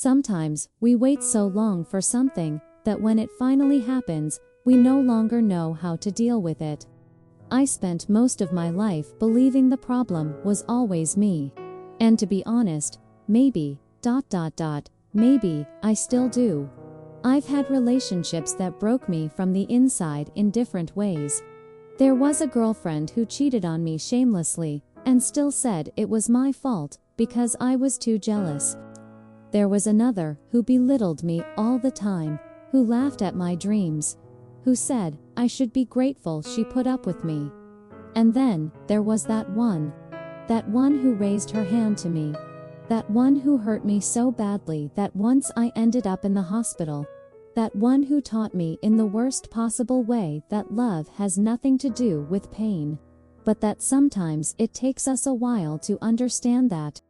Sometimes, we wait so long for something that when it finally happens, we no longer know how to deal with it. I spent most of my life believing the problem was always me. And to be honest, maybe I still do. I've had relationships that broke me from the inside in different ways. There was a girlfriend who cheated on me shamelessly, and still said it was my fault because I was too jealous. There was another who belittled me all the time, who laughed at my dreams, who said I should be grateful she put up with me. And then there was that one who raised her hand to me. That one who hurt me so badly that once I ended up in the hospital. That one who taught me in the worst possible way that love has nothing to do with pain, but that sometimes it takes us a while to understand that.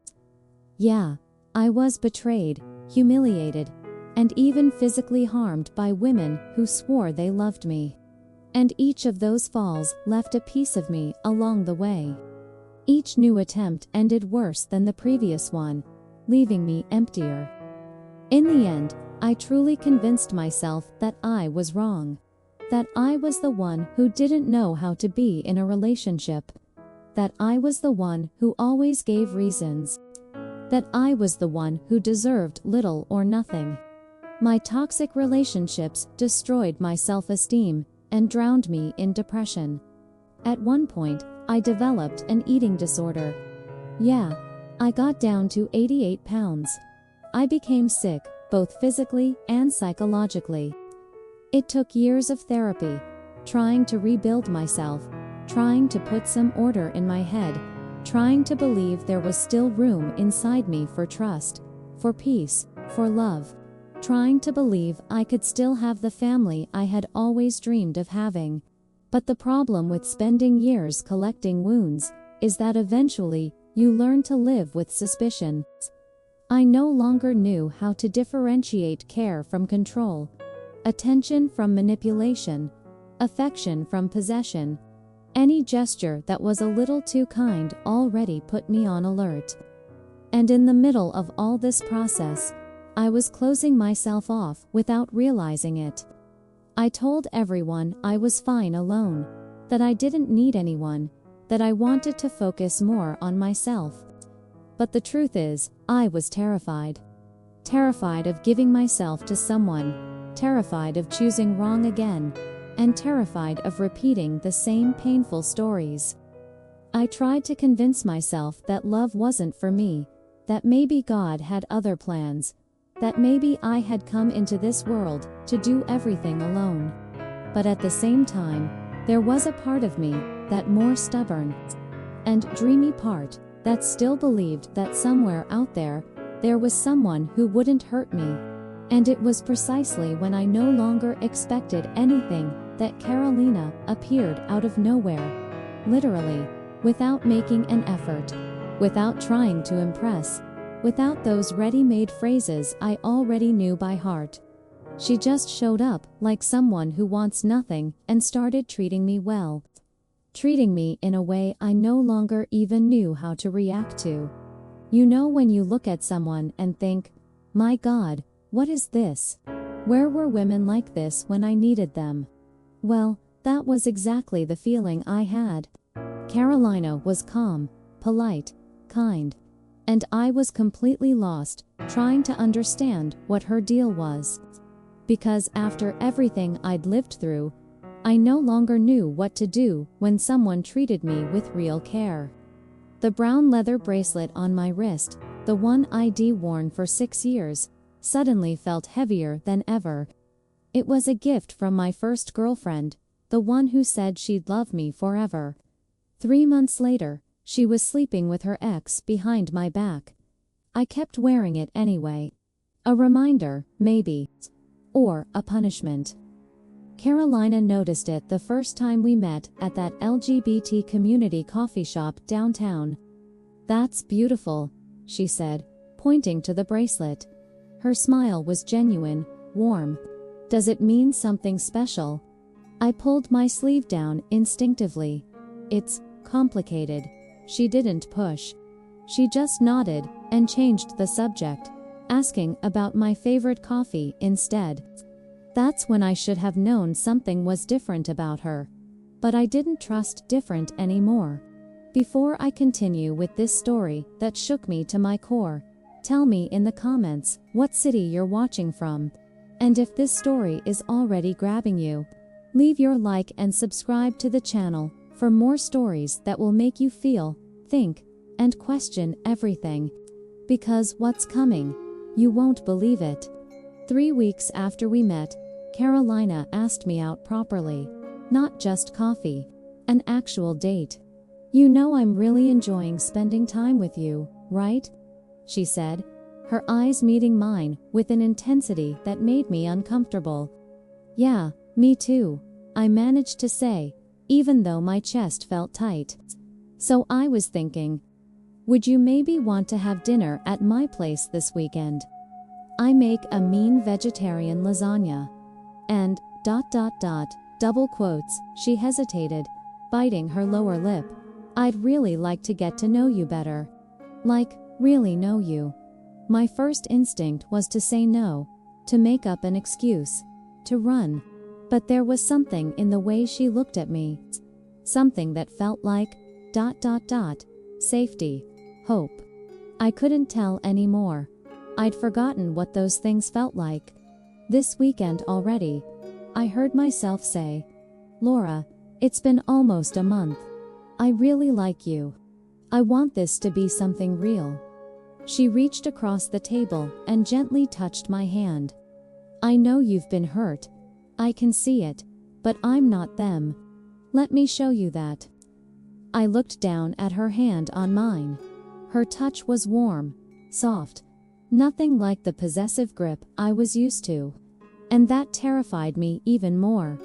Yeah, I was betrayed, humiliated, and even physically harmed by women who swore they loved me. And each of those falls left a piece of me along the way. Each new attempt ended worse than the previous one, leaving me emptier. In the end, I truly convinced myself that I was wrong. That I was the one who didn't know how to be in a relationship. That I was the one who always gave reasons. That I was the one who deserved little or nothing. My toxic relationships destroyed my self-esteem and drowned me in depression. At one point, I developed an eating disorder. Yeah, I got down to 88 pounds. I became sick, both physically and psychologically. It took years of therapy, trying to rebuild myself, trying to put some order in my head, trying to believe there was still room inside me for trust, for peace, for love, trying to believe I could still have the family I had always dreamed of having. But the problem with spending years collecting wounds is that eventually you learn to live with suspicion. I no longer knew how to differentiate care from control, attention from manipulation, affection from possession. Any gesture that was a little too kind already put me on alert. And in the middle of all this process, I was closing myself off without realizing it. I told everyone I was fine alone, that I didn't need anyone, that I wanted to focus more on myself. But the truth is, I was terrified. Terrified of giving myself to someone, terrified of choosing wrong again, and terrified of repeating the same painful stories. I tried to convince myself that love wasn't for me, that maybe God had other plans, that maybe I had come into this world to do everything alone. But at the same time, there was a part of me, that more stubborn and dreamy part, that still believed that somewhere out there was someone who wouldn't hurt me. And it was precisely when I no longer expected anything that Carolina appeared out of nowhere. Literally, without making an effort, without trying to impress, without those ready-made phrases I already knew by heart. She just showed up like someone who wants nothing and started treating me well. Treating me in a way I no longer even knew how to react to. You know when you look at someone and think, my God, what is this? Where were women like this when I needed them? Well, that was exactly the feeling I had. Carolina was calm, polite, kind. And I was completely lost, trying to understand what her deal was. Because after everything I'd lived through, I no longer knew what to do when someone treated me with real care. The brown leather bracelet on my wrist, the one I'd worn for 6 years, suddenly felt heavier than ever. It was a gift from my first girlfriend, the one who said she'd love me forever. 3 months later, she was sleeping with her ex behind my back. I kept wearing it anyway. A reminder, maybe. Or a punishment. Carolina noticed it the first time we met at that LGBT community coffee shop downtown. That's beautiful, she said, pointing to the bracelet. Her smile was genuine, warm. Does it mean something special? I pulled my sleeve down instinctively. It's complicated. She didn't push. She just nodded and changed the subject. asking about my favorite coffee instead. That's when I should have known something was different about her. But I didn't trust different anymore. Before I continue with this story that shook me to my core, tell me in the comments what city you're watching from. And if this story is already grabbing you, leave your like and subscribe to the channel for more stories that will make you feel, think, and question everything. Because what's coming? You won't believe it. 3 weeks after we met, Carolina asked me out properly. Not just coffee. An actual date. "You know I'm really enjoying spending time with you, right?" she said, her eyes meeting mine with an intensity that made me uncomfortable. "Yeah, me too," I managed to say, even though my chest felt tight. "So I was thinking, would you maybe want to have dinner at my place this weekend? I make a mean vegetarian lasagna. And, ... double quotes, she hesitated, biting her lower lip. "I'd really like to get to know you better. Like, really know you." My first instinct was to say no, to make up an excuse, to run. But there was something in the way she looked at me. Something that felt like ... safety, hope. I couldn't tell anymore. I'd forgotten what those things felt like. This weekend already. I heard myself say, "Laura, it's been almost a month. I really like you. I want this to be something real." She reached across the table and gently touched my hand. "I know you've been hurt. I can see it, but I'm not them. Let me show you that." I looked down at her hand on mine. Her touch was warm, soft, nothing like the possessive grip I was used to. And that terrified me even more.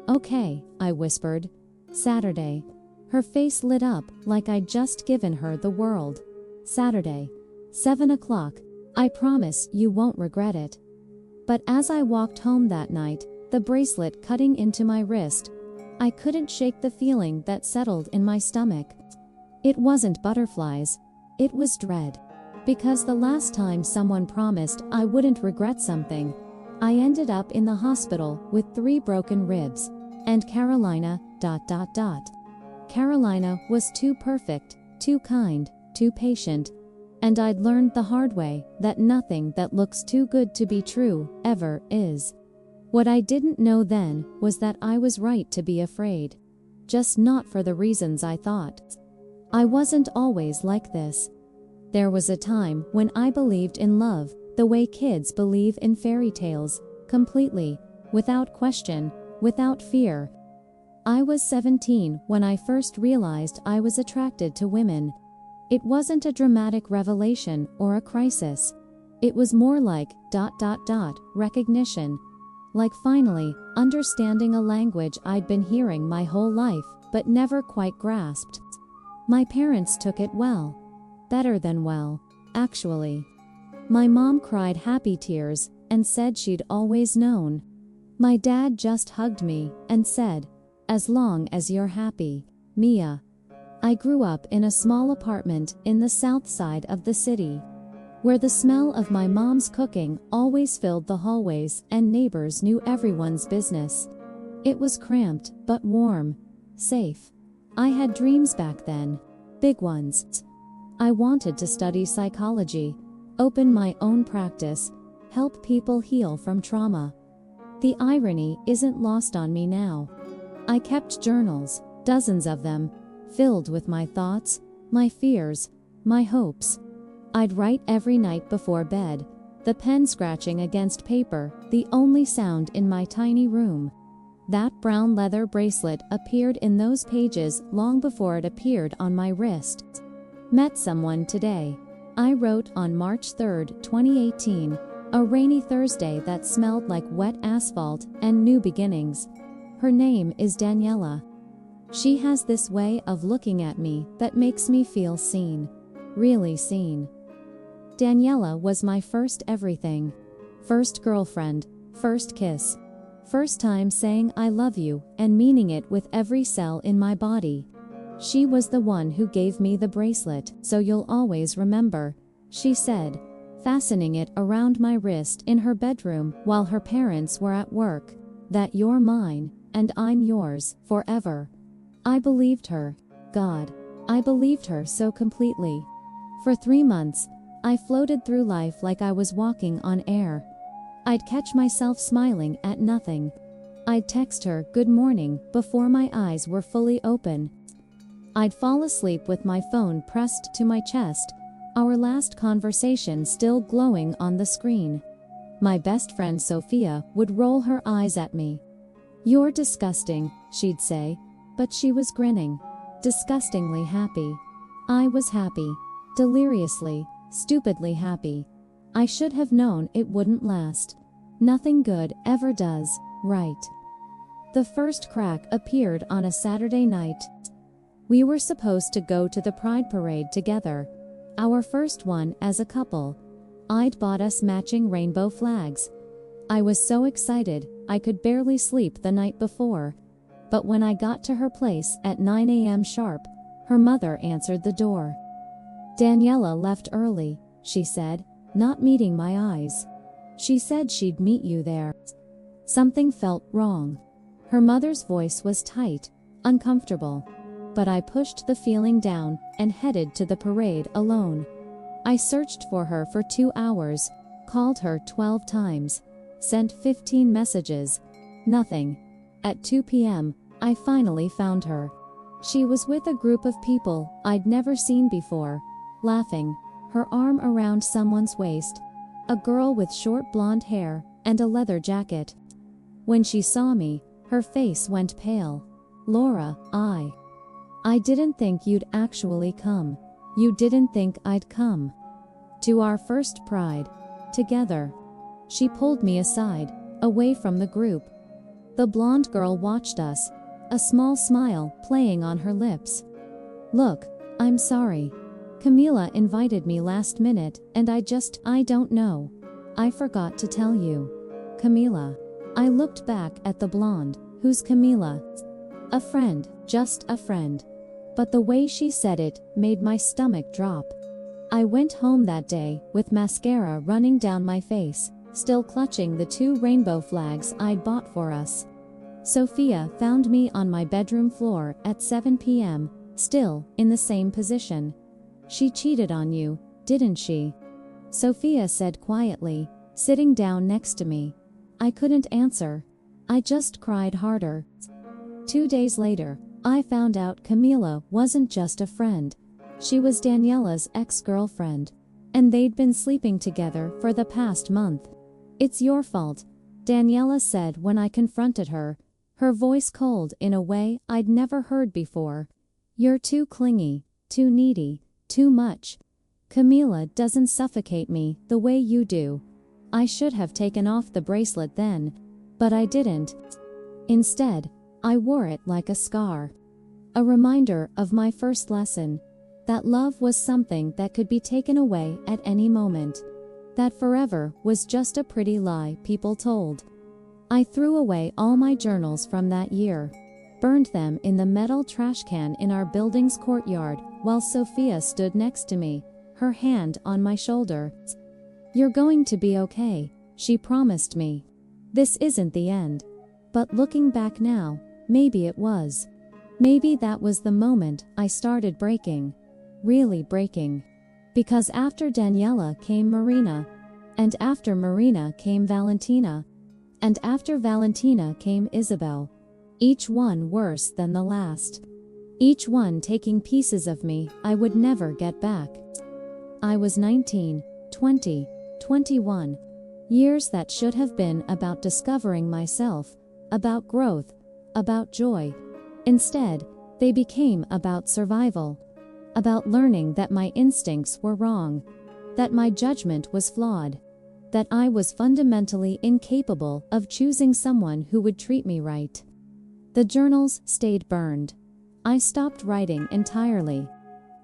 "Okay," I whispered. "Saturday." Her face lit up like I'd just given her the world. "Saturday, 7 o'clock. I promise you won't regret it." But as I walked home that night, the bracelet cutting into my wrist, I couldn't shake the feeling that settled in my stomach. It wasn't butterflies. It was dread. Because the last time someone promised I wouldn't regret something, I ended up in the hospital with 3 broken ribs. And Carolina ... Carolina was too perfect, too kind, too patient. And I'd learned the hard way that nothing that looks too good to be true ever is. What I didn't know then was that I was right to be afraid. Just not for the reasons I thought. I wasn't always like this. There was a time when I believed in love the way kids believe in fairy tales, completely, without question, without fear. I was 17 when I first realized I was attracted to women. It wasn't a dramatic revelation or a crisis. It was more like ... recognition. Like finally understanding a language I'd been hearing my whole life but never quite grasped. My parents took it well. Better than well, actually. My mom cried happy tears and said she'd always known. My dad just hugged me and said, "As long as you're happy, Mia." I grew up in a small apartment in the south side of the city, where the smell of my mom's cooking always filled the hallways and neighbors knew everyone's business. It was cramped but warm, safe. I had dreams back then, big ones. I wanted to study psychology, open my own practice, help people heal from trauma. The irony isn't lost on me now. I kept journals, dozens of them, filled with my thoughts, my fears, my hopes. I'd write every night before bed, the pen scratching against paper, the only sound in my tiny room. That brown leather bracelet appeared in those pages long before it appeared on my wrist. Met someone today. I wrote on March 3, 2018, a rainy Thursday that smelled like wet asphalt and new beginnings. Her name is Daniela. She has this way of looking at me that makes me feel seen. Really seen. Daniela was my first everything. First girlfriend, first kiss. First time saying I love you and meaning it with every cell in my body. She was the one who gave me the bracelet, so you'll always remember, she said. fastening it around my wrist in her bedroom while her parents were at work. That you're mine, and I'm yours, forever. I believed her. God, I believed her so completely. For 3 months, I floated through life like I was walking on air. I'd catch myself smiling at nothing. I'd text her good morning before my eyes were fully open. I'd fall asleep with my phone pressed to my chest, our last conversation still glowing on the screen. My best friend Sophia would roll her eyes at me. "You're disgusting," she'd say, but she was grinning. Disgustingly happy. I was happy. Deliriously, stupidly happy. I should have known it wouldn't last. Nothing good ever does, right? The first crack appeared on a Saturday night. We were supposed to go to the Pride Parade together. Our first one as a couple. I'd bought us matching rainbow flags. I was so excited, I could barely sleep the night before. But when I got to her place at 9 a.m. sharp, her mother answered the door. "Daniela left early," she said, not meeting my eyes. "She said she'd meet you there." Something felt wrong. Her mother's voice was tight, uncomfortable. But I pushed the feeling down and headed to the parade alone. I searched for her for 2 hours, called her 12 times, sent 15 messages. Nothing. At 2 p.m., I finally found her. She was with a group of people I'd never seen before, laughing, her arm around someone's waist, a girl with short blonde hair and a leather jacket. When she saw me, her face went pale. "Laura, I didn't think you'd actually come. You didn't think I'd come to our first Pride together." She pulled me aside, away from the group. The blonde girl watched us, a small smile playing on her lips. "Look, I'm sorry. Camila invited me last minute and I don't know. I forgot to tell you." "Camila." I looked back at the blonde. "Who's Camila?" "A friend, just a friend." But the way she said it made my stomach drop. I went home that day with mascara running down my face, still clutching the 2 rainbow flags I'd bought for us. Sophia found me on my bedroom floor at 7 p.m., still in the same position. "She cheated on you, didn't she?" Sophia said quietly, sitting down next to me. I couldn't answer. I just cried harder. 2 days later, I found out Camila wasn't just a friend. She was Daniela's ex-girlfriend. And they'd been sleeping together for the past month. "It's your fault," Daniela said when I confronted her, her voice cold in a way I'd never heard before. "You're too clingy, too needy, too much. Camila doesn't suffocate me the way you do." I should have taken off the bracelet then, but I didn't. Instead, I wore it like a scar. A reminder of my first lesson. That love was something that could be taken away at any moment. That forever was just a pretty lie people told. I threw away all my journals from that year. Burned them in the metal trash can in our building's courtyard while Sophia stood next to me, her hand on my shoulder. "You're going to be okay," she promised me. "This isn't the end." But looking back now, maybe it was. Maybe that was the moment I started breaking. Really breaking. Because after Daniela came Marina. And after Marina came Valentina. And after Valentina came Isabel. Each one worse than the last. Each one taking pieces of me I would never get back. I was 19, 20, 21. Years that should have been about discovering myself, about growth, about joy. Instead, they became about survival. About learning that my instincts were wrong. That my judgment was flawed. That I was fundamentally incapable of choosing someone who would treat me right. The journals stayed burned. I stopped writing entirely.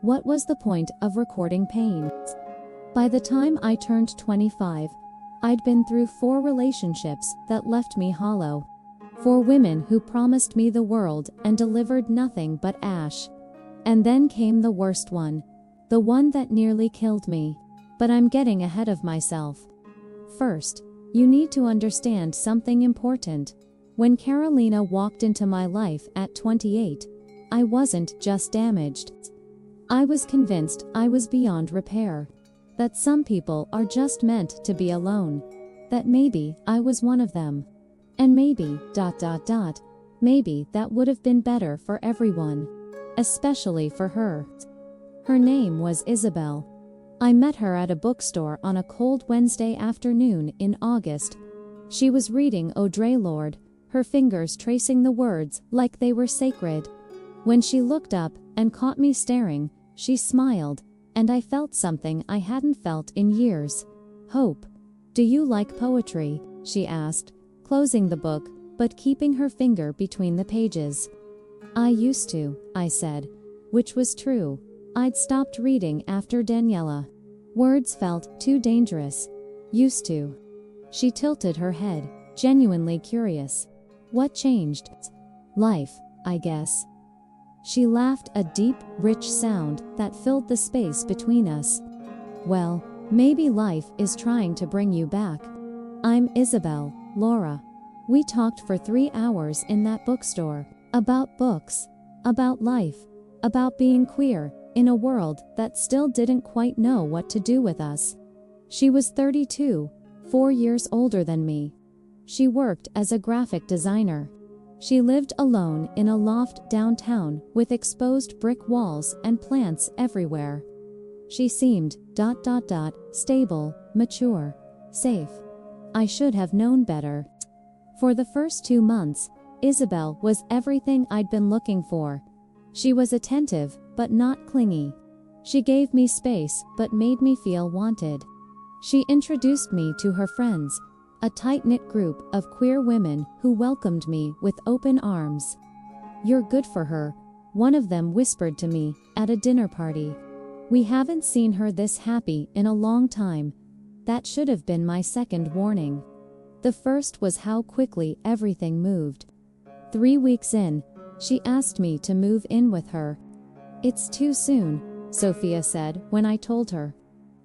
What was the point of recording pain? By the time I turned 25, I'd been through 4 relationships that left me hollow. 4 women who promised me the world and delivered nothing but ash. And then came the worst one. The one that nearly killed me. But I'm getting ahead of myself. First, you need to understand something important. When Carolina walked into my life at 28, I wasn't just damaged. I was convinced I was beyond repair. That some people are just meant to be alone. That maybe I was one of them. And maybe, maybe that would have been better for everyone. Especially for her. Her name was Isabel. I met her at a bookstore on a cold Wednesday afternoon in August. She was reading Audre Lorde, her fingers tracing the words like they were sacred. When she looked up and caught me staring, she smiled, and I felt something I hadn't felt in years. Hope. "Do you like poetry?" she asked, closing the book, but keeping her finger between the pages. "I used to," I said, which was true. I'd stopped reading after Daniela. Words felt too dangerous. Used to. She tilted her head, genuinely curious. What changed? Life, I guess. She laughed, a deep, rich sound that filled the space between us. Well, maybe life is trying to bring you back. I'm Isabel, Laura. We talked for 3 hours in that bookstore, about books, about life, about being queer, in a world that still didn't quite know what to do with us. She was 32, 4 years older than me. She worked as a graphic designer. She lived alone in a loft downtown with exposed brick walls and plants everywhere. She seemed, stable, mature, safe. I should have known better. For the first 2 months, Isabel was everything I'd been looking for. She was attentive, but not clingy. She gave me space, but made me feel wanted. She introduced me to her friends, a tight-knit group of queer women who welcomed me with open arms. "You're good for her," one of them whispered to me at a dinner party. "We haven't seen her this happy in a long time." That should have been my second warning. The first was how quickly everything moved. 3 weeks in, she asked me to move in with her. "It's too soon," Sophia said when I told her.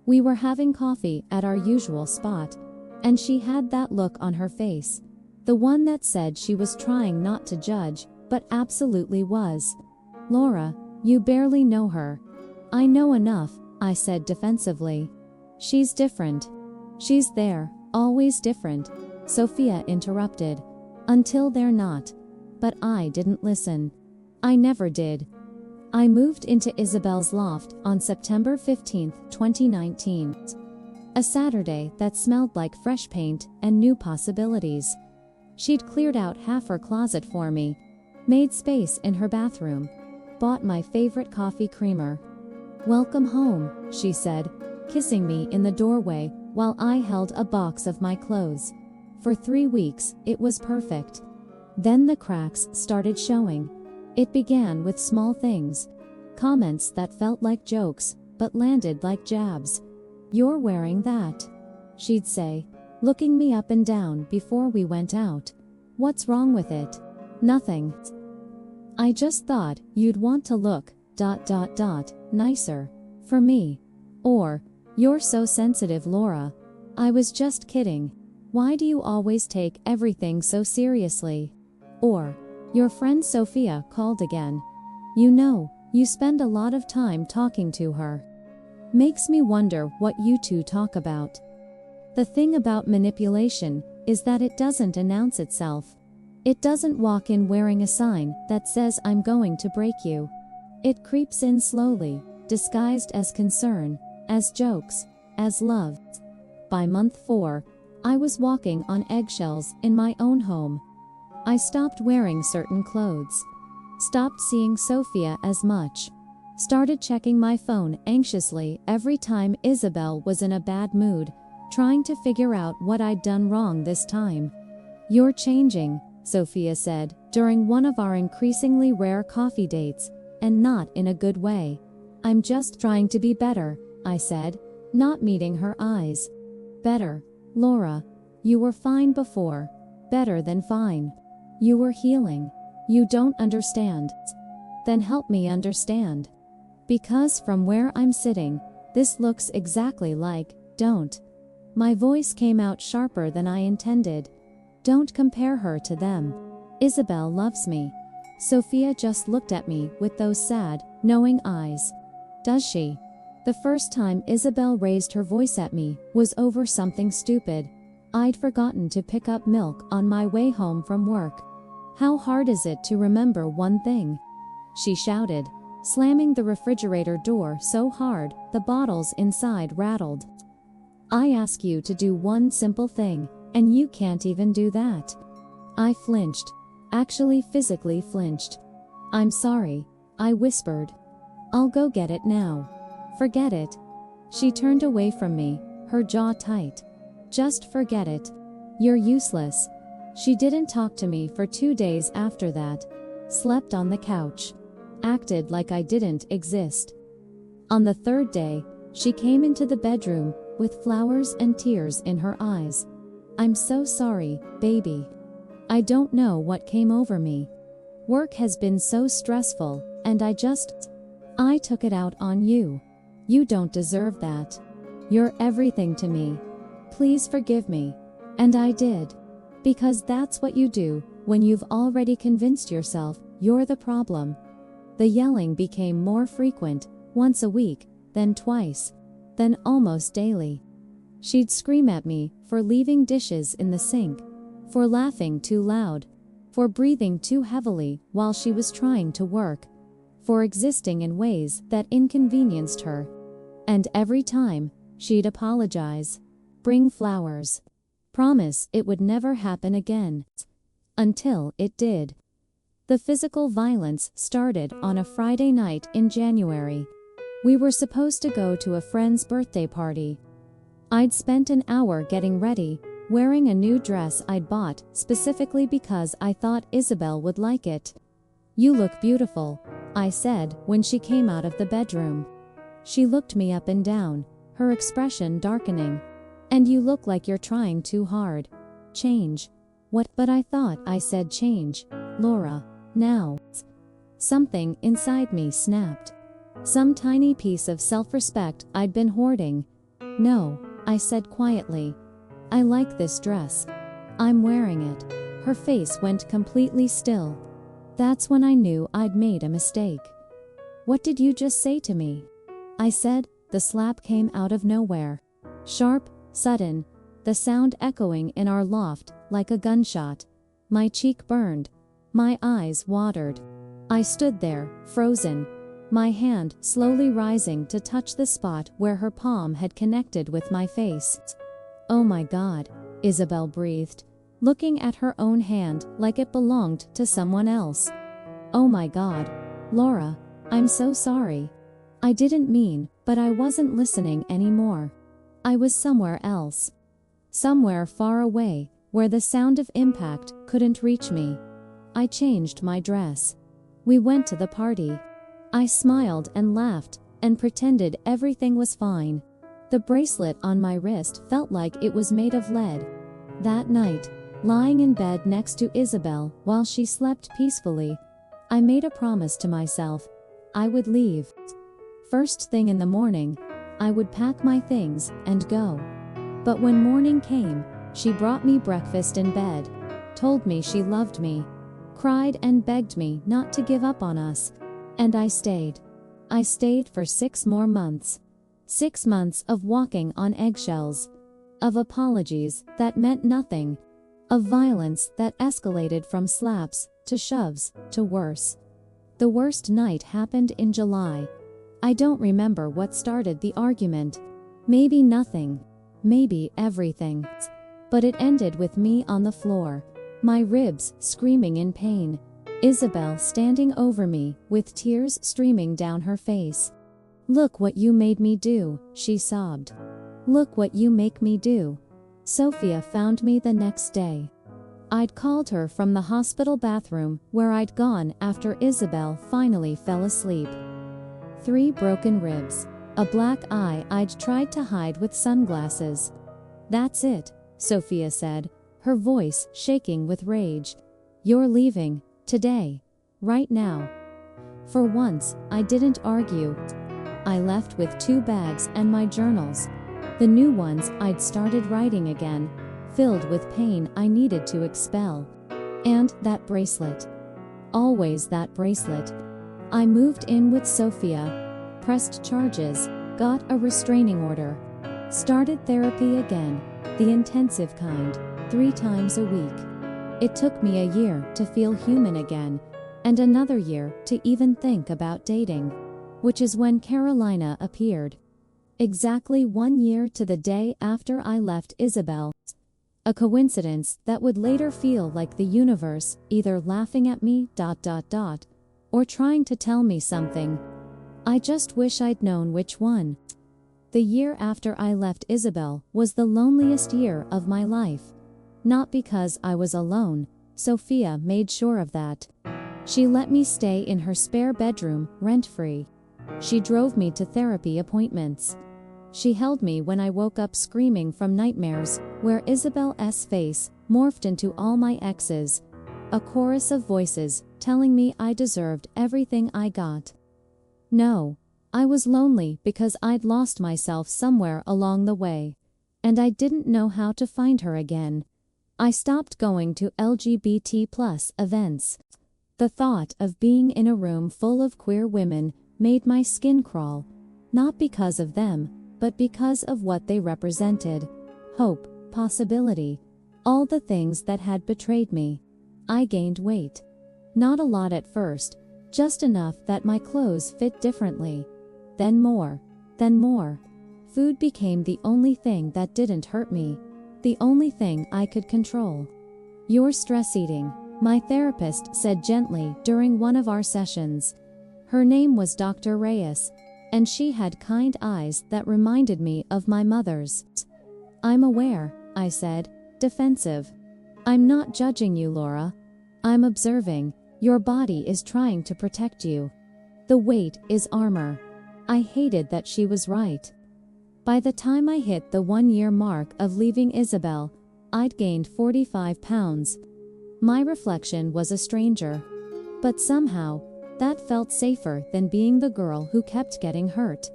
We were having coffee at our usual spot, and she had that look on her face. The one that said she was trying not to judge, but absolutely was. "Laura, you barely know her." "I know enough," I said defensively. "She's different." "She's there, always different," Sophia interrupted. "Until they're not." But I didn't listen. I never did. I moved into Isabel's loft on September 15, 2019. A Saturday that smelled like fresh paint and new possibilities. She'd cleared out half her closet for me, made space in her bathroom, bought my favorite coffee creamer. "Welcome home," she said, kissing me in the doorway while I held a box of my clothes. For 3 weeks, it was perfect. Then the cracks started showing. It began with small things. Comments that felt like jokes, but landed like jabs. "You're wearing that," she'd say, looking me up and down before we went out. "What's wrong with it?" "Nothing. I just thought you'd want to look, nicer. For me." Or, "You're so sensitive, Laura." I was just kidding. "Why do you always take everything so seriously?" Or, "Your friend Sophia called again. You know, you spend a lot of time talking to her. Makes me wonder what you two talk about." The thing about manipulation is that it doesn't announce itself. It doesn't walk in wearing a sign that says "I'm going to break you." It creeps in slowly, disguised as concern, as jokes, as love. By month 4, I was walking on eggshells in my own home. I stopped wearing certain clothes. Stopped seeing Sophia as much. Started checking my phone anxiously every time Isabel was in a bad mood, trying to figure out what I'd done wrong this time. "You're changing," Sophia said during one of our increasingly rare coffee dates, "and not in a good way." "I'm just trying to be better," I said, not meeting her eyes. "Better, Laura. You were fine before. Better than fine. You were healing. You don't understand." "Then help me understand." Because from where I'm sitting, This looks exactly like, don't. My voice came out sharper than I intended. Don't compare her to them. Isabel loves me. Sophia just looked at me with those sad, knowing eyes. Does she? The first time Isabel raised her voice at me was over something stupid. I'd forgotten to pick up milk on my way home from work. How hard is it to remember one thing? She shouted, slamming the refrigerator door so hard the bottles inside rattled. I ask you to do one simple thing, and you can't even do that. I flinched. Actually physically flinched. I'm sorry, I whispered. I'll go get it now. Forget it. She turned away from me, her jaw tight. Just forget it. You're useless. She didn't talk to me for 2 days after that. Slept on the couch. Acted like I didn't exist. On the third day, she came into the bedroom with flowers and tears in her eyes. I'm so sorry, baby. I don't know what came over me. Work has been so stressful, and I took it out on you. You don't deserve that. You're everything to me. Please forgive me. And I did. Because that's what you do when you've already convinced yourself you're the problem. The yelling became more frequent, once a week, then twice, then almost daily. She'd scream at me for leaving dishes in the sink, for laughing too loud, for breathing too heavily while she was trying to work, for existing in ways that inconvenienced her. And every time, she'd apologize, bring flowers, promise it would never happen again. Until it did. The physical violence started on a Friday night in January. We were supposed to go to a friend's birthday party. I'd spent an hour getting ready, wearing a new dress I'd bought specifically because I thought Isabel would like it. You look beautiful, I said when she came out of the bedroom. She looked me up and down, her expression darkening. And you look like you're trying too hard. Change. What? But I thought I said change, Laura. Now. Something inside me snapped. Some tiny piece of self-respect I'd been hoarding. No, I said quietly. I like this dress. I'm wearing it. Her face went completely still. That's when I knew I'd made a mistake. What did you just say to me? I said. The slap came out of nowhere. Sharp, sudden, the sound echoing in our loft like a gunshot. My cheek burned. My eyes watered. I stood there, frozen, my hand slowly rising to touch the spot where her palm had connected with my face. Oh my God, Isabel breathed, looking at her own hand like it belonged to someone else. Oh my God, Laura, I'm so sorry. I didn't mean, but I wasn't listening anymore. I was somewhere else. Somewhere far away, where the sound of impact couldn't reach me. I changed my dress. We went to the party. I smiled and laughed, and pretended everything was fine. The bracelet on my wrist felt like it was made of lead. That night, lying in bed next to Isabel while she slept peacefully, I made a promise to myself. I would leave. First thing in the morning, I would pack my things and go. But when morning came, she brought me breakfast in bed, told me she loved me, cried and begged me not to give up on us. And I stayed. I stayed for 6 more months. 6 months of walking on eggshells. Of apologies that meant nothing. Of violence that escalated from slaps, to shoves, to worse. The worst night happened in July. I don't remember what started the argument. Maybe nothing. Maybe everything. But it ended with me on the floor, my ribs screaming in pain. Isabel standing over me, with tears streaming down her face. Look what you made me do, she sobbed. Look what you make me do. Sophia found me the next day. I'd called her from the hospital bathroom where I'd gone after Isabel finally fell asleep. 3 broken ribs, a black eye I'd tried to hide with sunglasses. That's it, Sophia said, her voice shaking with rage. You're leaving, today. Right now. For once, I didn't argue. I left with 2 bags and my journals. The new ones I'd started writing again, filled with pain I needed to expel. And that bracelet. Always that bracelet. I moved in with Sophia, pressed charges, got a restraining order, started therapy again, the intensive kind, 3 times a week. It took me a year to feel human again, and another year to even think about dating, which is when Carolina appeared. Exactly 1 year to the day after I left Isabel. A coincidence that would later feel like the universe either laughing at me, or trying to tell me something. I just wish I'd known which one. The year after I left Isabel was the loneliest year of my life. Not because I was alone, Sophia made sure of that. She let me stay in her spare bedroom, rent-free. She drove me to therapy appointments. She held me when I woke up screaming from nightmares, where Isabel's face morphed into all my exes. A chorus of voices telling me I deserved everything I got. No, I was lonely because I'd lost myself somewhere along the way. And I didn't know how to find her again. I stopped going to LGBT+ events. The thought of being in a room full of queer women made my skin crawl, not because of them, but because of what they represented. Hope, possibility, all the things that had betrayed me. I gained weight. Not a lot at first, just enough that my clothes fit differently. Then more. Food became the only thing that didn't hurt me, the only thing I could control. "You're stress eating," my therapist said gently during one of our sessions. Her name was Dr. Reyes, and she had kind eyes that reminded me of my mother's. "I'm aware," I said, defensive. "I'm not judging you, Laura. I'm observing. Your body is trying to protect you. The weight is armor." I hated that she was right. By the time I hit the 1-year mark of leaving Isabel, I'd gained 45 pounds. My reflection was a stranger. But somehow, that felt safer than being the girl who kept getting hurt.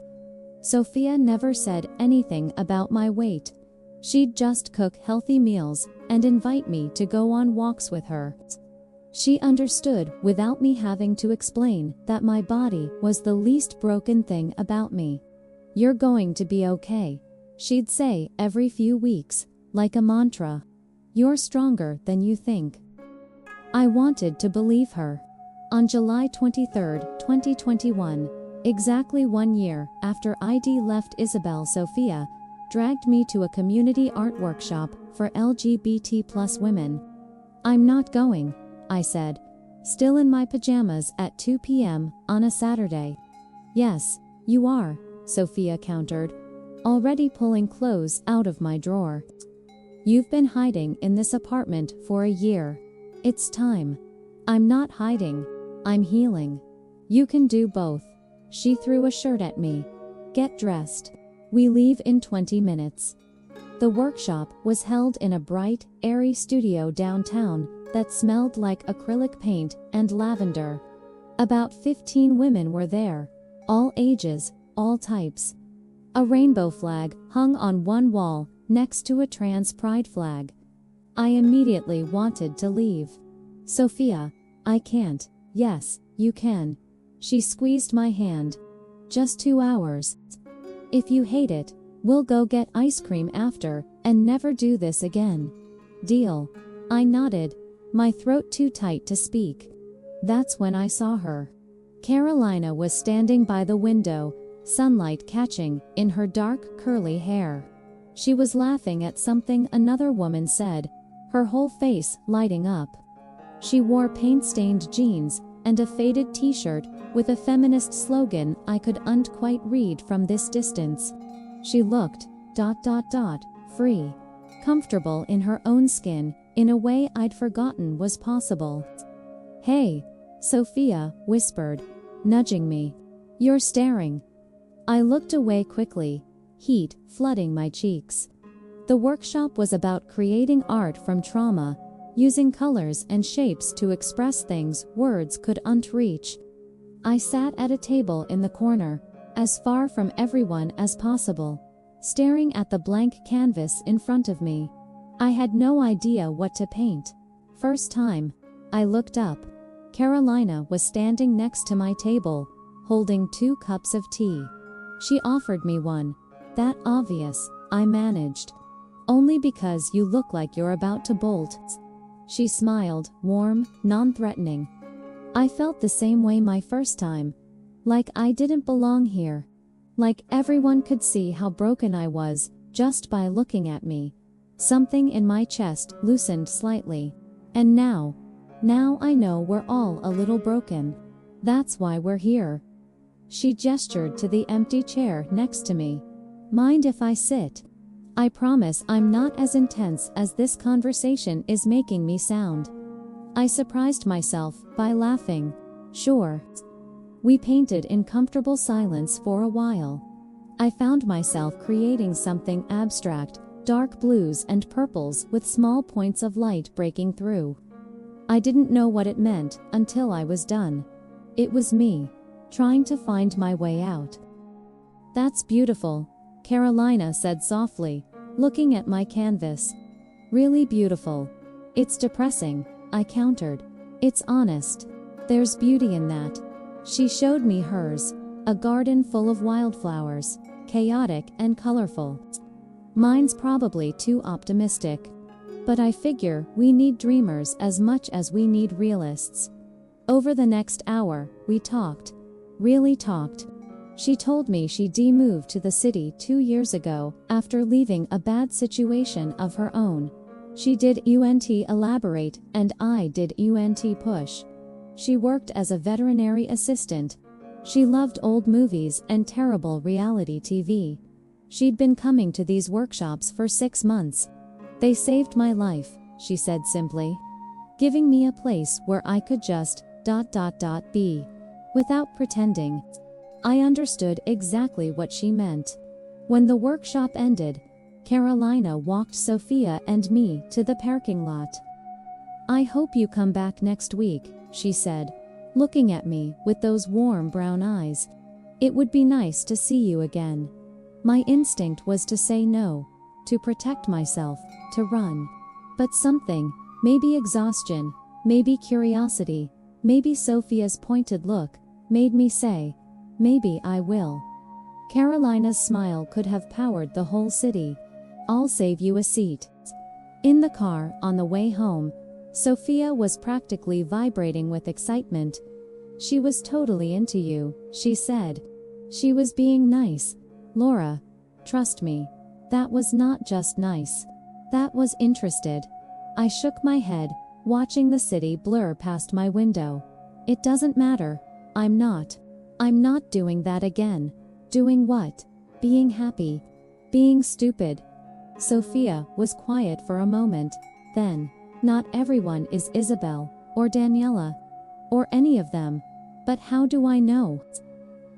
Sophia never said anything about my weight. She'd just cook healthy meals and invite me to go on walks with her. She understood without me having to explain that my body was the least broken thing about me. "You're going to be okay," she'd say every few weeks, like a mantra. "You're stronger than you think." I wanted to believe her. On July 23, 2021, exactly 1 year after I'd left Isabel, Sophia dragged me to a community art workshop for LGBT+ women. "I'm not going," I said, still in my pajamas at 2 p.m. on a Saturday. "Yes, you are," Sophia countered, already pulling clothes out of my drawer. "You've been hiding in this apartment for a year. It's time." "I'm not hiding. I'm healing." "You can do both." She threw a shirt at me. "Get dressed. We leave in 20 minutes." The workshop was held in a bright, airy studio downtown that smelled like acrylic paint and lavender. About 15 women were there, all ages, all types. A rainbow flag hung on one wall next to a trans pride flag. I immediately wanted to leave. "Sophia, I can't." "Yes, you can." She squeezed my hand. "Just 2 hours. If you hate it, we'll go get ice cream after and never do this again. Deal?" I nodded, my throat too tight to speak. That's when I saw her. Carolina was standing by the window, sunlight catching in her dark, curly hair. She was laughing at something another woman said, her whole face lighting up. She wore paint-stained jeans and a faded t-shirt with a feminist slogan I couldn't quite read from this distance. She looked, free. Comfortable in her own skin, in a way I'd forgotten was possible. "Hey," Sophia whispered, nudging me. "You're staring." I looked away quickly, heat flooding my cheeks. The workshop was about creating art from trauma, using colors and shapes to express things words couldn't reach. I sat at a table in the corner, as far from everyone as possible, staring at the blank canvas in front of me. I had no idea what to paint. First time I looked up, Carolina was standing next to my table, holding 2 cups of tea. She offered me one. That obvious, I managed. Only because you look like you're about to bolt. She smiled, warm, non-threatening. I felt the same way my first time. Like I didn't belong here. Like everyone could see how broken I was, just by looking at me. Something in my chest loosened slightly. And now I know we're all a little broken. That's why we're here. She gestured to the empty chair next to me. Mind if I sit? I promise I'm not as intense as this conversation is making me sound. I surprised myself by laughing. Sure. We painted in comfortable silence for a while. I found myself creating something abstract, dark blues and purples with small points of light breaking through. I didn't know what it meant until I was done. It was me, trying to find my way out. That's beautiful, Carolina said softly, looking at my canvas. Really beautiful. It's depressing, I countered. It's honest. There's beauty in that. She showed me hers, a garden full of wildflowers, chaotic and colorful. Mine's probably too optimistic. But I figure we need dreamers as much as we need realists. Over the next hour, we talked. Really talked. She told me she moved to the city 2 years ago after leaving a bad situation of her own. She did UNT elaborate and I did UNT push. She worked as a veterinary assistant. She loved old movies and terrible reality TV. She'd been coming to these workshops for 6 months. They saved my life, she said simply. Giving me a place where I could just ... be. Without pretending. I understood exactly what she meant. When the workshop ended, Carolina walked Sophia and me to the parking lot. I hope you come back next week, she said, looking at me with those warm brown eyes. It would be nice to see you again. My instinct was to say no, to protect myself, to run. But something, maybe exhaustion, maybe curiosity, maybe Sophia's pointed look, made me say, maybe I will. Carolina's smile could have powered the whole city. I'll save you a seat. In the car, on the way home, Sophia was practically vibrating with excitement. She was totally into you, she said. She was being nice. Laura, trust me. That was not just nice. That was interested. I shook my head, watching the city blur past my window. It doesn't matter. I'm not doing that again. Doing what? Being happy. Being stupid. Sophia was quiet for a moment. Then, not everyone is Isabel, or Daniela, or any of them. But how do I know?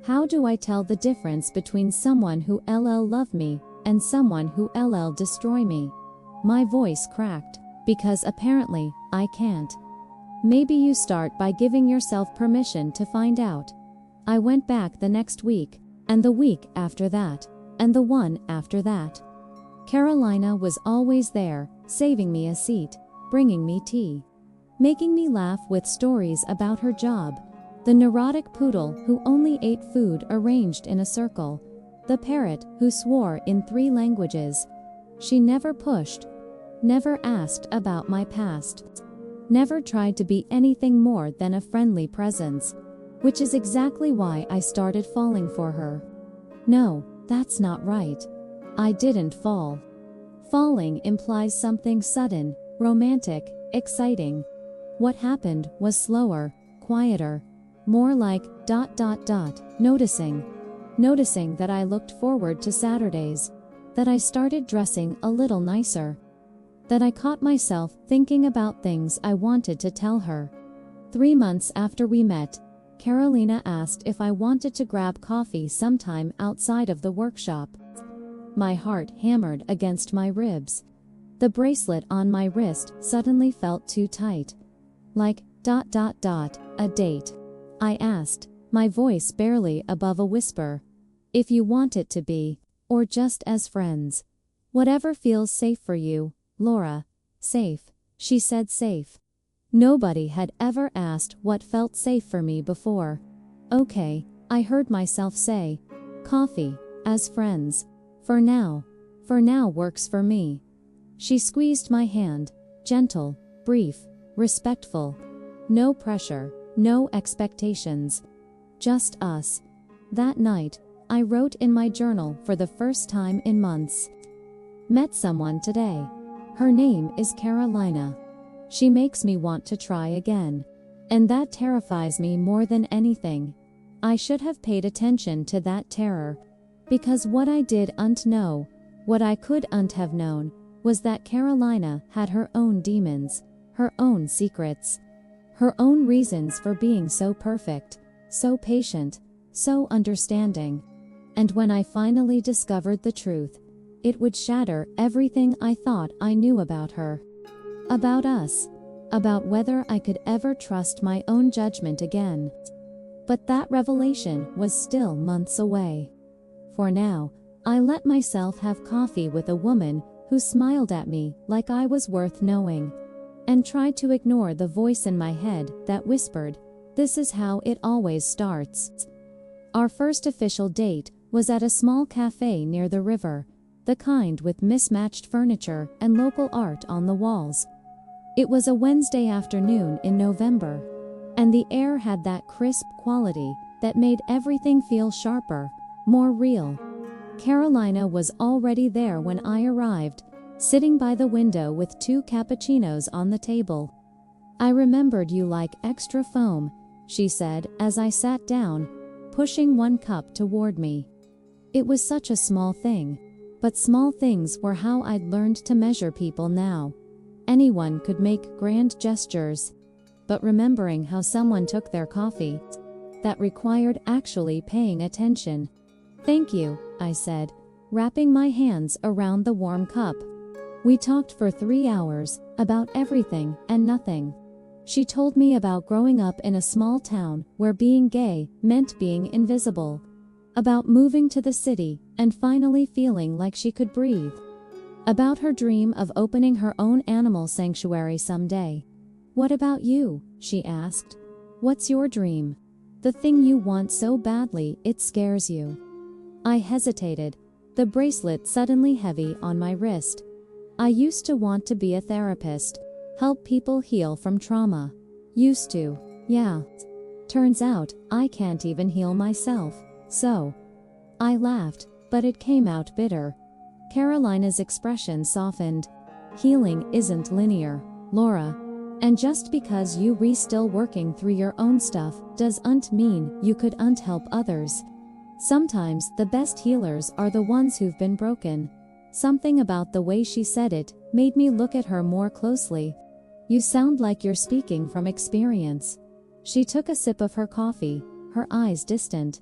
How do I tell the difference between someone who love me, and someone who destroy me? My voice cracked, because apparently, I can't. Maybe you start by giving yourself permission to find out. I went back the next week, and the week after that, and the one after that. Carolina was always there, saving me a seat, bringing me tea, making me laugh with stories about her job. The neurotic poodle who only ate food arranged in a circle. The parrot who swore in 3 languages. She never pushed, never asked about my past, never tried to be anything more than a friendly presence. Which is exactly why I started falling for her. No, that's not right. I didn't fall. Falling implies something sudden, romantic, exciting. What happened was slower, quieter, more like ... Noticing that I looked forward to Saturdays, that I started dressing a little nicer, that I caught myself thinking about things I wanted to tell her. 3 months after we met, Carolina asked if I wanted to grab coffee sometime outside of the workshop. My heart hammered against my ribs. The bracelet on my wrist suddenly felt too tight. Like ... a date. I asked, my voice barely above a whisper. If you want it to be, or just as friends. Whatever feels safe for you, Laura. Safe, she said, safe. Nobody had ever asked what felt safe for me before. Okay, I heard myself say. Coffee, as friends. For now works for me. She squeezed my hand, gentle, brief, respectful. No pressure, no expectations. Just us. That night, I wrote in my journal for the first time in months. Met someone today. Her name is Carolina. She makes me want to try again. And that terrifies me more than anything. I should have paid attention to that terror. Because what I didn't know, what I couldn't have known, was that Carolina had her own demons, her own secrets, her own reasons for being so perfect, so patient, so understanding. And when I finally discovered the truth, it would shatter everything I thought I knew about her. About us. About whether I could ever trust my own judgment again. But that revelation was still months away. For now, I let myself have coffee with a woman who smiled at me like I was worth knowing, and tried to ignore the voice in my head that whispered, "This is how it always starts." Our first official date was at a small cafe near the river, the kind with mismatched furniture and local art on the walls. It was a Wednesday afternoon in November, and the air had that crisp quality that made everything feel sharper, more real. Carolina was already there when I arrived, sitting by the window with 2 cappuccinos on the table. "I remembered you like extra foam," she said as I sat down, pushing 1 cup toward me. It was such a small thing, but small things were how I'd learned to measure people now. Anyone could make grand gestures, but remembering how someone took their coffee, that required actually paying attention. "Thank you," I said, wrapping my hands around the warm cup. We talked for 3 hours, about everything and nothing. She told me about growing up in a small town where being gay meant being invisible, about moving to the city and finally feeling like she could breathe, about her dream of opening her own animal sanctuary someday. "What about you?" she asked. "What's your dream? The thing you want so badly it scares you?" I hesitated, the bracelet suddenly heavy on my wrist. I used to want to be a therapist, help people heal from trauma. Used to, yeah. Turns out, I can't even heal myself, so. I laughed, but it came out bitter. Carolina's expression softened. "Healing isn't linear, Laura. And just because you're still working through your own stuff doesn't mean you couldn't help others. Sometimes the best healers are the ones who've been broken." Something about the way she said it made me look at her more closely. "You sound like you're speaking from experience." She took a sip of her coffee, her eyes distant.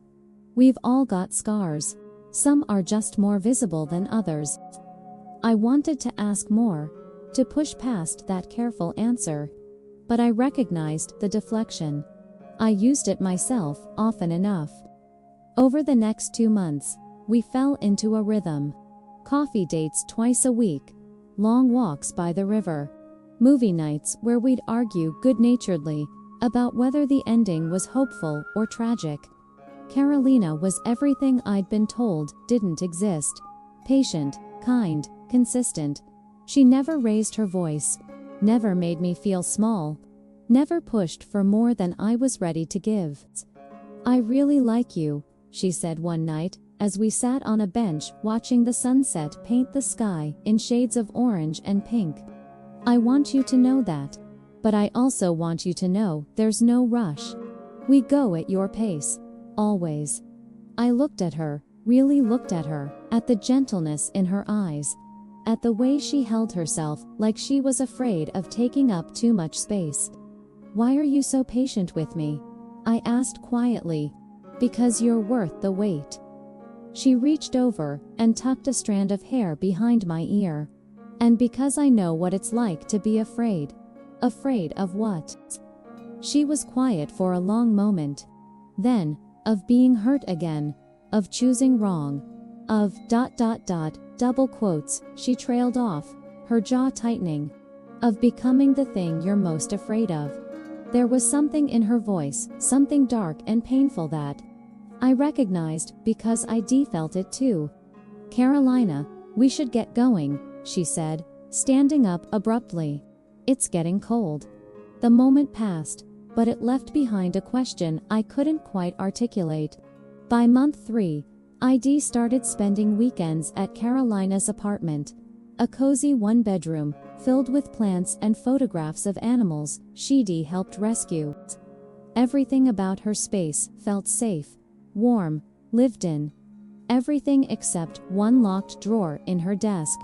"We've all got scars. Some are just more visible than others." I wanted to ask more, to push past that careful answer, but I recognized the deflection. I used it myself often enough. Over the next 2 months, we fell into a rhythm. Coffee dates twice a week, long walks by the river, movie nights where we'd argue good-naturedly about whether the ending was hopeful or tragic. Carolina was everything I'd been told didn't exist. Patient, kind, consistent. She never raised her voice, never made me feel small, never pushed for more than I was ready to give. "I really like you," she said one night, as we sat on a bench watching the sunset paint the sky in shades of orange and pink. "I want you to know that. But I also want you to know there's no rush. We go at your pace. Always." I looked at her, really looked at her, at the gentleness in her eyes, at the way she held herself like she was afraid of taking up too much space. "Why are you so patient with me?" I asked quietly. "Because you're worth the wait." She reached over and tucked a strand of hair behind my ear. "And because I know what it's like to be afraid." "Afraid of what?" She was quiet for a long moment. Then, "Of being hurt again," of choosing wrong, of ... double quotes, she trailed off, her jaw tightening, of becoming the thing you're most afraid of. There was something in her voice, something dark and painful that I recognized because I felt it too. Carolina, we should get going, she said, standing up abruptly. It's getting cold. The moment passed, but it left behind a question I couldn't quite articulate. By month 3, I started spending weekends at Carolina's apartment, a cozy one-bedroom, filled with plants and photographs of animals she'd helped rescue. Everything about her space felt safe, warm, lived in. Everything except one locked drawer in her desk.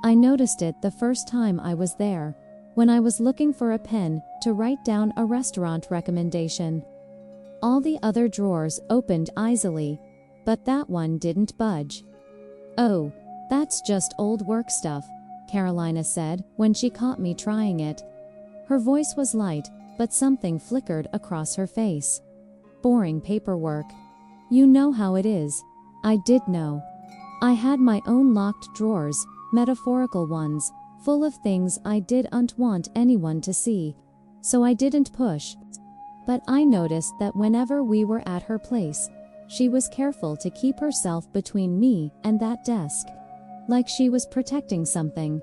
I noticed it the first time I was there, when I was looking for a pen to write down a restaurant recommendation. All the other drawers opened easily, but that one didn't budge. "Oh, that's just old work stuff," Carolina said when she caught me trying it. Her voice was light, but something flickered across her face. "Boring paperwork. You know how it is." I did know. I had my own locked drawers, metaphorical ones, full of things I didn't want anyone to see, so I didn't push. But I noticed that whenever we were at her place, she was careful to keep herself between me and that desk, like she was protecting something,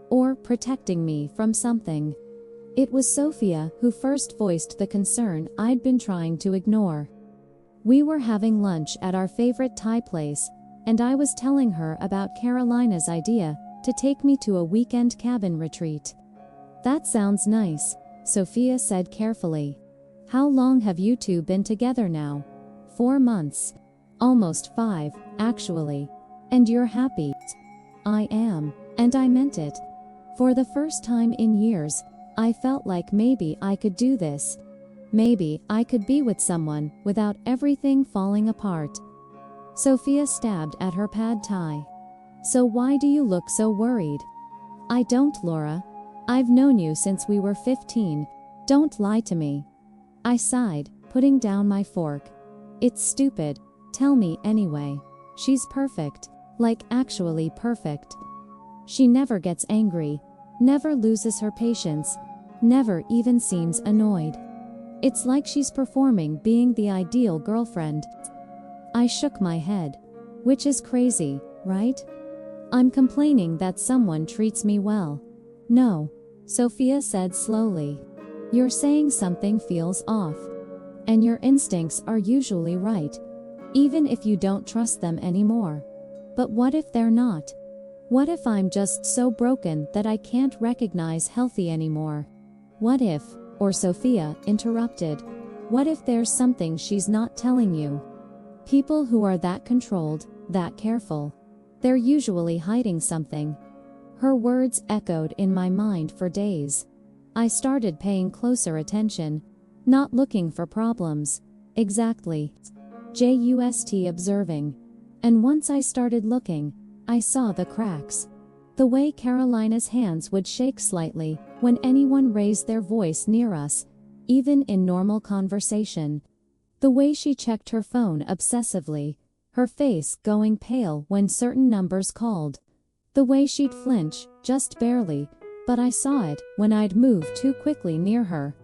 or protecting me from something. It was Sophia who first voiced the concern I'd been trying to ignore. We were having lunch at our favorite Thai place, and I was telling her about Carolina's idea to take me to a weekend cabin retreat. "That sounds nice," Sophia said carefully. "How long have you two been together now?" 4 months. Almost 5, actually. "And you're happy?" "I am, and I meant it. For the first time in years, I felt like maybe I could do this. Maybe I could be with someone without everything falling apart." Sophia stabbed at her pad thai. "So why do you look so worried?" "I don't, Laura. I've known you since we were 15. Don't lie to me." I sighed, putting down my fork. "It's stupid. Tell me anyway." "She's perfect. Like actually perfect. She never gets angry, never loses her patience, never even seems annoyed. It's like she's performing being the ideal girlfriend." I shook my head. "Which is crazy, right? I'm complaining that someone treats me well." "No," Sophia said slowly. "You're saying something feels off. And your instincts are usually right, even if you don't trust them anymore. But what if they're not? What if I'm just so broken that I can't recognize healthy anymore? What if..." Or Sophia interrupted. "What if there's something she's not telling you? People who are that controlled, that careful, they're usually hiding something." Her words echoed in my mind for days. I started paying closer attention, not looking for problems. Exactly. Just observing. And once I started looking, I saw the cracks. The way Carolina's hands would shake slightly when anyone raised their voice near us, even in normal conversation. The way she checked her phone obsessively, her face going pale when certain numbers called. The way she'd flinch, just barely, but I saw it when I'd move too quickly near her.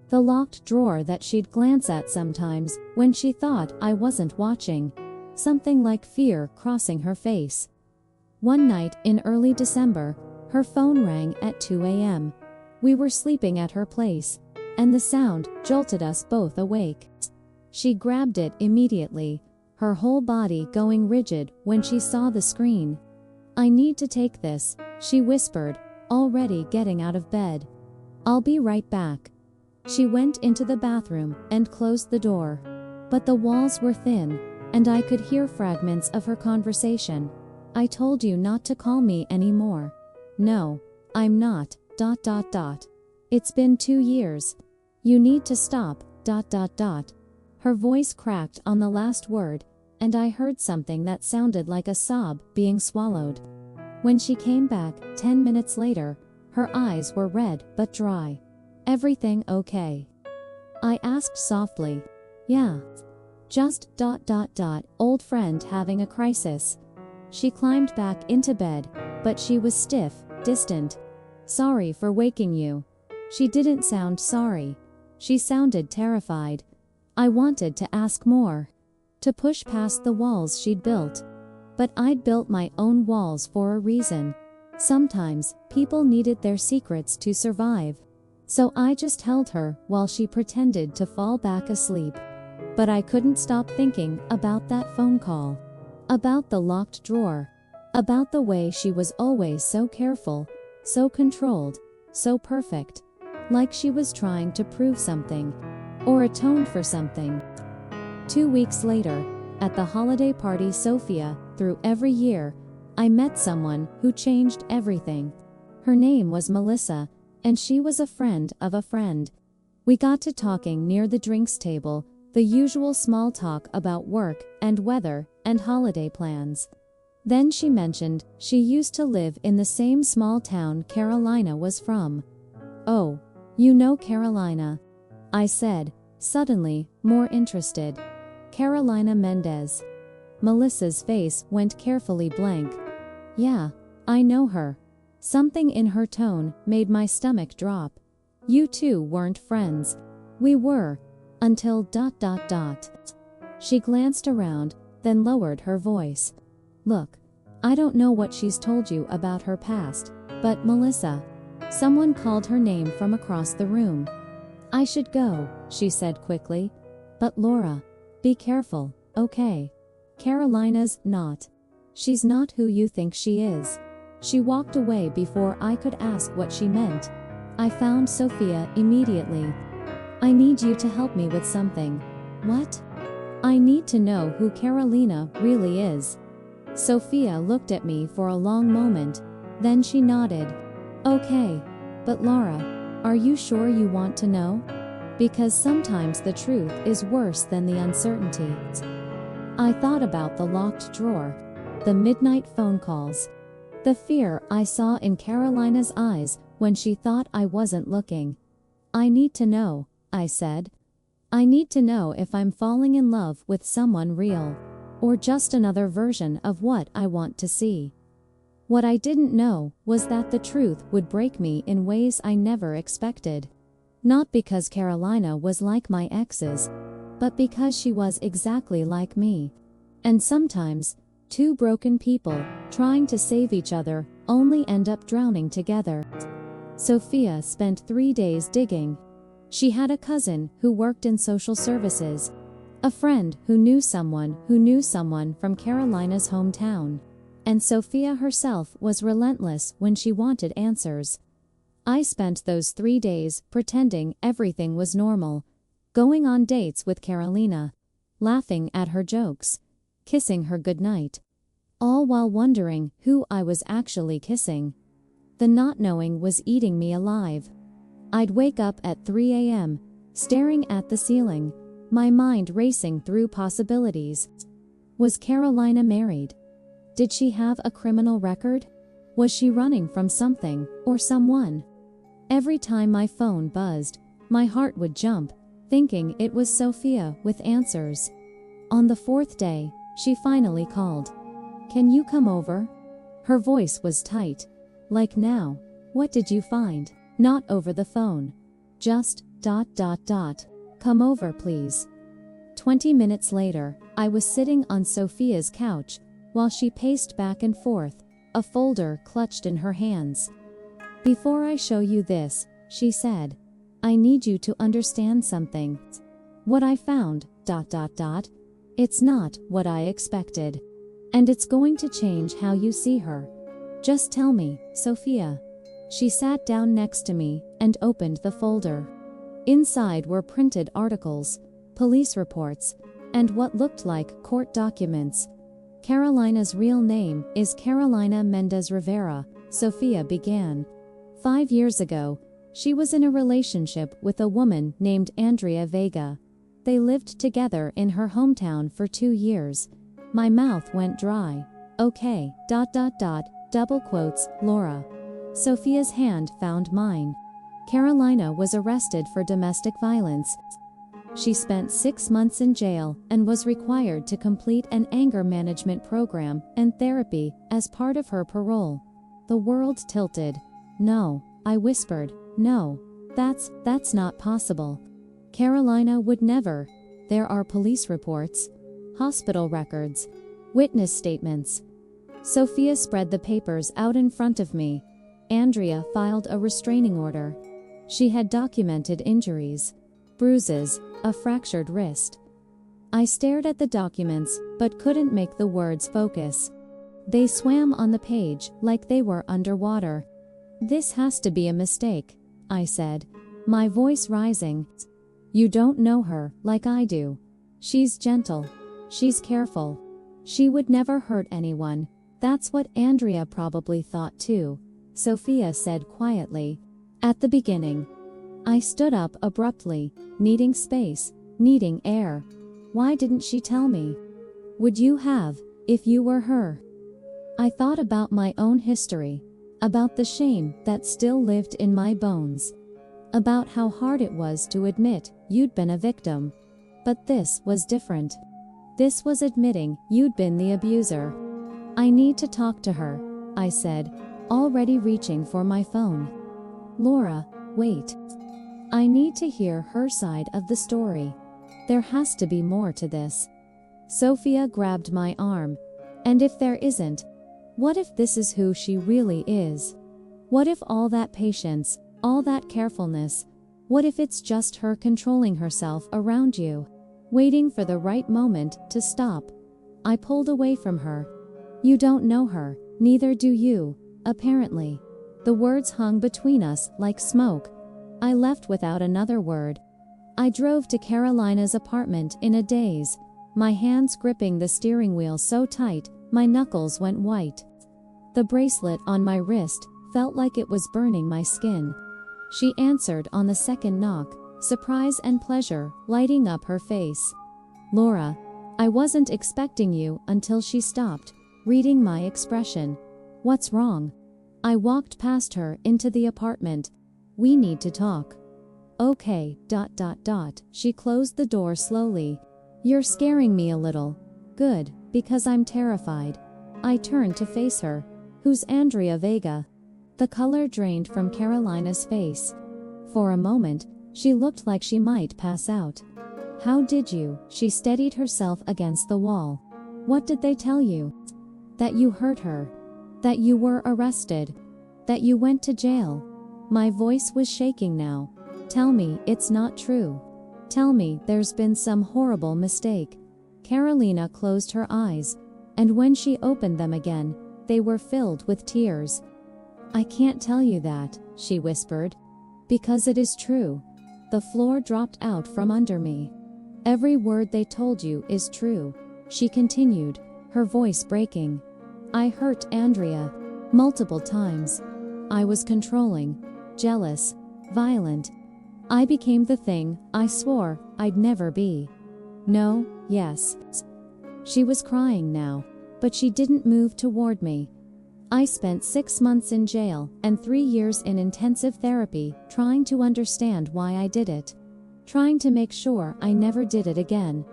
The locked drawer that she'd glance at sometimes when she thought I wasn't watching. Something like fear crossing her face. One night in early December, her phone rang at 2 a.m. We were sleeping at her place, and the sound jolted us both awake. She grabbed it immediately, her whole body going rigid when she saw the screen. "I need to take this," she whispered, already getting out of bed. "I'll be right back." She went into the bathroom and closed the door. But the walls were thin, and I could hear fragments of her conversation. "I told you not to call me anymore." "No, I'm not, ... It's been 2 years. You need to stop, ... Her voice cracked on the last word, and I heard something that sounded like a sob being swallowed. When she came back 10 minutes later, her eyes were red but dry. "Everything okay?" I asked softly. "Yeah." Just old friend having a crisis. She climbed back into bed, but she was stiff, distant. Sorry for waking you. She didn't sound sorry. She sounded terrified. I wanted to ask more. To push past the walls she'd built. But I'd built my own walls for a reason. Sometimes, people needed their secrets to survive. So I just held her while she pretended to fall back asleep. But I couldn't stop thinking about that phone call. About the locked drawer. About the way she was always so careful, so controlled, so perfect. Like she was trying to prove something. Or atone for something. 2 weeks later, at the holiday party Sophia threw every year, I met someone who changed everything. Her name was Melissa, and she was a friend of a friend. We got to talking near the drinks table, the usual small talk about work and weather and holiday plans. Then she mentioned she used to live in the same small town Carolina was from. Oh, you know Carolina? I said, suddenly more interested. Carolina Mendez. Melissa's face went carefully blank. Yeah, I know her. Something in her tone made my stomach drop. You two weren't friends. We were. Until ... She glanced around, then lowered her voice. Look, I don't know what she's told you about her past, but Melissa. Someone called her name from across the room. I should go, she said quickly. But Laura, be careful, okay? Carolina's not. She's not who you think she is. She walked away before I could ask what she meant. I found Sophia immediately. I need you to help me with something. What? I need to know who Carolina really is. Sophia looked at me for a long moment. Then she nodded. Okay. But Laura, are you sure you want to know? Because sometimes the truth is worse than the uncertainty. I thought about the locked drawer. The midnight phone calls. The fear I saw in Carolina's eyes when she thought I wasn't looking. I need to know, I said. I need to know if I'm falling in love with someone real, or just another version of what I want to see. What I didn't know was that the truth would break me in ways I never expected. Not because Carolina was like my exes, but because she was exactly like me. And sometimes, two broken people, trying to save each other, only end up drowning together. Sophia spent 3 days digging. She had a cousin who worked in social services. A friend who knew someone from Carolina's hometown. And Sophia herself was relentless when she wanted answers. I spent those 3 days pretending everything was normal. Going on dates with Carolina. Laughing at her jokes. Kissing her goodnight. All while wondering who I was actually kissing. The not knowing was eating me alive. I'd wake up at 3 a.m., staring at the ceiling, my mind racing through possibilities. Was Carolina married? Did she have a criminal record? Was she running from something or someone? Every time my phone buzzed, my heart would jump, thinking it was Sophia with answers. On the 4th day, she finally called. Can you come over? Her voice was tight. Like now, what did you find? Not over the phone. Just ... Come over please. 20 minutes later, I was sitting on Sophia's couch, while she paced back and forth, a folder clutched in her hands. Before I show you this, she said, I need you to understand something. What I found ... It's not what I expected. And it's going to change how you see her. Just tell me, Sophia. She sat down next to me and opened the folder. Inside were printed articles, police reports, and what looked like court documents. Carolina's real name is Carolina Mendez Rivera, Sophia began. 5 years ago, she was in a relationship with a woman named Andrea Vega. They lived together in her hometown for 2 years. My mouth went dry. Okay, ... double quotes, Laura. Sophia's hand found mine. Carolina was arrested for domestic violence. She spent 6 months in jail and was required to complete an anger management program and therapy as part of her parole. The world tilted. No, I whispered, no, that's not possible. Carolina would never. There are police reports, hospital records, witness statements. Sophia spread the papers out in front of me. Andrea filed a restraining order. She had documented injuries, bruises, a fractured wrist. I stared at the documents but couldn't make the words focus. They swam on the page like they were underwater. This has to be a mistake, I said, my voice rising. You don't know her like I do. She's gentle. She's careful. She would never hurt anyone. That's what Andrea probably thought too, Sophia said quietly. At the beginning. I stood up abruptly, needing space, needing air. Why didn't she tell me? Would you have, if you were her? I thought about my own history, about the shame that still lived in my bones, about how hard it was to admit you'd been a victim. But this was different. This was admitting you'd been the abuser. I need to talk to her, I said, already reaching for my phone. Laura, wait. I need to hear her side of the story. There has to be more to this. Sophia grabbed my arm. And if there isn't? What if this is who she really is? What if all that patience, all that carefulness, what if it's just her controlling herself around you, waiting for the right moment to stop? I pulled away from her. You don't know her, neither do you, apparently. The words hung between us like smoke. I left without another word. I drove to Carolina's apartment in a daze, my hands gripping the steering wheel so tight, my knuckles went white. The bracelet on my wrist felt like it was burning my skin. She answered on the second knock, surprise and pleasure lighting up her face. Laura, I wasn't expecting you until she stopped, reading my expression. What's wrong? I walked past her into the apartment. We need to talk. Okay. She closed the door slowly. You're scaring me a little. Good, because I'm terrified. I turned to face her. Who's Andrea Vega? The color drained from Carolina's face. For a moment, she looked like she might pass out. How did you? She steadied herself against the wall. What did they tell you? That you hurt her. That you were arrested. That you went to jail. My voice was shaking now. Tell me it's not true. Tell me there's been some horrible mistake. Carolina closed her eyes, and when she opened them again, they were filled with tears. I can't tell you that, she whispered. Because it is true. The floor dropped out from under me. Every word they told you is true, she continued, her voice breaking. I hurt Andrea. Multiple times. I was controlling, jealous, violent. I became the thing I swore I'd never be. No, yes. She was crying now, but she didn't move toward me. I spent 6 months in jail and 3 years in intensive therapy trying to understand why I did it. Trying to make sure I never did it again.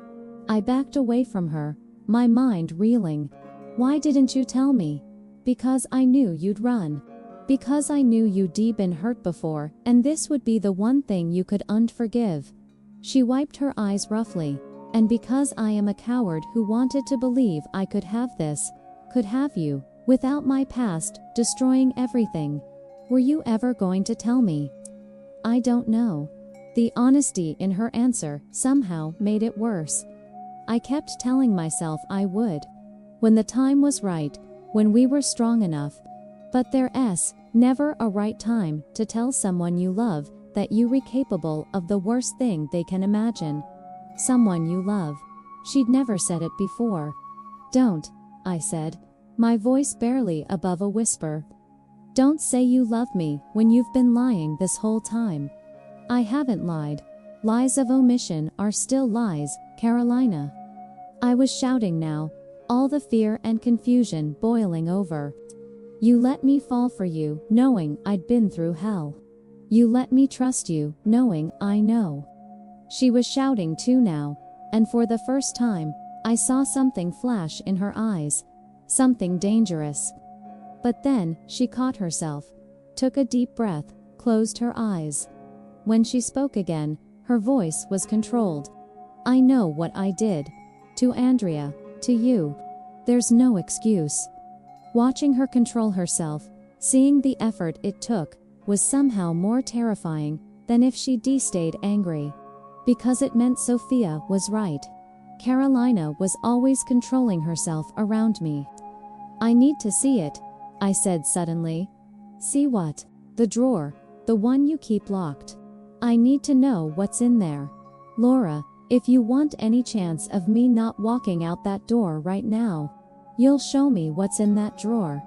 I backed away from her, my mind reeling. Why didn't you tell me? Because I knew you'd run. Because I knew you'd been hurt before, and this would be the one thing you could unforgive. She wiped her eyes roughly. And because I am a coward who wanted to believe I could have this, could have you, without my past destroying everything. Were you ever going to tell me? I don't know. The honesty in her answer somehow made it worse. I kept telling myself I would. When the time was right, when we were strong enough. But there's never a right time to tell someone you love that you're capable of the worst thing they can imagine. Someone you love. She'd never said it before. Don't, I said, my voice barely above a whisper. Don't say you love me when you've been lying this whole time. I haven't lied. Lies of omission are still lies, Carolina. I was shouting now, all the fear and confusion boiling over. You let me fall for you, knowing I'd been through hell. You let me trust you, knowing I know. She was shouting too now, and for the first time, I saw something flash in her eyes. Something dangerous. But then, she caught herself, took a deep breath, closed her eyes. When she spoke again, her voice was controlled. I know what I did. To Andrea, to you. There's no excuse. Watching her control herself, seeing the effort it took, was somehow more terrifying than if she'd stayed angry. Because it meant Sophia was right. Carolina was always controlling herself around me. I need to see it, I said suddenly. See what? The drawer, the one you keep locked. I need to know what's in there. Laura, if you want any chance of me not walking out that door right now, you'll show me what's in that drawer.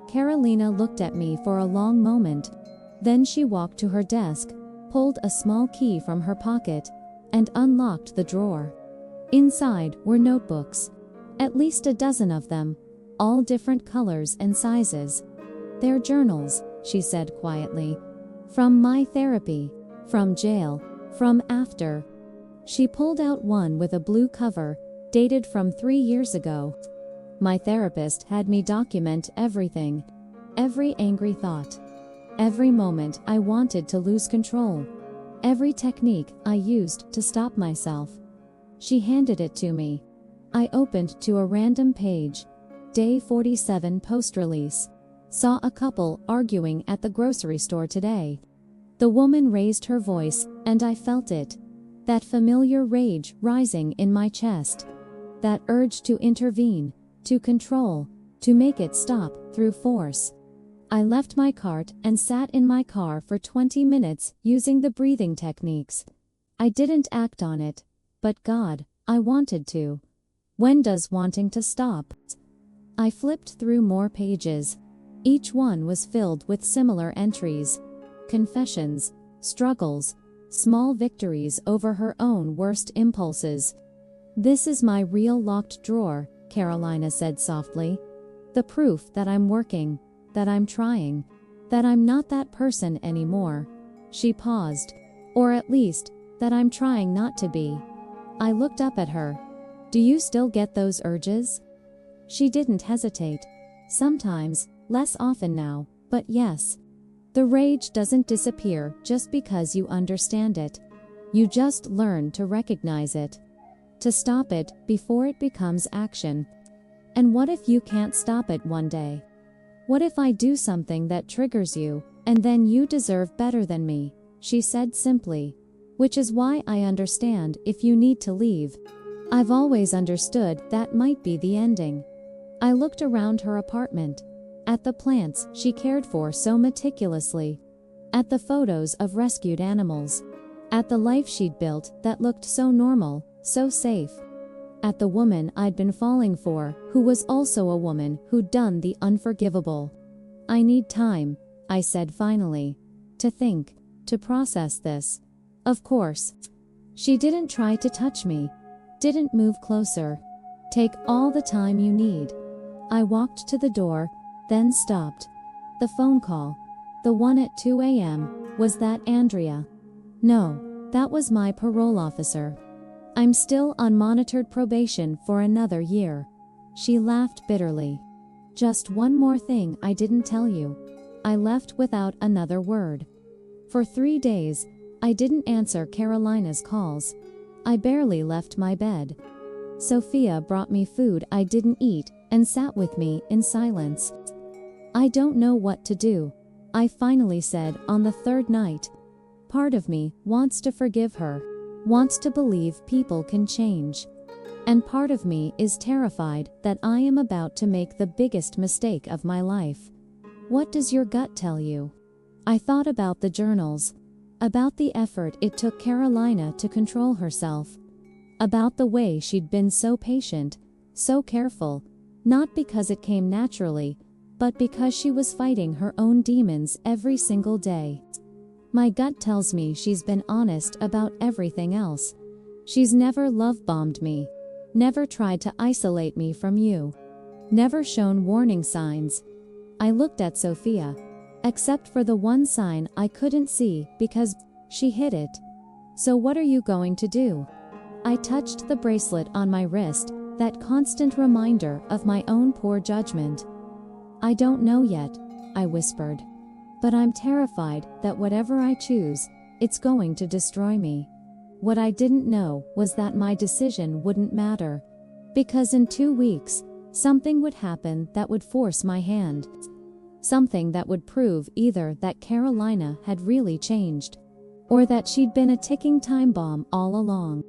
Carolina looked at me for a long moment. Then she walked to her desk, pulled a small key from her pocket, and unlocked the drawer. Inside were notebooks. At least a dozen of them, all different colors and sizes. They're journals, she said quietly. From my therapy, from jail, from after. She pulled out one with a blue cover, dated from 3 years ago. My therapist had me document everything. Every angry thought. Every moment I wanted to lose control. Every technique I used to stop myself. She handed it to me. I opened to a random page. Day 47 post-release. Saw a couple arguing at the grocery store today. The woman raised her voice, and I felt it. That familiar rage rising in my chest. That urge to intervene, to control, to make it stop through force. I left my cart and sat in my car for 20 minutes using the breathing techniques. I didn't act on it, but God, I wanted to. When does wanting to stop? I flipped through more pages. Each one was filled with similar entries. Confessions, struggles, small victories over her own worst impulses. This is my real locked drawer, Carolina said softly. The proof that I'm working, that I'm trying, that I'm not that person anymore. She paused. Or at least, that I'm trying not to be. I looked up at her. Do you still get those urges? She didn't hesitate. Sometimes, less often now, but yes. The rage doesn't disappear just because you understand it. You just learn to recognize it. To stop it before it becomes action. And what if you can't stop it one day? What if I do something that triggers you, and then you deserve better than me? She said simply. Which is why I understand if you need to leave. I've always understood that might be the ending. I looked around her apartment. At the plants she cared for so meticulously. At the photos of rescued animals. At the life she'd built that looked so normal, so safe. At the woman I'd been falling for, who was also a woman who'd done the unforgivable. I need time, I said finally. To think, to process this. Of course. She didn't try to touch me. Didn't move closer. Take all the time you need. I walked to the door, then stopped. The phone call. The one at 2 a.m. Was that Andrea? No, that was my parole officer. I'm still on monitored probation for another year. She laughed bitterly. Just one more thing I didn't tell you. I left without another word. For 3 days, I didn't answer Carolina's calls. I barely left my bed. Sophia brought me food I didn't eat and sat with me in silence. I don't know what to do, I finally said on the 3rd night. Part of me wants to forgive her, wants to believe people can change. And part of me is terrified that I am about to make the biggest mistake of my life. What does your gut tell you? I thought about the journals. About the effort it took Carolina to control herself. About the way she'd been so patient, so careful, not because it came naturally, but because she was fighting her own demons every single day. My gut tells me she's been honest about everything else. She's never love-bombed me, never tried to isolate me from you, never shown warning signs. I looked at Sophia. Except for the one sign I couldn't see because she hid it. So what are you going to do? I touched the bracelet on my wrist, that constant reminder of my own poor judgment. I don't know yet, I whispered. But I'm terrified that whatever I choose, it's going to destroy me. What I didn't know was that my decision wouldn't matter. Because in 2 weeks, something would happen that would force my hand. Something that would prove either that Carolina had really changed, or that she'd been a ticking time bomb all along.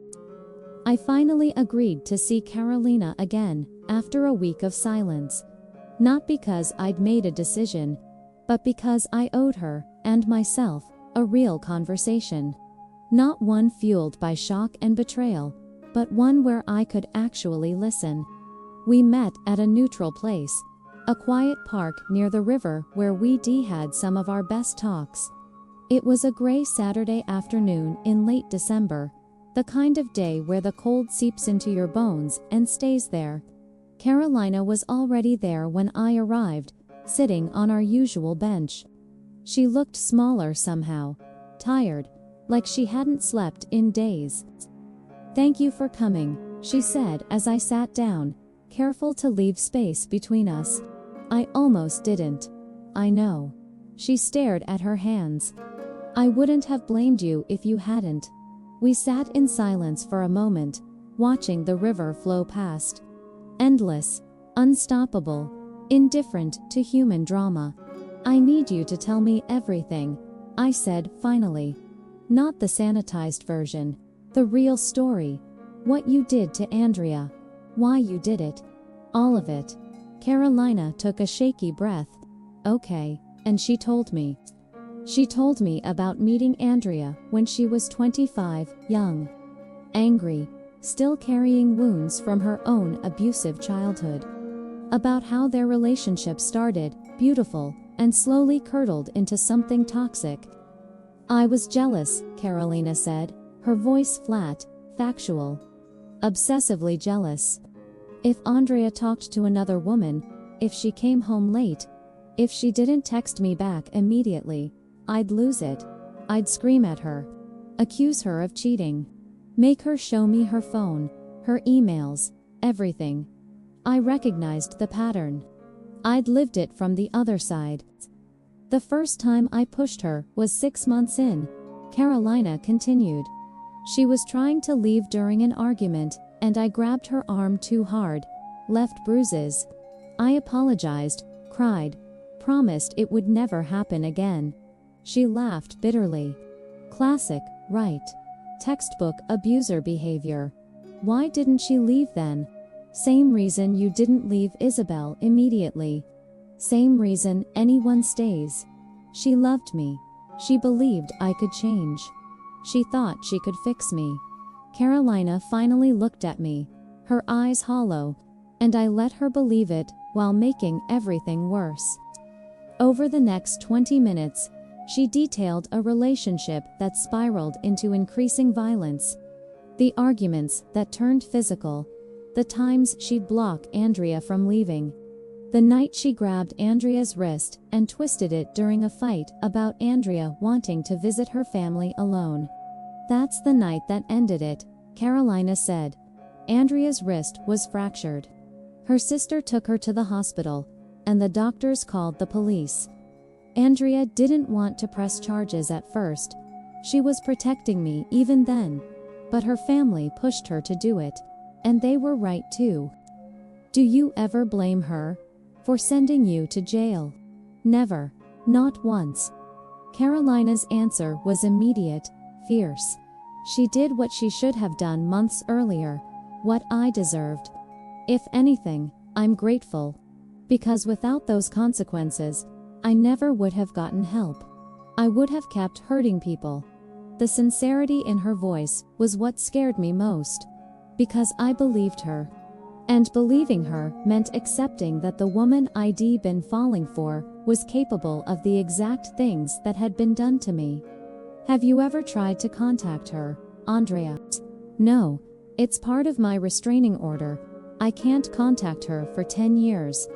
I finally agreed to see Carolina again, after a week of silence. Not because I'd made a decision, but because I owed her, and myself, a real conversation. Not one fueled by shock and betrayal, but one where I could actually listen. We met at a neutral place, a quiet park near the river where we had some of our best talks. It was a gray Saturday afternoon in late December, the kind of day where the cold seeps into your bones and stays there. Carolina was already there when I arrived, sitting on our usual bench. She looked smaller somehow, tired, like she hadn't slept in days. "Thank you for coming," she said as I sat down, careful to leave space between us. "I almost didn't." "I know." She stared at her hands. "I wouldn't have blamed you if you hadn't." We sat in silence for a moment, watching the river flow past. Endless, unstoppable, indifferent to human drama. "I need you to tell me everything," I said finally. "Not the sanitized version. The real story. What you did to Andrea. Why you did it. All of it." Carolina took a shaky breath. "Okay," and she told me. She told me about meeting Andrea when she was 25, young, angry, still carrying wounds from her own abusive childhood. About how their relationship started, beautiful, and slowly curdled into something toxic. "I was jealous," Carolina said, her voice flat, factual. "Obsessively jealous. If Andrea talked to another woman, if she came home late, if she didn't text me back immediately, I'd lose it. I'd scream at her, accuse her of cheating, make her show me her phone, her emails, everything." I recognized the pattern. I'd lived it from the other side. "The first time I pushed her was 6 months in," Carolina continued. "She was trying to leave during an argument, and I grabbed her arm too hard, left bruises. I apologized, cried, promised it would never happen again." She laughed bitterly. "Classic, right? Textbook abuser behavior. Why didn't she leave then? Same reason you didn't leave Isabel immediately. Same reason anyone stays. She loved me. She believed I could change. She thought she could fix me." Carolina finally looked at me, her eyes hollow, and I let her believe it while making everything worse. Over the next 20 minutes, she detailed a relationship that spiraled into increasing violence. The arguments that turned physical. The times she'd block Andrea from leaving. The night she grabbed Andrea's wrist and twisted it during a fight about Andrea wanting to visit her family alone. "That's the night that ended it," Carolina said. "Andrea's wrist was fractured. Her sister took her to the hospital, and the doctors called the police. Andrea didn't want to press charges at first. She was protecting me even then. But her family pushed her to do it. And they were right too." "Do you ever blame her for sending you to jail?" "Never. Not once." Carolina's answer was immediate, fierce. "She did what she should have done months earlier, what I deserved. If anything, I'm grateful. Because without those consequences, I never would have gotten help. I would have kept hurting people." The sincerity in her voice was what scared me most. Because I believed her. And believing her meant accepting that the woman I'd been falling for was capable of the exact things that had been done to me. "Have you ever tried to contact her, Andrea?" "No. It's part of my restraining order. I can't contact her for 10 years.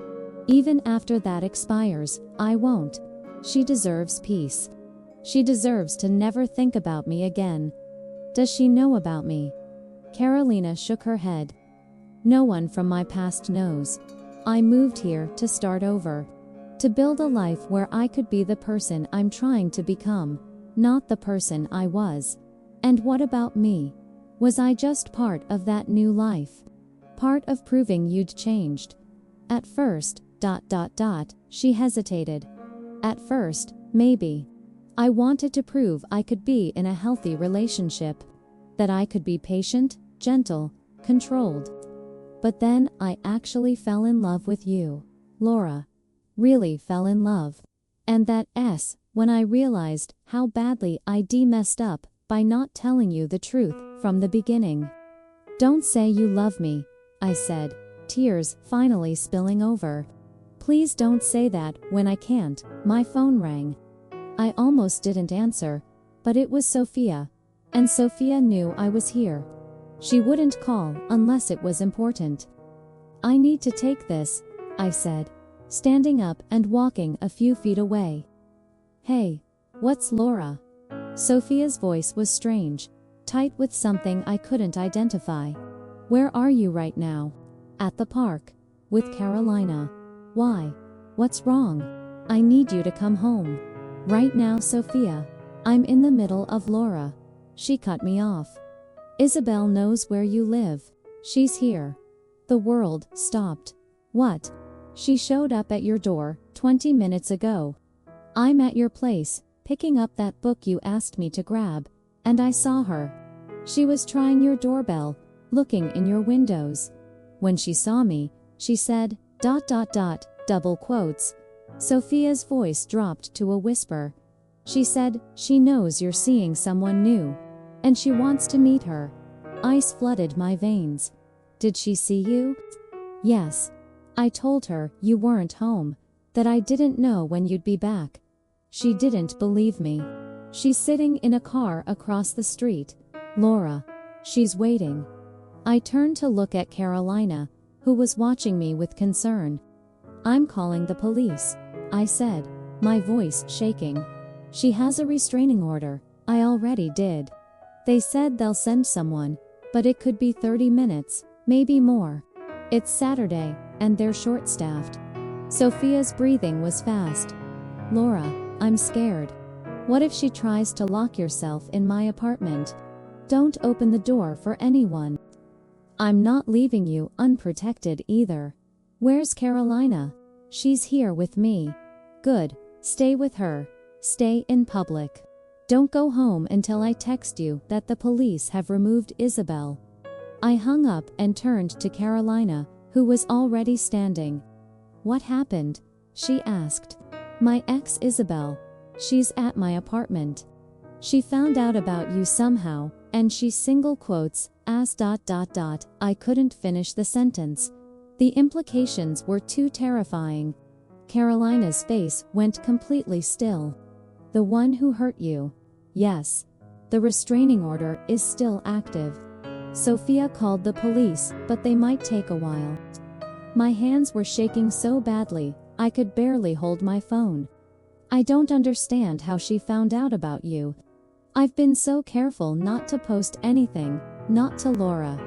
Even after that expires, I won't. She deserves peace. She deserves to never think about me again." Does she know about me? Carolina shook her head. No one from my past knows. I moved here to start over. To build a life where I could be the person I'm trying to become, not the person I was. And what about me? Was I just part of that new life? Part of proving you'd changed? At first, she hesitated. At first, maybe. I wanted to prove I could be in a healthy relationship. That I could be patient, gentle, controlled. But then I actually fell in love with you, Laura. Really fell in love. And when I realized how badly I messed up by not telling you the truth from the beginning. Don't say you love me, I said, tears finally spilling over. Please don't say that when I can't. My phone rang. I almost didn't answer, but it was Sophia. And Sophia knew I was here. She wouldn't call unless it was important. I need to take this, I said, standing up and walking a few feet away. Hey, what's Laura? Sophia's voice was strange, tight with something I couldn't identify. Where are you right now? At the park. With Carolina. Why? What's wrong? I need you to come home. Right now, Sophia. I'm in the middle of Laura. She cut me off. Isabel knows where you live. She's here. The world stopped. What? She showed up at your door 20 minutes ago. I'm at your place, picking up that book you asked me to grab, and I saw her. She was trying your doorbell, looking in your windows. When she saw me, she said, ... double quotes. Sophia's voice dropped to a whisper. She said, she knows you're seeing someone new, and she wants to meet her. Ice flooded my veins. Did she see you? Yes. I told her you weren't home, that I didn't know when you'd be back. She didn't believe me. She's sitting in a car across the street. Laura. She's waiting. I turned to look at Carolina, who was watching me with concern. I'm calling the police, I said, my voice shaking. She has a restraining order. I already did. They said they'll send someone, but it could be 30 minutes, maybe more. It's Saturday, and they're short-staffed. Sophia's breathing was fast. Laura, I'm scared. What if she tries to lock herself in my apartment? Don't open the door for anyone. I'm not leaving you unprotected either. Where's Carolina? She's here with me. Good. Stay with her. Stay in public. Don't go home until I text you that the police have removed Isabel. I hung up and turned to Carolina, who was already standing. What happened? She asked. My ex Isabel. She's at my apartment. She found out about you somehow, and she single quotes, as ... I couldn't finish the sentence. The implications were too terrifying. Carolina's face went completely still. The one who hurt you. Yes. The restraining order is still active. Sophia called the police, but they might take a while. My hands were shaking so badly, I could barely hold my phone. I don't understand how she found out about you. I've been so careful not to post anything, not to Laura.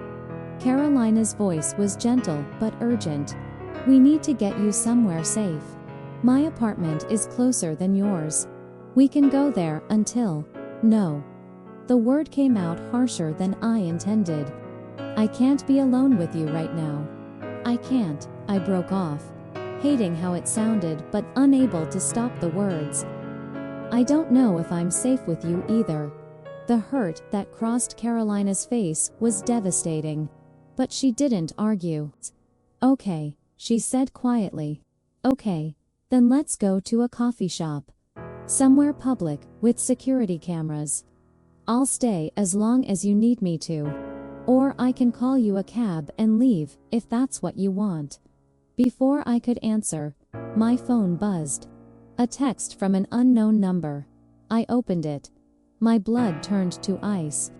Carolina's voice was gentle but urgent. We need to get you somewhere safe. My apartment is closer than yours. We can go there until... No. The word came out harsher than I intended. I can't be alone with you right now. I can't, I broke off, hating how it sounded but unable to stop the words. I don't know if I'm safe with you either. The hurt that crossed Carolina's face was devastating. But she didn't argue. Okay, she said quietly. Okay, then let's go to a coffee shop. Somewhere public, with security cameras. I'll stay as long as you need me to. Or I can call you a cab and leave, if that's what you want. Before I could answer, my phone buzzed. A text from an unknown number. I opened it. My blood turned to ice.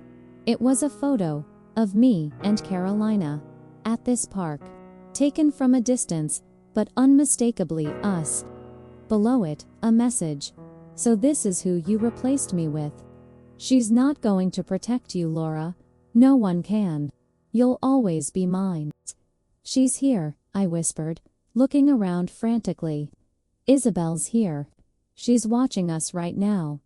It was a photo of me and Carolina at this park, taken from a distance, but unmistakably us. Below it, a message. So this is who you replaced me with. She's not going to protect you, Laura. No one can. You'll always be mine. She's here, I whispered, looking around frantically. Isabel's here. She's watching us right now.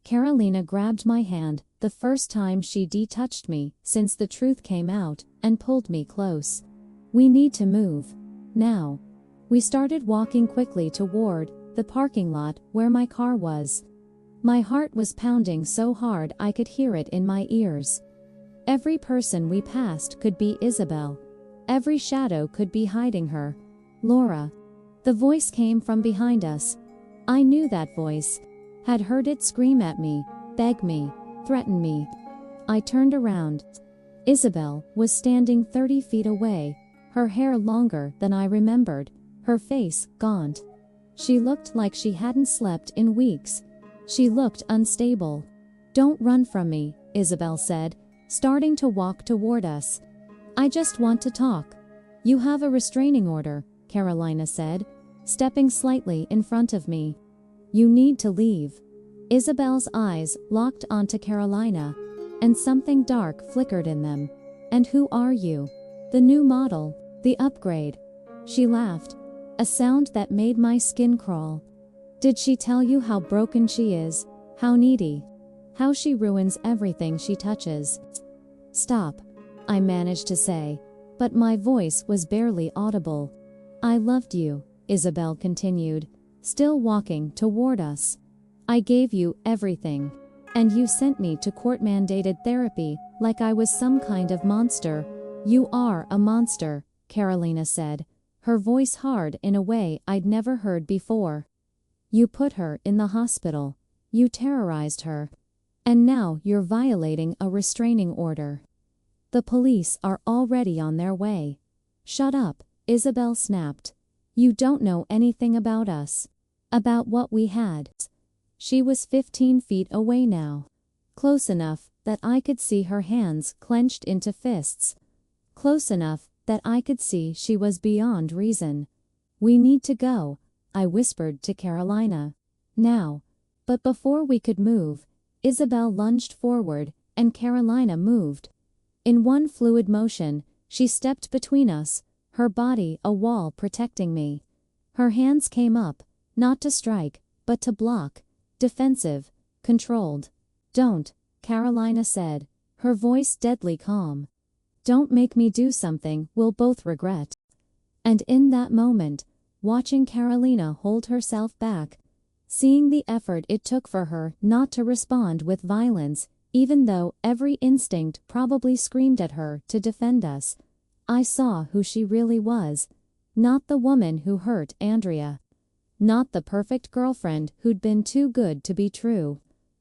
Carolina grabbed my hand, the first time she touched me since the truth came out, and pulled me close. We need to move. Now. We started walking quickly toward the parking lot where my car was. My heart was pounding so hard I could hear it in my ears. Every person we passed could be Isabel. Every shadow could be hiding her. Laura. The voice came from behind us. I knew that voice. Had heard it scream at me, beg me, threaten me. I turned around. Isabel was standing 30 feet away, her hair longer than I remembered, her face gaunt. She looked like she hadn't slept in weeks. She looked unstable. Don't run from me, Isabel said, starting to walk toward us. I just want to talk. You have a restraining order, Carolina said, stepping slightly in front of me. You need to leave. Isabel's eyes locked onto Carolina, and something dark flickered in them. And who are you? The new model, the upgrade. She laughed, a sound that made my skin crawl. Did she tell you how broken she is, how needy, how she ruins everything she touches? Stop, I managed to say, but my voice was barely audible. I loved you, Isabel continued, still walking toward us. I gave you everything. And you sent me to court-mandated therapy like I was some kind of monster. You are a monster, Carolina said, her voice hard in a way I'd never heard before. You put her in the hospital. You terrorized her. And now you're violating a restraining order. The police are already on their way. Shut up, Isabel snapped. You don't know anything about us. About what we had. She was 15 feet away now. Close enough that I could see her hands clenched into fists. Close enough that I could see she was beyond reason. We need to go, I whispered to Carolina. Now. But before we could move, Isabel lunged forward, and Carolina moved. In one fluid motion, she stepped between us, her body a wall protecting me. Her hands came up, not to strike, but to block. Defensive, controlled. Don't, Carolina said, her voice deadly calm. Don't make me do something we'll both regret. And in that moment, watching Carolina hold herself back, seeing the effort it took for her not to respond with violence, even though every instinct probably screamed at her to defend us, I saw who she really was. Not the woman who hurt Andrea. Not the perfect girlfriend who'd been too good to be true.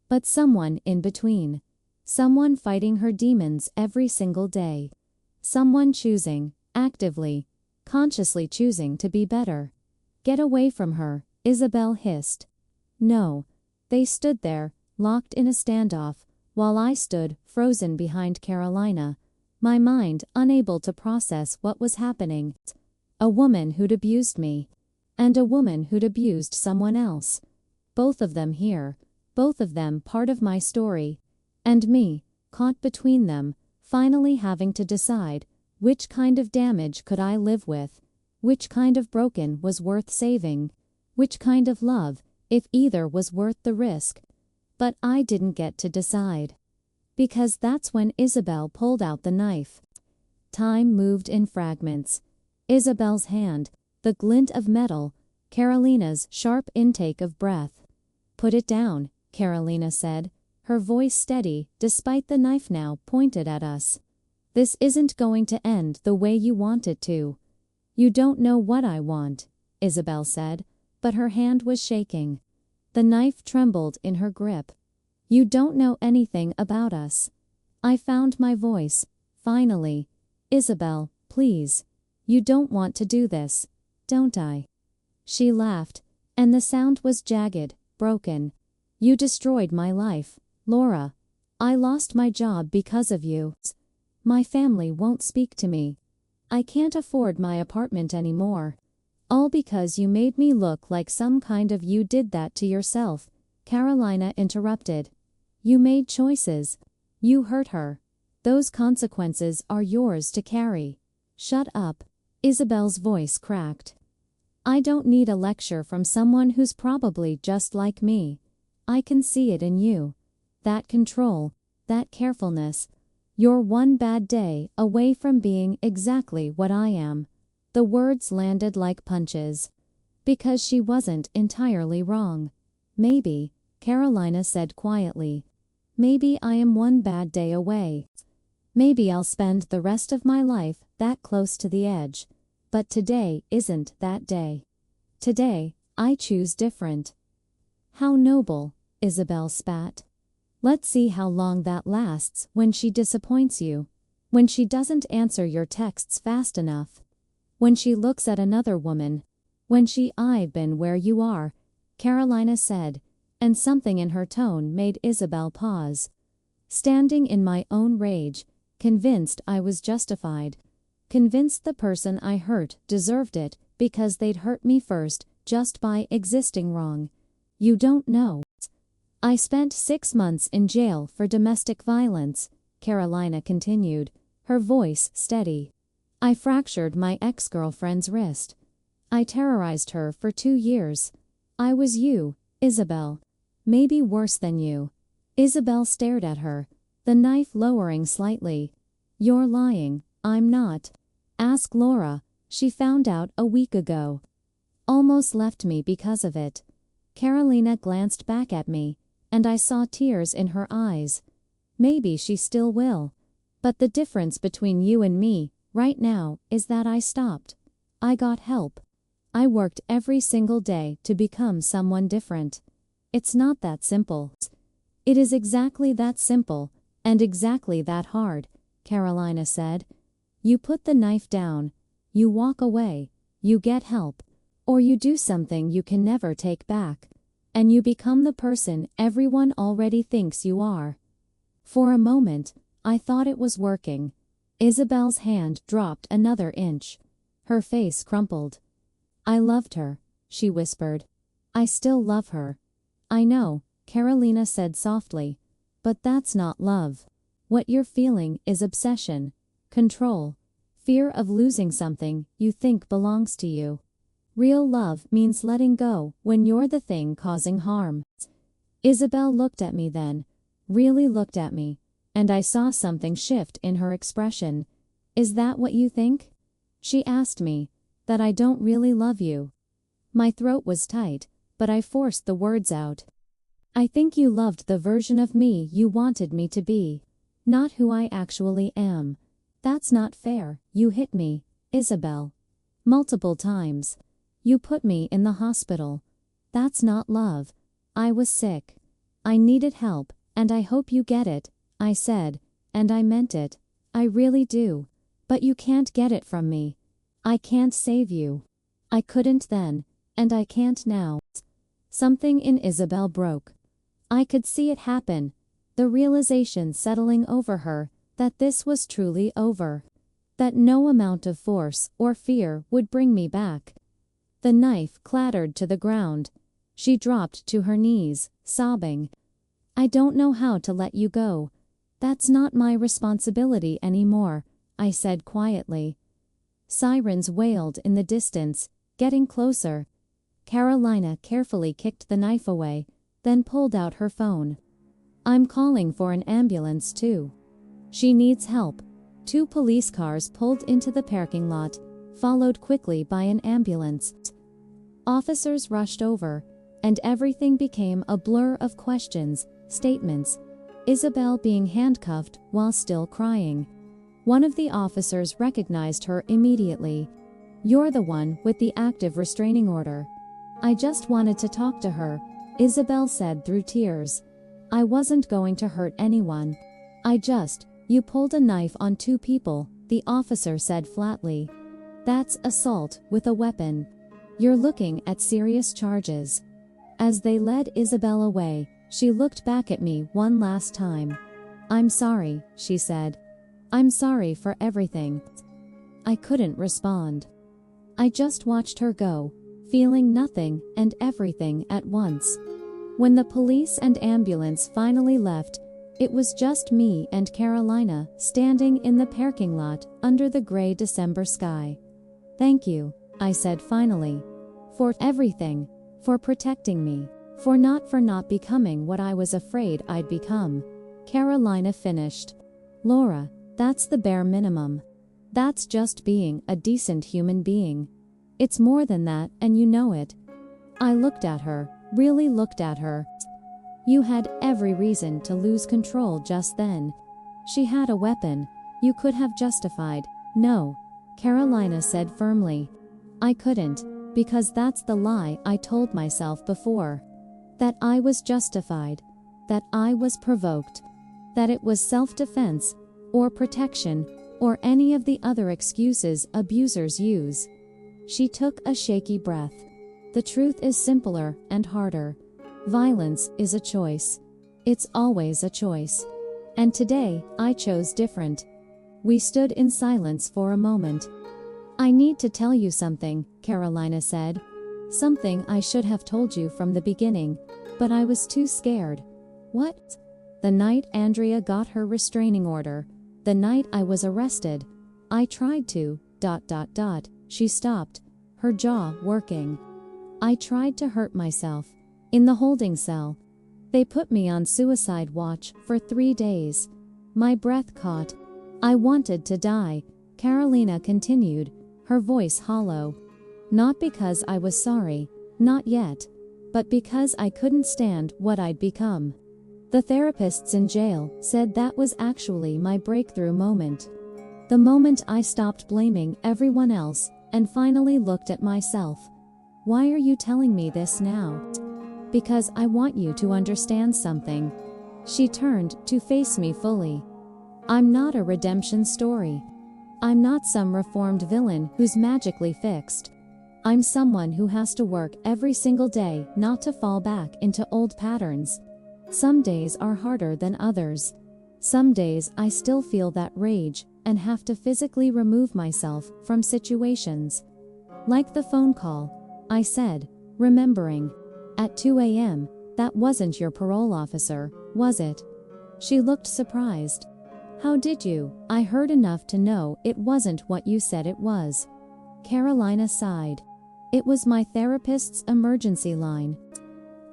But someone in between. Someone fighting her demons every single day. Someone choosing, actively, consciously choosing to be better. Get away from her, Isabel hissed. No. They stood there, locked in a standoff, while I stood, frozen behind Carolina, my mind unable to process what was happening. A woman who'd abused me. And a woman who'd abused someone else. Both of them here, both of them part of my story. And me, caught between them, finally having to decide, which kind of damage could I live with? Which kind of broken was worth saving? Which kind of love, if either was worth the risk? But I didn't get to decide. Because that's when Isabel pulled out the knife. Time moved in fragments. Isabel's hand, the glint of metal, Carolina's sharp intake of breath. Put it down, Carolina said, her voice steady despite the knife now pointed at us. This isn't going to end the way you want it to. You don't know what I want, Isabel said, but her hand was shaking. The knife trembled in her grip. You don't know anything about us. I found my voice, finally. Isabel, please. You don't want to do this, don't I? She laughed, and the sound was jagged, broken. You destroyed my life, Laura. I lost my job because of you. My family won't speak to me. I can't afford my apartment anymore. All because you made me look like some kind of you did that to yourself, Carolina interrupted. You made choices. You hurt her. Those consequences are yours to carry. Shut up. Isabel's voice cracked. I don't need a lecture from someone who's probably just like me. I can see it in you. That control, that carefulness. You're one bad day away from being exactly what I am. The words landed like punches. Because she wasn't entirely wrong. Maybe, Carolina said quietly. Maybe I am one bad day away. Maybe I'll spend the rest of my life that close to the edge. But today isn't that day. Today, I choose different. How noble, Isabel spat. Let's see how long that lasts when she disappoints you. When she doesn't answer your texts fast enough. When she looks at another woman. When I've been where you are, Carolina said, and something in her tone made Isabel pause. Standing in my own rage, convinced I was justified. Convinced the person I hurt deserved it because they'd hurt me first just by existing wrong. You don't know. I spent 6 months in jail for domestic violence, Carolina continued, her voice steady. I fractured my ex-girlfriend's wrist. I terrorized her for 2 years. I was you, Isabel. Maybe worse than you. Isabel stared at her, the knife lowering slightly. You're lying, I'm not. Ask Laura, she found out a week ago. Almost left me because of it. Carolina glanced back at me, and I saw tears in her eyes. Maybe she still will. But the difference between you and me, right now, is that I stopped. I got help. I worked every single day to become someone different. It's not that simple. It is exactly that simple, and exactly that hard, Carolina said. You put the knife down. You walk away. You get help. Or you do something you can never take back. And you become the person everyone already thinks you are. For a moment, I thought it was working. Isabel's hand dropped another inch. Her face crumpled. I loved her, she whispered. I still love her. I know, Carolina said softly. But that's not love. What you're feeling is obsession, control, fear of losing something you think belongs to you. Real love means letting go when you're the thing causing harm. Isabel looked at me then, really looked at me, and I saw something shift in her expression. Is that what you think? She asked me, that I don't really love you. My throat was tight, but I forced the words out. I think you loved the version of me you wanted me to be, not who I actually am. That's not fair. You hit me, Isabel. Multiple times. You put me in the hospital. That's not love. I was sick. I needed help, and I hope you get it, I said, and I meant it. I really do. But you can't get it from me. I can't save you. I couldn't then, and I can't now. Something in Isabel broke. I could see it happen, the realization settling over her that this was truly over. That no amount of force or fear would bring me back. The knife clattered to the ground. She dropped to her knees, sobbing. I don't know how to let you go. That's not my responsibility anymore, I said quietly. Sirens wailed in the distance, getting closer. Carolina carefully kicked the knife away, then pulled out her phone. I'm calling for an ambulance too. She needs help. 2 police cars pulled into the parking lot, followed quickly by an ambulance. Officers rushed over, and everything became a blur of questions, statements. Isabel being handcuffed while still crying. One of the officers recognized her immediately. You're the one with the active restraining order. I just wanted to talk to her, Isabel said through tears. I wasn't going to hurt anyone. You pulled a knife on 2 people, the officer said flatly. That's assault with a weapon. You're looking at serious charges. As they led Isabel away, she looked back at me one last time. I'm sorry, she said. I'm sorry for everything. I couldn't respond. I just watched her go, feeling nothing and everything at once. When the police and ambulance finally left, it was just me and Carolina standing in the parking lot under the gray December sky. "Thank you," I said finally. "For everything. For protecting me. For not becoming what I was afraid I'd become." Carolina finished. "Laura, that's the bare minimum. That's just being a decent human being. It's more than that, and you know it." I looked at her, really looked at her. "You had every reason to lose control just then. She had a weapon. You could have justified." "No," Carolina said firmly. "I couldn't, because that's the lie I told myself before. That I was justified. That I was provoked. That it was self-defense, or protection, or any of the other excuses abusers use." She took a shaky breath. "The truth is simpler and harder. Violence is a choice. It's always a choice. And today, I chose different." We stood in silence for a moment. "I need to tell you something," Carolina said. "Something I should have told you from the beginning, but I was too scared." "What?" "The night Andrea got her restraining order. The night I was arrested. I tried to, ... She stopped, her jaw working. "I tried to hurt myself. In the holding cell. They put me on suicide watch for 3 days. My breath caught. I wanted to die," Carolina continued, her voice hollow. "Not because I was sorry, not yet. But because I couldn't stand what I'd become." The therapists in jail said that was actually my breakthrough moment. The moment I stopped blaming everyone else and finally looked at myself. "Why are you telling me this now?" "Because I want you to understand something." She turned to face me fully. "I'm not a redemption story. I'm not some reformed villain who's magically fixed. I'm someone who has to work every single day not to fall back into old patterns. Some days are harder than others. Some days I still feel that rage and have to physically remove myself from situations. Like the phone call," I said, remembering. "At 2 a.m., that wasn't your parole officer, was it?" She looked surprised. "How did you?" "I heard enough to know it wasn't what you said it was." Carolina sighed. "It was my therapist's emergency line.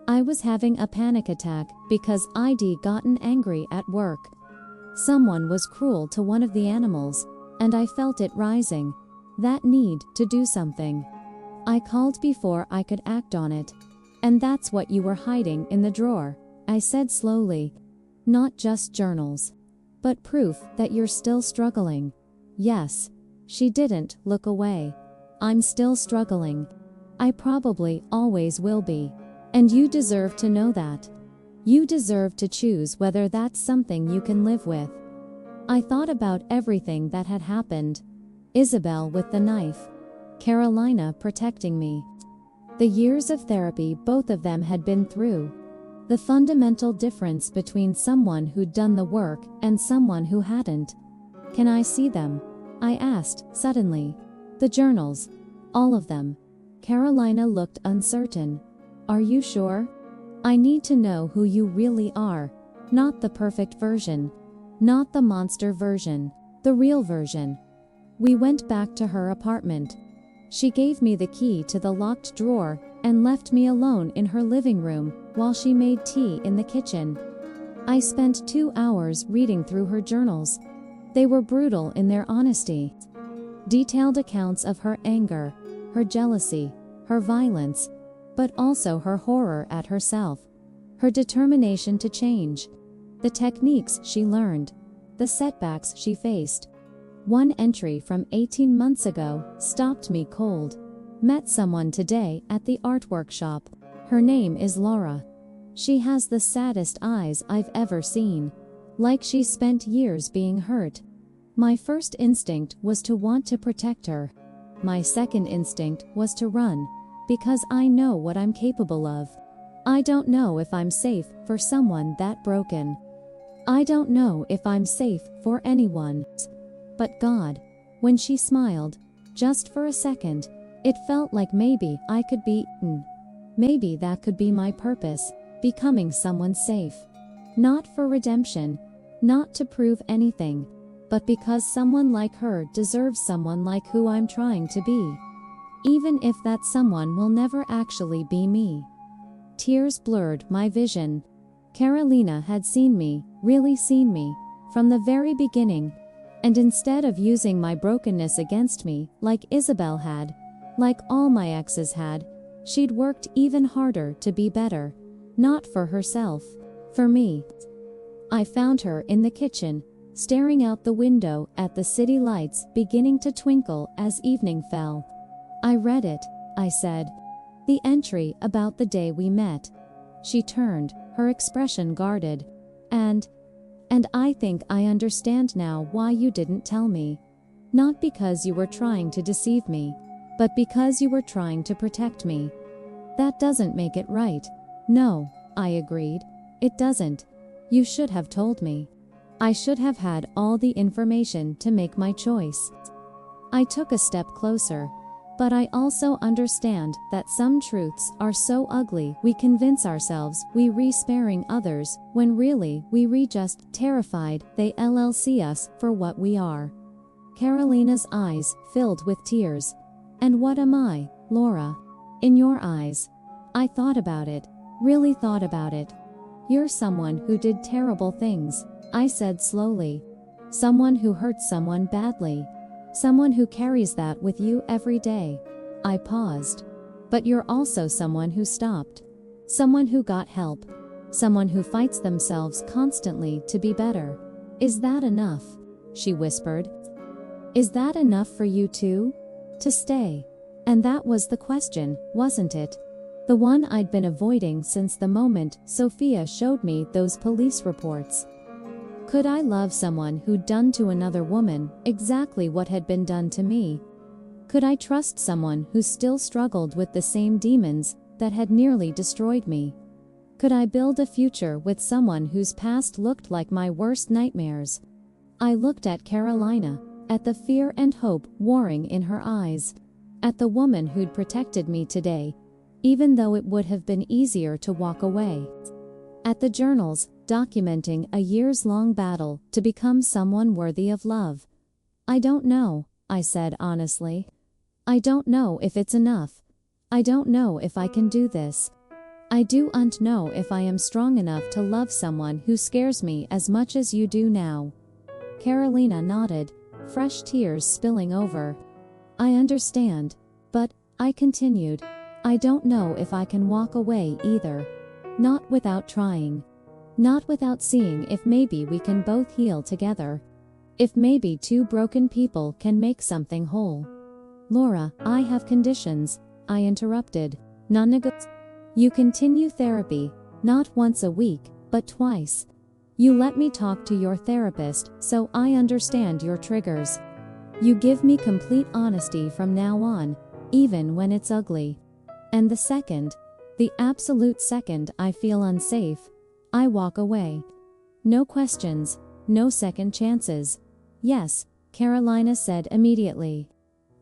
I was having a panic attack because I'd gotten angry at work. Someone was cruel to one of the animals, and I felt it rising. That need to do something. I called before I could act on it. And that's what you were hiding in the drawer," I said slowly. "Not just journals. But proof that you're still struggling." "Yes." She didn't look away. "I'm still struggling. I probably always will be. And you deserve to know that. You deserve to choose whether that's something you can live with." I thought about everything that had happened. Isabel with the knife. Carolina protecting me. The years of therapy both of them had been through. The fundamental difference between someone who'd done the work and someone who hadn't. "Can I see them?" I asked, suddenly. "The journals. All of them." Carolina looked uncertain. "Are you sure? I need to know who you really are. Not the perfect version. Not the monster version. The real version." We went back to her apartment. She gave me the key to the locked drawer and left me alone in her living room while she made tea in the kitchen. I spent 2 hours reading through her journals. They were brutal in their honesty. Detailed accounts of her anger, her jealousy, her violence, but also her horror at herself, her determination to change, the techniques she learned, the setbacks she faced. One entry from 18 months ago stopped me cold. "Met someone today at the art workshop. Her name is Laura. She has the saddest eyes I've ever seen. Like she spent years being hurt. My first instinct was to want to protect her. My second instinct was to run, because I know what I'm capable of. I don't know if I'm safe for someone that broken. I don't know if I'm safe for anyone. But God." When she smiled, just for a second, it felt like maybe I could be eaten. Maybe that could be my purpose. becoming someone safe. Not for redemption, not to prove anything, but because someone like her deserves someone like who I'm trying to be. Even if that someone will never actually be me. Tears blurred my vision. Carolina had seen me, really seen me, from the very beginning, and instead of using my brokenness against me, like Isabel had, like all my exes had, she'd worked even harder to be better. Not for herself, for me. I found her in the kitchen, staring out the window at the city lights beginning to twinkle as evening fell. I read it, I said. The entry about the day we met. She turned, her expression guarded. And I think I understand now why you didn't tell me. Not because you were trying to deceive me, but because you were trying to protect me. That doesn't make it right. No, I agreed. It doesn't. You should have told me. I should have had all the information to make my choice. I took a step closer. But I also understand that some truths are so ugly we convince ourselves we re-sparing others, when really we re-just terrified they LLC us for what we are. Carolina's eyes filled with tears. And what am I, Laura? In your eyes. I thought about it, really thought about it. You're someone who did terrible things, I said slowly. Someone who hurt someone badly. Someone who carries that with you every day. I paused. But you're also someone who stopped. Someone who got help. Someone who fights themselves constantly to be better. Is that enough? She whispered. Is that enough for you too? To stay? And that was the question, wasn't it? The one I'd been avoiding since the moment Sophia showed me those police reports. Could I love someone who'd done to another woman exactly what had been done to me? Could I trust someone who still struggled with the same demons that had nearly destroyed me? Could I build a future with someone whose past looked like my worst nightmares? I looked at Carolina, at the fear and hope warring in her eyes, at the woman who'd protected me today, even though it would have been easier to walk away. At the journals, documenting a years-long battle to become someone worthy of love. I don't know, I said honestly. I don't know if it's enough. I don't know if I can do this. I don't know if I am strong enough to love someone who scares me as much as you do now. Carolina nodded, fresh tears spilling over. I understand, but, I continued, I don't know if I can walk away either. Not without trying. Not without seeing if maybe we can both heal together. If maybe two broken people can make something whole. Laura, I have conditions, I interrupted. Non-negotiable. You continue therapy, not once a week, but twice. You let me talk to your therapist so I understand your triggers. You give me complete honesty from now on, even when it's ugly. And the absolute second I feel unsafe, I walk away. No questions, no second chances. Yes, Carolina said immediately.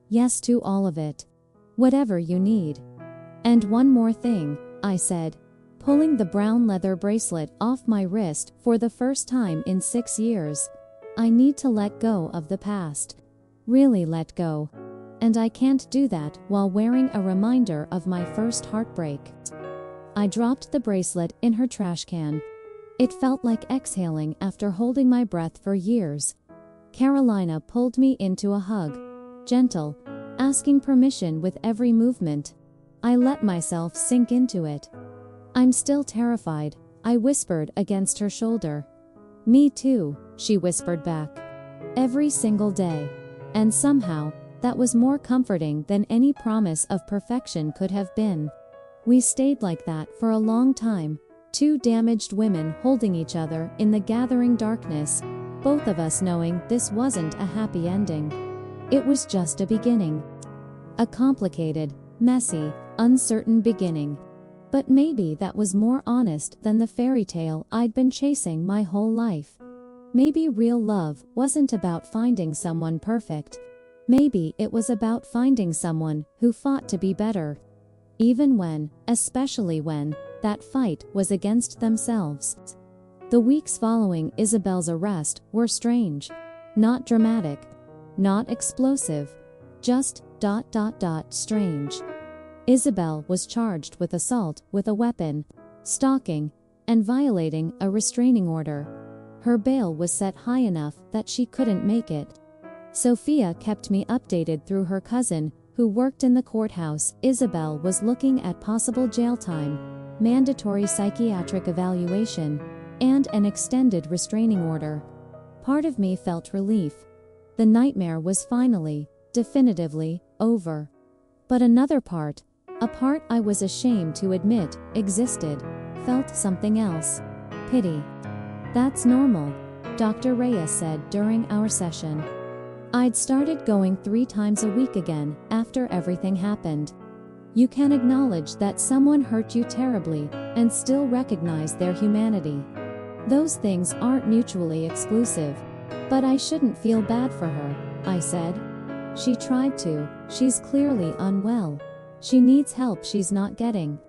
Yes to all of it. Whatever you need. And one more thing, I said, pulling the brown leather bracelet off my wrist for the first time in 6 years. I need to let go of the past. Really let go. And I can't do that while wearing a reminder of my first heartbreak. I dropped the bracelet in her trash can. It felt like exhaling after holding my breath for years. Carolina pulled me into a hug, gentle, asking permission with every movement. I let myself sink into it. I'm still terrified, I whispered against her shoulder. Me too, she whispered back. Every single day. And somehow, that was more comforting than any promise of perfection could have been. We stayed like that for a long time, two damaged women holding each other in the gathering darkness, both of us knowing this wasn't a happy ending. It was just a beginning. A complicated, messy, uncertain beginning. But maybe that was more honest than the fairy tale I'd been chasing my whole life. Maybe real love wasn't about finding someone perfect. Maybe it was about finding someone who fought to be better. Even when, especially when, that fight was against themselves. The weeks following Isabel's arrest were strange. Not dramatic. Not explosive. Just ... strange. Isabel was charged with assault with a weapon, stalking, and violating a restraining order. Her bail was set high enough that she couldn't make it. Sophia kept me updated through her cousin, who worked in the courthouse. Isabel was looking at possible jail time, mandatory psychiatric evaluation, and an extended restraining order. Part of me felt relief. The nightmare was finally, definitively, over. But another part, a part I was ashamed to admit existed, felt something else. Pity. "That's normal," Dr. Reyes said during our session. I'd started going 3 times a week again after everything happened. You can acknowledge that someone hurt you terribly and still recognize their humanity. Those things aren't mutually exclusive. But I shouldn't feel bad for her, I said. She tried to. She's clearly unwell. She needs help she's not getting.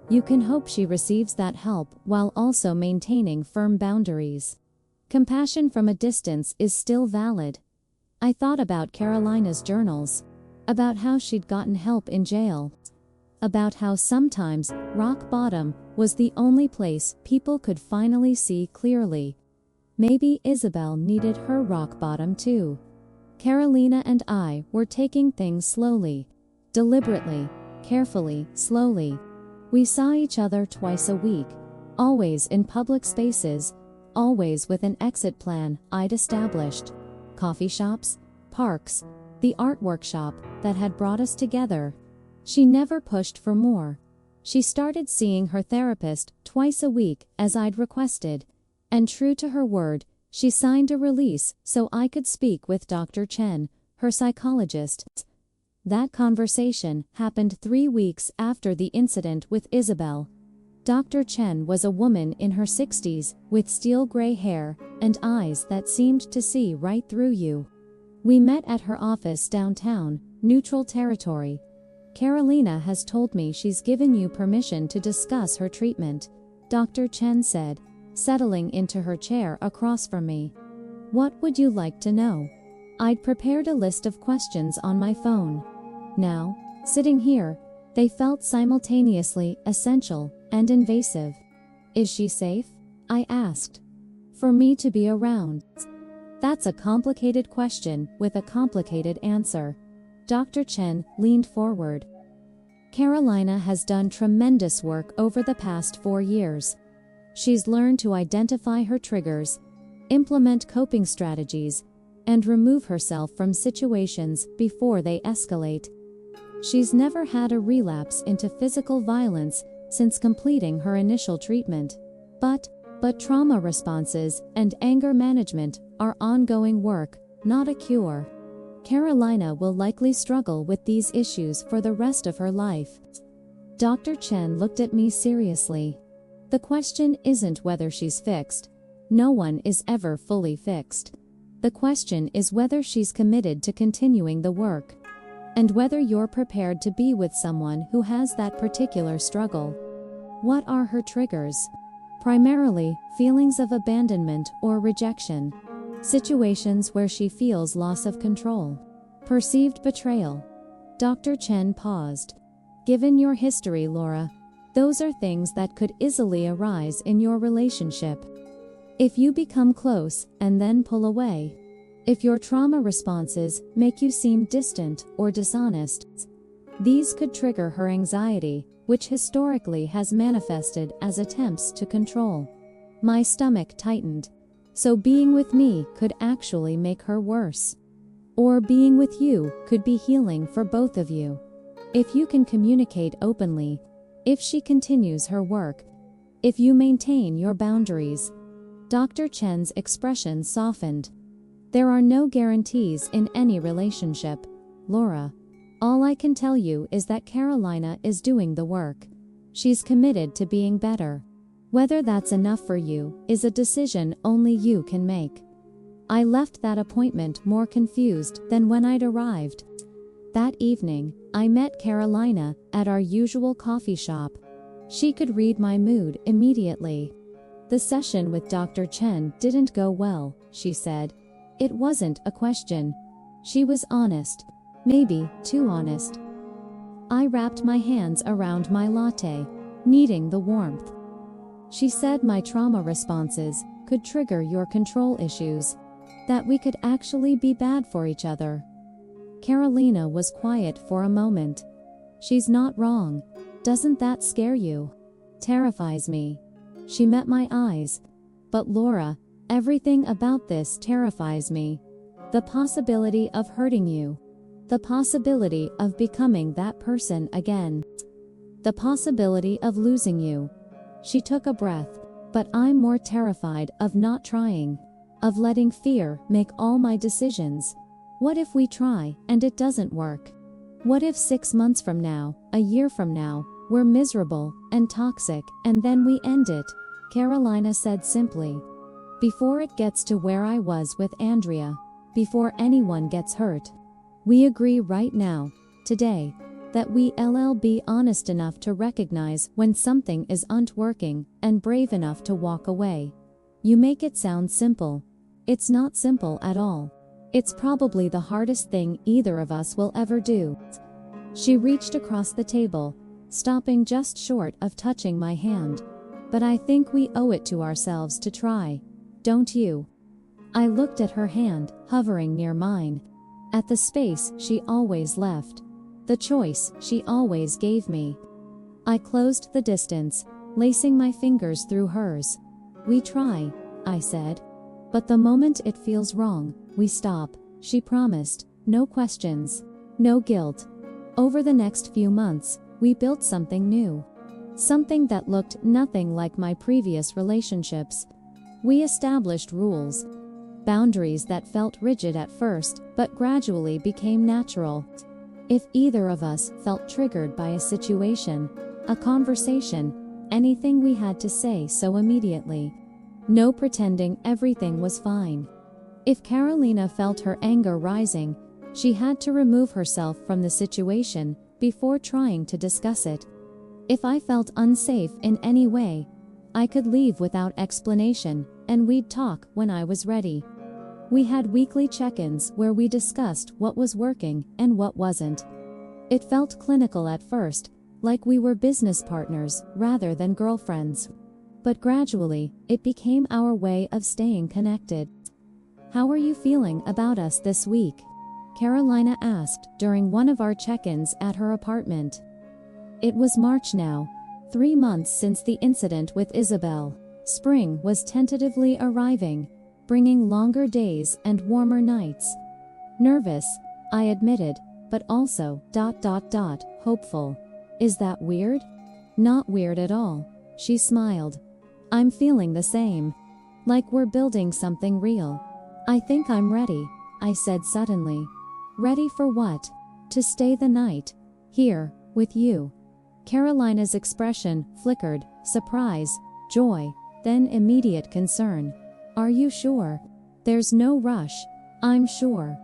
You can hope she receives that help while also maintaining firm boundaries. Compassion from a distance is still valid. I thought about Carolina's journals, about how she'd gotten help in jail, about how sometimes rock bottom was the only place people could finally see clearly. Maybe Isabel needed her rock bottom too. Carolina and I were taking things slowly, deliberately, carefully, slowly. We saw each other twice a week, always in public spaces, always with an exit plan I'd established. Coffee shops, parks, the art workshop that had brought us together. She never pushed for more. She started seeing her therapist twice a week as I'd requested, and true to her word, she signed a release so I could speak with Dr. Chen, her psychologist. That conversation happened 3 weeks after the incident with Isabel. Dr. Chen was a woman in her 60s, with steel gray hair and eyes that seemed to see right through you. We met at her office downtown, neutral territory. Carolina has told me she's given you permission to discuss her treatment, Dr. Chen said, settling into her chair across from me. What would you like to know? I'd prepared a list of questions on my phone. Now, sitting here, they felt simultaneously essential and invasive. Is she safe? I asked. For me to be around. That's a complicated question with a complicated answer. Dr. Chen leaned forward. Carolina has done tremendous work over the past 4 years. She's learned to identify her triggers, implement coping strategies, and remove herself from situations before they escalate. She's never had a relapse into physical violence since completing her initial treatment. But trauma responses and anger management are ongoing work, not a cure. Carolina will likely struggle with these issues for the rest of her life. Dr. Chen looked at me seriously. The question isn't whether she's fixed. No one is ever fully fixed. The question is whether she's committed to continuing the work. And whether you're prepared to be with someone who has that particular struggle. What are her triggers? Primarily, feelings of abandonment or rejection. Situations where she feels loss of control. Perceived betrayal. Dr. Chen paused. Given your history, Laura, those are things that could easily arise in your relationship. If you become close and then pull away. If your trauma responses make you seem distant or dishonest. These could trigger her anxiety, which historically has manifested as attempts to control. My stomach tightened. So being with me could actually make her worse. Or being with you could be healing for both of you. If you can communicate openly, if she continues her work, if you maintain your boundaries. Dr. Chen's expression softened. There are no guarantees in any relationship, Laura. All I can tell you is that Carolina is doing the work. She's committed to being better. Whether that's enough for you is a decision only you can make. I left that appointment more confused than when I'd arrived. That evening, I met Carolina at our usual coffee shop. She could read my mood immediately. The session with Dr. Chen didn't go well, she said. It wasn't a question. She was honest. Maybe too honest. I wrapped my hands around my latte, needing the warmth. She said my trauma responses could trigger your control issues, that we could actually be bad for each other. Carolina was quiet for a moment. She's not wrong. Doesn't that scare you? Terrifies me. She met my eyes. But Laura, everything about this terrifies me. The possibility of hurting you. The possibility of becoming that person again. The possibility of losing you. She took a breath. But I'm more terrified of not trying. Of letting fear make all my decisions. What if we try and it doesn't work? What if 6 months from now, a year from now, we're miserable and toxic and then we end it? Carolina said simply. Before it gets to where I was with Andrea. Before anyone gets hurt. We agree right now, today, that we'll be honest enough to recognize when something isn't working and brave enough to walk away. You make it sound simple. It's not simple at all. It's probably the hardest thing either of us will ever do. She reached across the table, stopping just short of touching my hand. But I think we owe it to ourselves to try. Don't you? I looked at her hand, hovering near mine. At the space she always left. The choice she always gave me. I closed the distance, lacing my fingers through hers. We try, I said. But the moment it feels wrong, we stop, she promised. No questions. No guilt. Over the next few months, we built something new. Something that looked nothing like my previous relationships. We established rules. Boundaries that felt rigid at first, but gradually became natural. If either of us felt triggered by a situation, a conversation, anything, we had to say so immediately. No pretending everything was fine. If Carolina felt her anger rising, she had to remove herself from the situation before trying to discuss it. If I felt unsafe in any way, I could leave without explanation, and we'd talk when I was ready. We had weekly check-ins where we discussed what was working and what wasn't. It felt clinical at first, like we were business partners rather than girlfriends. But gradually, it became our way of staying connected. How are you feeling about us this week? Carolina asked during one of our check-ins at her apartment. It was March now, 3 months since the incident with Isabel. Spring was tentatively arriving, bringing longer days and warmer nights. Nervous, I admitted, but also, hopeful. Is that weird? Not weird at all, she smiled. I'm feeling the same. Like we're building something real. I think I'm ready, I said suddenly. Ready for what? To stay the night. Here, with you. Carolina's expression flickered, surprise, joy, then immediate concern. Are you sure? There's no rush. I'm sure.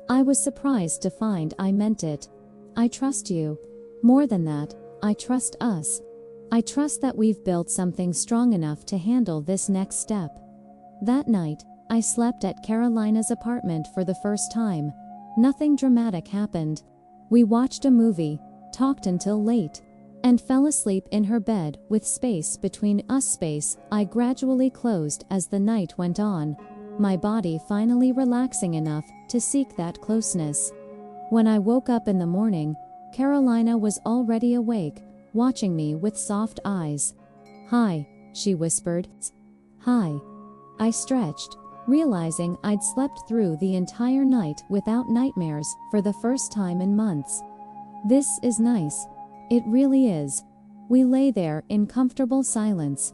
I was surprised to find I meant it. I trust you. More than that, I trust us. I trust that we've built something strong enough to handle this next step. That night, I slept at Carolina's apartment for the first time. Nothing dramatic happened. We watched a movie, talked until late, and fell asleep in her bed with space between us. Space I gradually closed as the night went on, my body finally relaxing enough to seek that closeness. When I woke up in the morning, Carolina was already awake, watching me with soft eyes. Hi, she whispered. Hi. I stretched, realizing I'd slept through the entire night without nightmares for the first time in months. This is nice. It really is. We lay there in comfortable silence,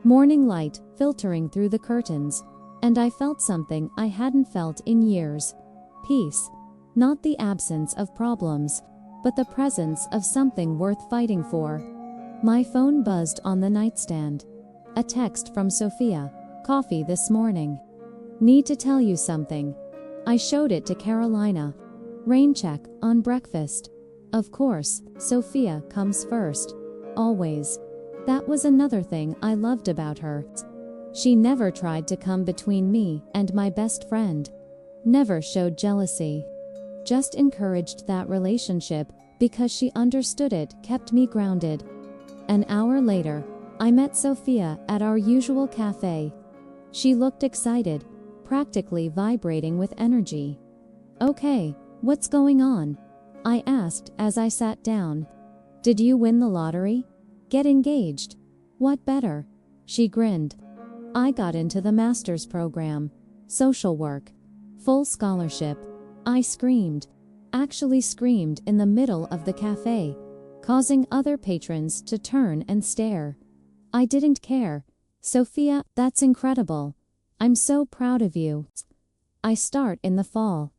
morning light filtering through the curtains, and I felt something I hadn't felt in years. Peace. Not the absence of problems, but the presence of something worth fighting for. My phone buzzed on the nightstand. A text from Sophia. Coffee this morning. Need to tell you something. I showed it to Carolina. Rain check on breakfast. Of course, Sophia comes first. Always. That was another thing I loved about her. She never tried to come between me and my best friend. Never showed jealousy. Just encouraged that relationship because she understood it kept me grounded. An hour later, I met Sophia at our usual cafe. She looked excited, practically vibrating with energy. "Okay, what's going on?" I asked as I sat down. "Did you win the lottery? Get engaged? What better?" She grinned. "I got into the master's program. Social work. Full scholarship." I screamed. Actually screamed in the middle of the cafe, causing other patrons to turn and stare. I didn't care. "Sophia, that's incredible. I'm so proud of you. I start in the fall."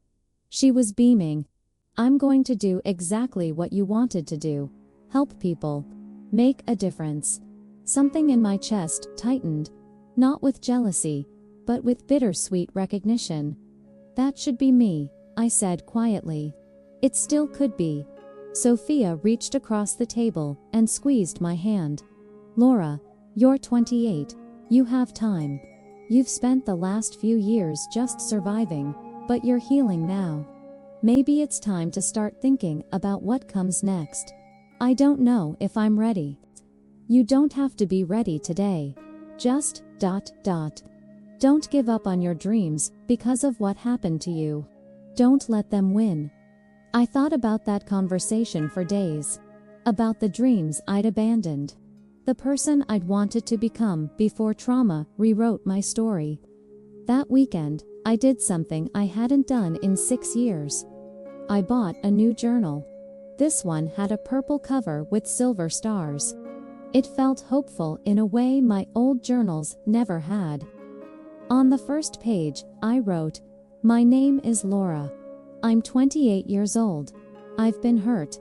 She was beaming. "I'm going to do exactly what you wanted to do. Help people. Make a difference." Something in my chest tightened, not with jealousy, but with bittersweet recognition. "That should be me," I said quietly. "It still could be." Sophia reached across the table and squeezed my hand. "Laura, you're 28. You have time. You've spent the last few years just surviving, but you're healing now. Maybe it's time to start thinking about what comes next. I don't know if I'm ready." You don't have to be ready today. Just ... Don't give up on your dreams because of what happened to you. Don't let them win. I thought about that conversation for days. About the dreams I'd abandoned. The person I'd wanted to become before trauma rewrote my story. That weekend, I did something I hadn't done in 6 years. I bought a new journal. This one had a purple cover with silver stars. It felt hopeful in a way my old journals never had. On the first page, I wrote, "My name is Laura. I'm 28 years old. I've been hurt.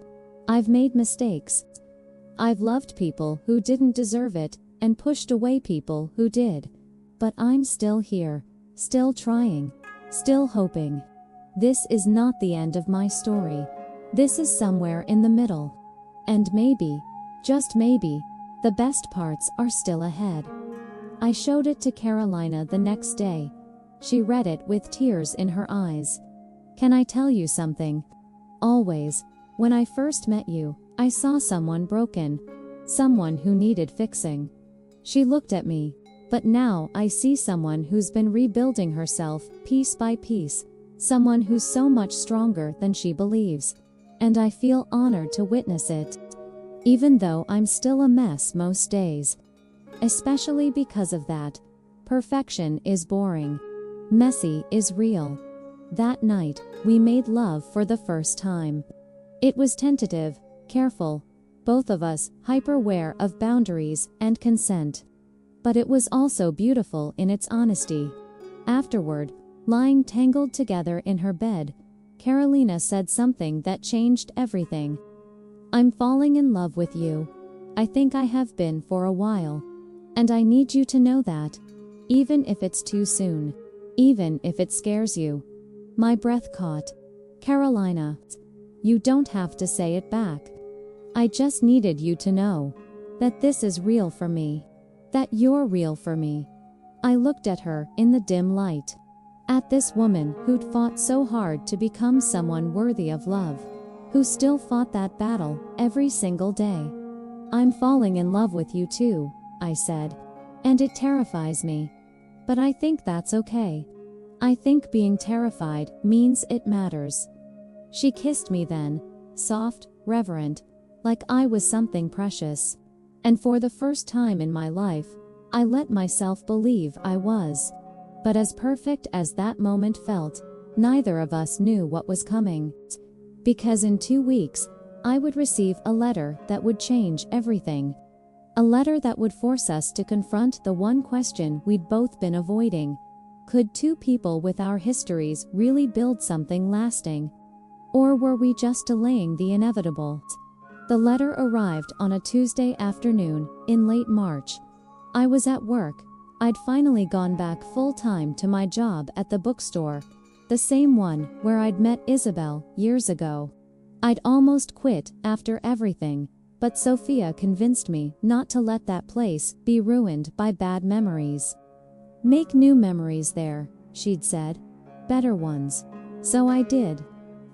I've made mistakes. I've loved people who didn't deserve it and pushed away people who did. But I'm still here, still trying, still hoping. This is not the end of my story. This is somewhere in the middle. And maybe, just maybe, the best parts are still ahead." I showed it to Carolina the next day. She read it with tears in her eyes. "Can I tell you something? Always, when I first met you, I saw someone broken. Someone who needed fixing." She looked at me. "But now I see someone who's been rebuilding herself piece by piece. Someone who's so much stronger than she believes. And I feel honored to witness it. Even though I'm still a mess most days. Especially because of that. Perfection is boring. Messy is real." That night, we made love for the first time. It was tentative, careful, both of us hyper-aware of boundaries and consent. But it was also beautiful in its honesty. Afterward, lying tangled together in her bed, Carolina said something that changed everything. "I'm falling in love with you. I think I have been for a while. And I need you to know that. Even if it's too soon. Even if it scares you." My breath caught. "Carolina, you don't have to say it back. I just needed you to know that this is real for me. That you're real for me." I looked at her in the dim light. At this woman who'd fought so hard to become someone worthy of love. Who still fought that battle every single day. "I'm falling in love with you too," I said. "And it terrifies me. But I think that's okay. I think being terrified means it matters." She kissed me then, soft, reverent, like I was something precious. And for the first time in my life, I let myself believe I was. But as perfect as that moment felt, neither of us knew what was coming. Because in 2 weeks, I would receive a letter that would change everything. A letter that would force us to confront the one question we'd both been avoiding. Could two people with our histories really build something lasting? Or were we just delaying the inevitable? The letter arrived on a Tuesday afternoon, in late March. I was at work. I'd finally gone back full-time to my job at the bookstore. The same one where I'd met Isabel years ago. I'd almost quit after everything, but Sophia convinced me not to let that place be ruined by bad memories. Make new memories there, she'd said. Better ones. So I did.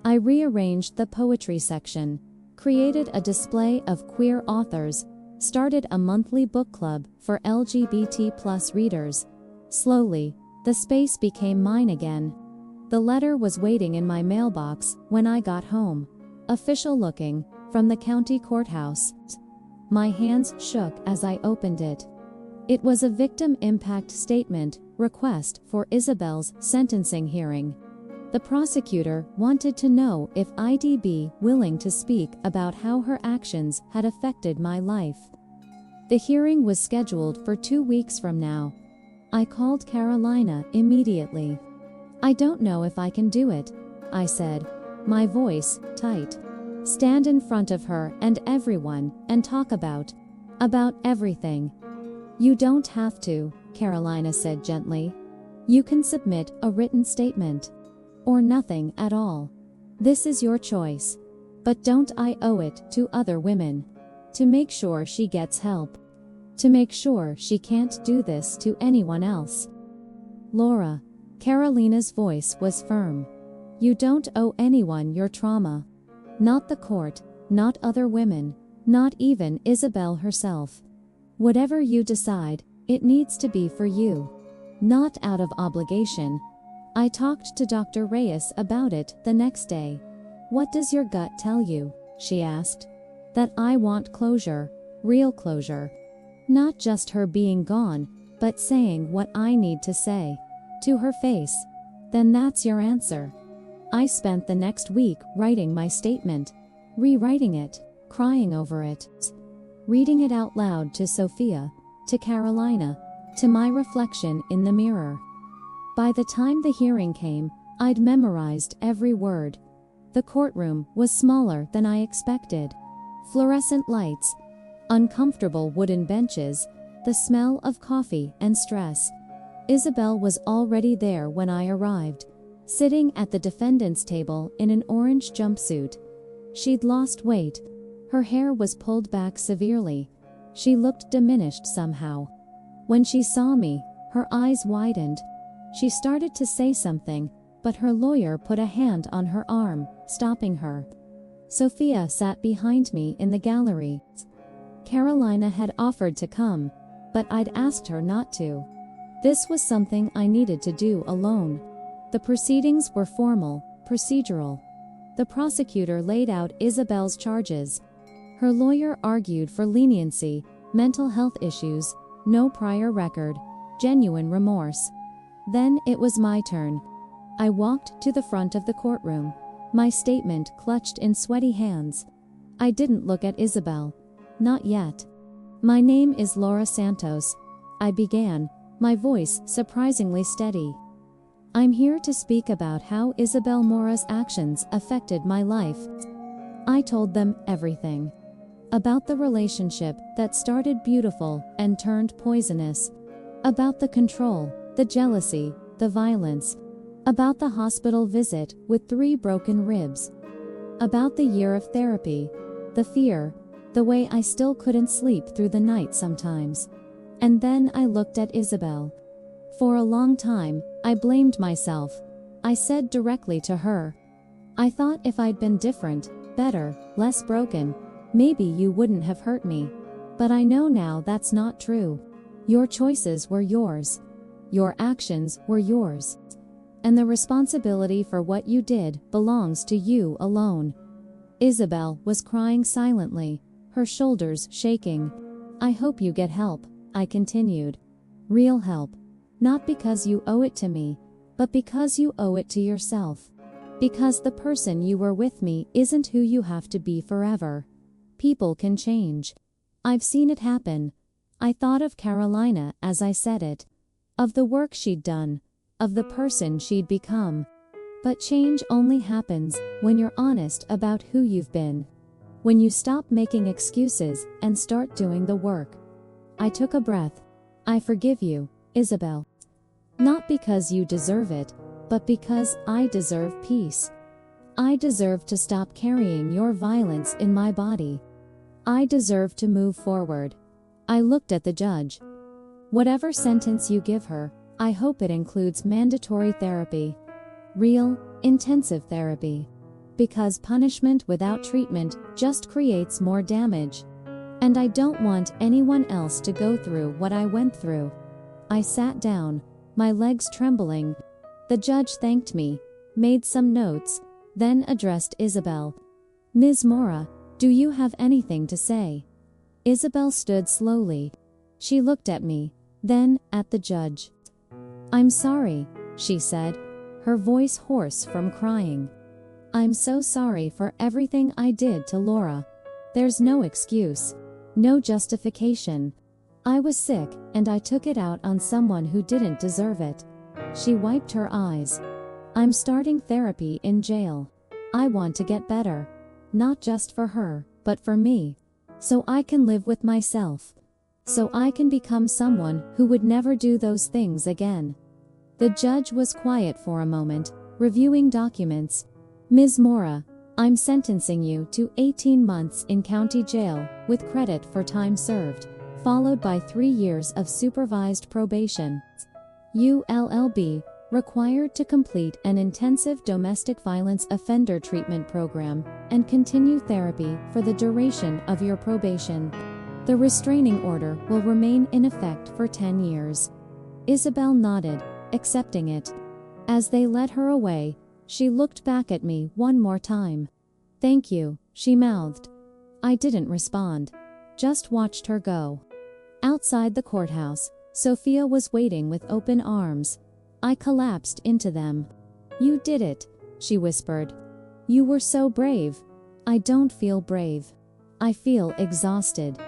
I rearranged the poetry section, created a display of queer authors, started a monthly book club for LGBT+ readers. Slowly, the space became mine again. The letter was waiting in my mailbox when I got home. Official looking, from the county courthouse. My hands shook as I opened it. It was a victim impact statement request for Isabel's sentencing hearing. The prosecutor wanted to know if I'd be willing to speak about how her actions had affected my life. The hearing was scheduled for 2 weeks from now. I called Carolina immediately. I don't know if I can do it, I said, my voice tight. Stand in front of her and everyone and talk about everything. You don't have to, Carolina said gently. You can submit a written statement. Or nothing at all. This is your choice. But don't I owe it to other women? To make sure she gets help. To make sure she can't do this to anyone else. Laura, Carolina's voice was firm. You don't owe anyone your trauma. Not the court, not other women, not even Isabel herself. Whatever you decide, it needs to be for you. Not out of obligation. I talked to Dr. Reyes about it the next day. What does your gut tell you? She asked. That I want closure, real closure. Not just her being gone, but saying what I need to say. To her face. Then that's your answer. I spent the next week writing my statement, rewriting it, crying over it, reading it out loud to Sophia, to Carolina, to my reflection in the mirror. By the time the hearing came, I'd memorized every word. The courtroom was smaller than I expected. Fluorescent lights, uncomfortable wooden benches, the smell of coffee and stress. Isabel was already there when I arrived, sitting at the defendant's table in an orange jumpsuit. She'd lost weight. Her hair was pulled back severely. She looked diminished somehow. When she saw me, her eyes widened. She started to say something, but her lawyer put a hand on her arm, stopping her. Sophia sat behind me in the gallery. Carolina had offered to come, but I'd asked her not to. This was something I needed to do alone. The proceedings were formal, procedural. The prosecutor laid out Isabel's charges. Her lawyer argued for leniency, mental health issues, no prior record, genuine remorse. Then it was my turn. I walked to the front of the courtroom, my statement clutched in sweaty hands. I didn't look at Isabel. Not yet. My name is Laura Santos, I began, my voice surprisingly steady. I'm here to speak about how Isabel Mora's actions affected my life. I told them everything. About the relationship that started beautiful and turned poisonous. About the control, the jealousy, the violence. About the hospital visit with 3 broken ribs. About the year of therapy. The fear. The way I still couldn't sleep through the night sometimes. And then I looked at Isabel. For a long time, I blamed myself. I said directly to her. I thought if I'd been different, better, less broken, maybe you wouldn't have hurt me. But I know now that's not true. Your choices were yours. Your actions were yours. And the responsibility for what you did belongs to you alone. Isabel was crying silently, her shoulders shaking. I hope you get help, I continued. Real help. Not because you owe it to me, but because you owe it to yourself. Because the person you were with me isn't who you have to be forever. People can change. I've seen it happen. I thought of Carolina as I said it. Of the work she'd done. Of the person she'd become. But change only happens when you're honest about who you've been. When you stop making excuses and start doing the work. I took a breath. I forgive you, Isabel. Not because you deserve it, but because I deserve peace. I deserve to stop carrying your violence in my body. I deserve to move forward. I looked at the judge. Whatever sentence you give her, I hope it includes mandatory therapy. Real, intensive therapy. Because punishment without treatment just creates more damage. And I don't want anyone else to go through what I went through. I sat down, my legs trembling. The judge thanked me, made some notes, then addressed Isabel. Ms. Mora, do you have anything to say? Isabel stood slowly. She looked at me, then at the judge. I'm sorry, she said, her voice hoarse from crying. I'm so sorry for everything I did to Laura. There's no excuse, no justification. I was sick and I took it out on someone who didn't deserve it. She wiped her eyes. I'm starting therapy in jail. I want to get better. Not just for her, but for me. So I can live with myself. So I can become someone who would never do those things again. The judge was quiet for a moment, reviewing documents. Ms. Mora, I'm sentencing you to 18 months in county jail, with credit for time served, followed by 3 years of supervised probation. ULLB, required to complete an intensive domestic violence offender treatment program, and continue therapy for the duration of your probation. The restraining order will remain in effect for 10 years. Isabel nodded, accepting it. As they led her away, she looked back at me one more time. Thank you, she mouthed. I didn't respond. Just watched her go. Outside the courthouse, Sophia was waiting with open arms. I collapsed into them. You did it, she whispered. You were so brave. I don't feel brave. I feel exhausted.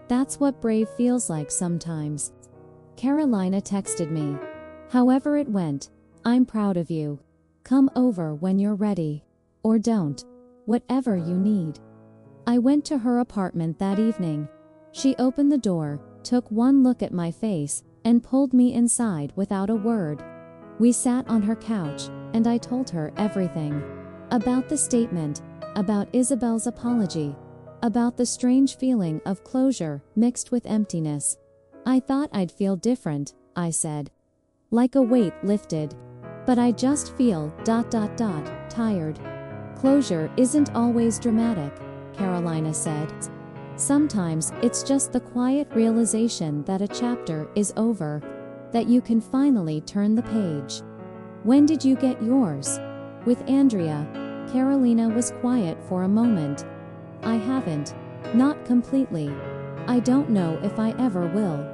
That's what brave feels like sometimes. Carolina texted me. However it went, I'm proud of you. Come over when you're ready. Or don't. Whatever you need. I went to her apartment that evening. She opened the door, took one look at my face, and pulled me inside without a word. We sat on her couch, and I told her everything. About the statement, about Isabel's apology, about the strange feeling of closure mixed with emptiness. I thought I'd feel different, I said. Like a weight lifted. But I just feel ... tired. Closure isn't always dramatic, Carolina said. Sometimes it's just the quiet realization that a chapter is over, that you can finally turn the page. When did you get yours? With Andrea. Carolina was quiet for a moment. I haven't. Not completely. I don't know if I ever will.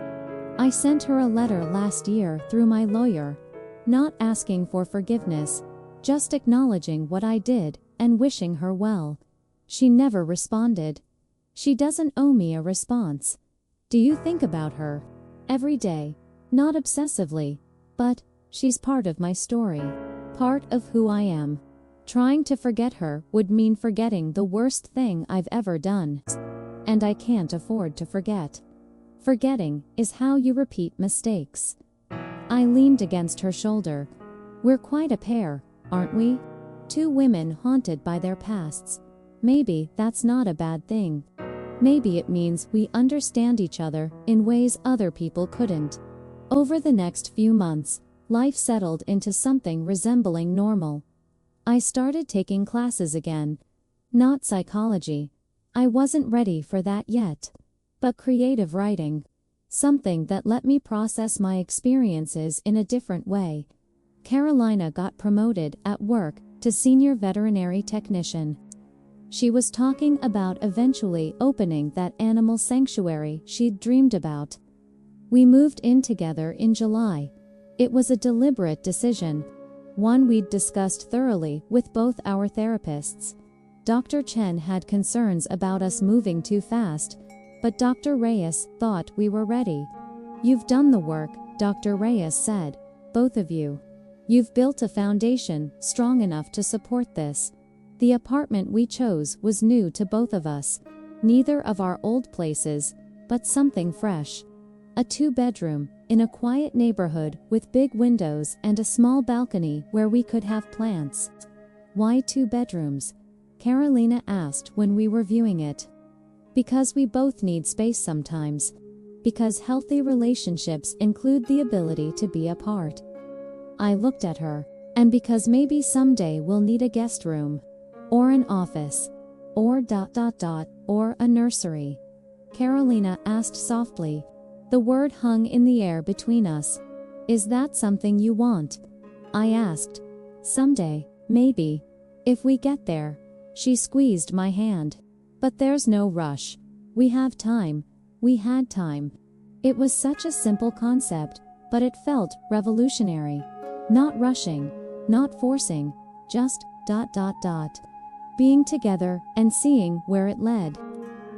I sent her a letter last year through my lawyer. Not asking for forgiveness, just acknowledging what I did and wishing her well. She never responded. She doesn't owe me a response. Do you think about her? Every day. Not obsessively. But she's part of my story. Part of who I am. Trying to forget her would mean forgetting the worst thing I've ever done. And I can't afford to forget. Forgetting is how you repeat mistakes. I leaned against her shoulder. We're quite a pair, aren't we? Two women haunted by their pasts. Maybe that's not a bad thing. Maybe it means we understand each other in ways other people couldn't. Over the next few months, life settled into something resembling normal. I started taking classes again. Not psychology. I wasn't ready for that yet. But creative writing. Something that let me process my experiences in a different way. Carolina got promoted at work to senior veterinary technician. She was talking about eventually opening that animal sanctuary she'd dreamed about. We moved in together in July. It was a deliberate decision. One we'd discussed thoroughly with both our therapists. Dr. Chen had concerns about us moving too fast, but Dr. Reyes thought we were ready. You've done the work, Dr. Reyes said, both of you. You've built a foundation strong enough to support this. The apartment we chose was new to both of us. Neither of our old places, but something fresh. A 2-bedroom, in a quiet neighborhood with big windows and a small balcony where we could have plants. Why 2 bedrooms? Carolina asked when we were viewing it. Because we both need space sometimes. Because healthy relationships include the ability to be apart. I looked at her. And because maybe someday we'll need a guest room. Or an office. Or or a nursery. Carolina asked softly. The word hung in the air between us. Is that something you want? I asked. Someday, maybe. If we get there. She squeezed my hand. But there's no rush. We have time. We had time. It was such a simple concept, but it felt revolutionary. Not rushing, not forcing, just being together and seeing where it led.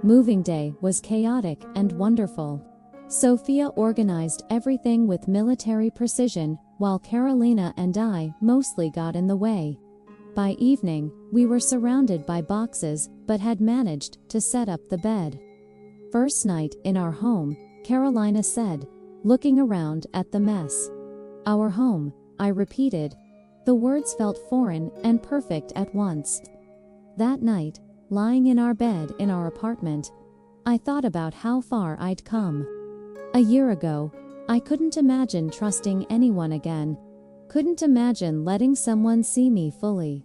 Moving day was chaotic and wonderful. Sophia organized everything with military precision, while Carolina and I mostly got in the way. By evening, we were surrounded by boxes but had managed to set up the bed. First night in our home, Carolina said, looking around at the mess. Our home, I repeated. The words felt foreign and perfect at once. That night, lying in our bed in our apartment, I thought about how far I'd come. A year ago, I couldn't imagine trusting anyone again. Couldn't imagine letting someone see me fully.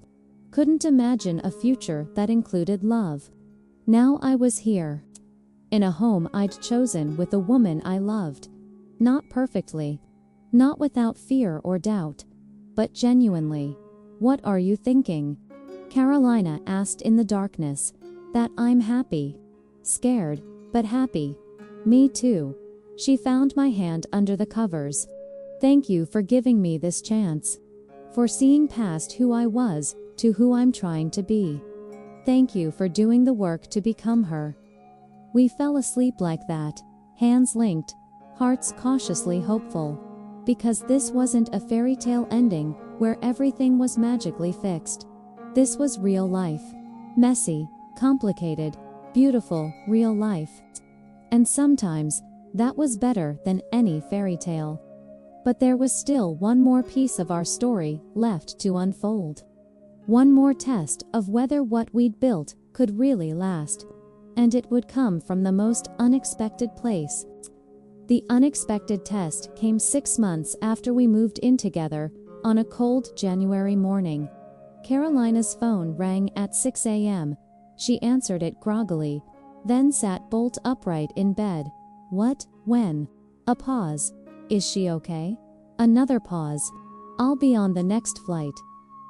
Couldn't imagine a future that included love. Now I was here. In a home I'd chosen with a woman I loved. Not perfectly. Not without fear or doubt. But genuinely. What are you thinking? Carolina asked in the darkness. That I'm happy. Scared, but happy. Me too. She found my hand under the covers. Thank you for giving me this chance. For seeing past who I was, to who I'm trying to be. Thank you for doing the work to become her. We fell asleep like that, hands linked, hearts cautiously hopeful. Because this wasn't a fairy tale ending, where everything was magically fixed. This was real life. Messy, complicated, beautiful, real life. And sometimes, that was better than any fairy tale. But there was still one more piece of our story left to unfold. One more test of whether what we'd built could really last. And it would come from the most unexpected place. The unexpected test came 6 months after we moved in together, on a cold January morning. Carolina's phone rang at 6 a.m. She answered it groggily, then sat bolt upright in bed. What? When? A pause. Is she okay? Another pause. I'll be on the next flight.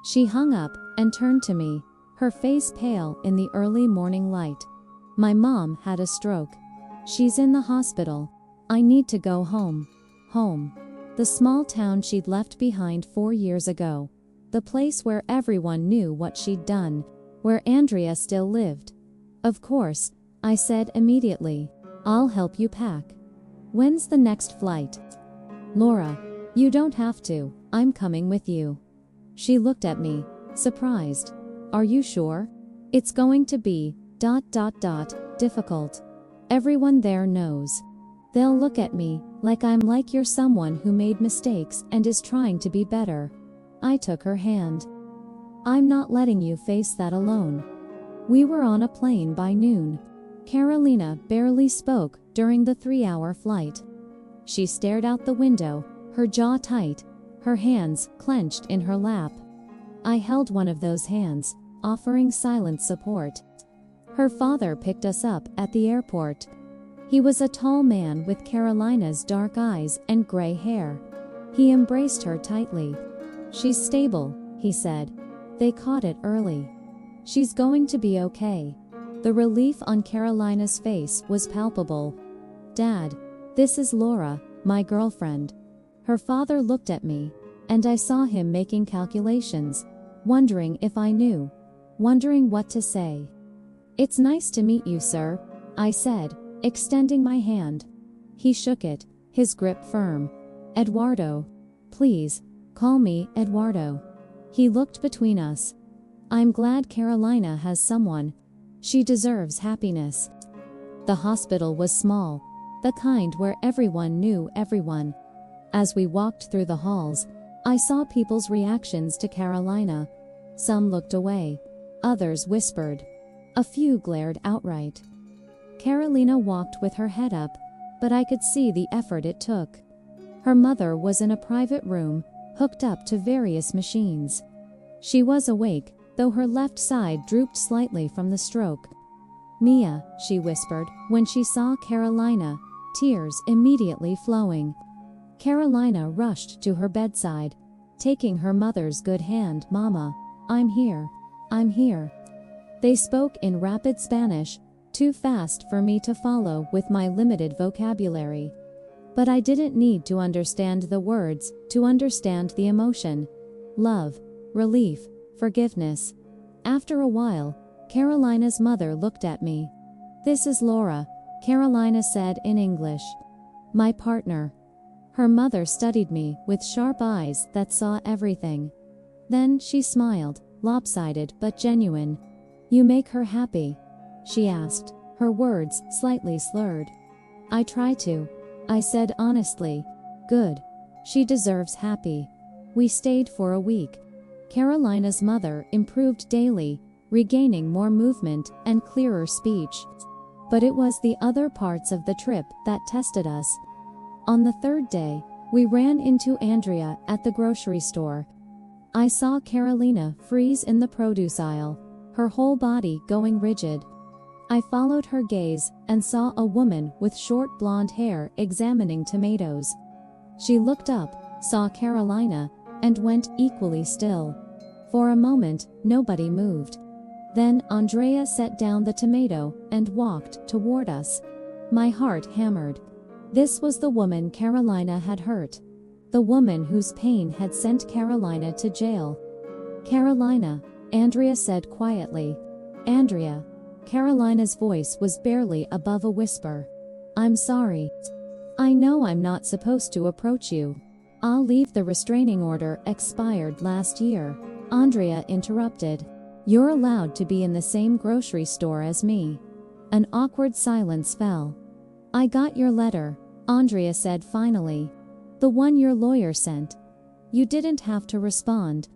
She hung up and turned to me, her face pale in the early morning light. My mom had a stroke. She's in the hospital. I need to go home. Home. The small town she'd left behind 4 years ago. The place where everyone knew what she'd done, where Andrea still lived. Of course, I said immediately. I'll help you pack. When's the next flight? Laura, you don't have to, I'm coming with you. She looked at me, surprised. Are you sure? It's going to be, difficult. Everyone there knows. They'll look at me, like I'm like you're someone who made mistakes and is trying to be better. I took her hand. I'm not letting you face that alone. We were on a plane by noon. Carolina barely spoke during the 3-hour flight. She stared out the window, her jaw tight, her hands clenched in her lap. I held one of those hands, offering silent support. Her father picked us up at the airport. He was a tall man with Carolina's dark eyes and gray hair. He embraced her tightly. She's stable, he said. They caught it early. She's going to be okay. The relief on Carolina's face was palpable. Dad, this is Laura, my girlfriend. Her father looked at me, and I saw him making calculations, wondering if I knew, wondering what to say. It's nice to meet you, sir, I said, extending my hand. He shook it, his grip firm. Eduardo. Please, call me Eduardo. He looked between us. I'm glad Carolina has someone. She deserves happiness. The hospital was small, the kind where everyone knew everyone. As we walked through the halls, I saw people's reactions to Carolina. Some looked away. Others whispered. A few glared outright. Carolina walked with her head up, but I could see the effort it took. Her mother was in a private room, hooked up to various machines. She was awake, though her left side drooped slightly from the stroke. "Mia," she whispered, when she saw Carolina, tears immediately flowing. Carolina rushed to her bedside, taking her mother's good hand. "Mama, I'm here. I'm here." They spoke in rapid Spanish, too fast for me to follow with my limited vocabulary. But I didn't need to understand the words to understand the emotion. Love, relief, forgiveness. After a while, Carolina's mother looked at me. "This is Laura," Carolina said in English. "My partner." Her mother studied me with sharp eyes that saw everything. Then she smiled, lopsided but genuine. "You make her happy?" she asked, her words slightly slurred. "I try to," I said honestly. "Good. She deserves happy." We stayed for a week. Carolina's mother improved daily, regaining more movement and clearer speech. But it was the other parts of the trip that tested us. On the third day, we ran into Andrea at the grocery store. I saw Carolina freeze in the produce aisle, her whole body going rigid. I followed her gaze and saw a woman with short blonde hair examining tomatoes. She looked up, saw Carolina, and went equally still. For a moment, nobody moved. Then Andrea set down the tomato and walked toward us. My heart hammered. This was the woman Carolina had hurt. The woman whose pain had sent Carolina to jail. "Carolina," Andrea said quietly. "Andrea." Carolina's voice was barely above a whisper. "I'm sorry. I know I'm not supposed to approach you. I'll leave. The restraining order expired last year," Andrea interrupted. "You're allowed to be in the same grocery store as me." An awkward silence fell. "I got your letter," Andrea said finally. "The one your lawyer sent. You didn't have to respond."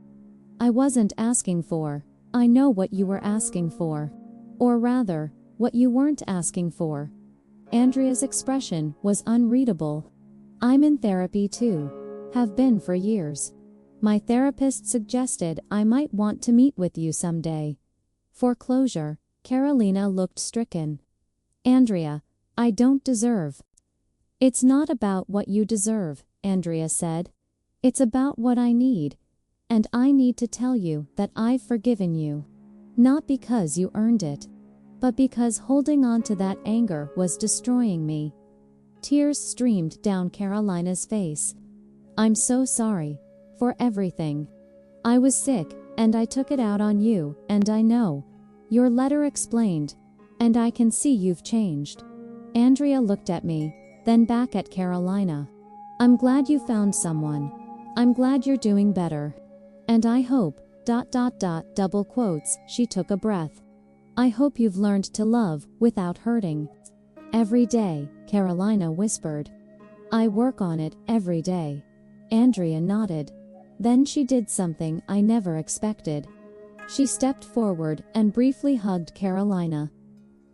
"I wasn't asking for." "I know what you were asking for. Or rather, what you weren't asking for." Andrea's expression was unreadable. "I'm in therapy too. Have been for years. My therapist suggested I might want to meet with you someday." For closure, Carolina looked stricken. "Andrea, I don't deserve." "It's not about what you deserve," Andrea said. "It's about what I need. And I need to tell you that I've forgiven you. Not because you earned it, but because holding on to that anger was destroying me." Tears streamed down Carolina's face. "I'm so sorry. For everything. I was sick, and I took it out on you, and I know. Your letter explained. And I can see you've changed." Andrea looked at me, then back at Carolina. "I'm glad you found someone. I'm glad you're doing better. And I hope, double quotes, she took a breath. "I hope you've learned to love without hurting." "Every day," Carolina whispered. "I work on it every day." Andrea nodded. Then she did something I never expected. She stepped forward and briefly hugged Carolina.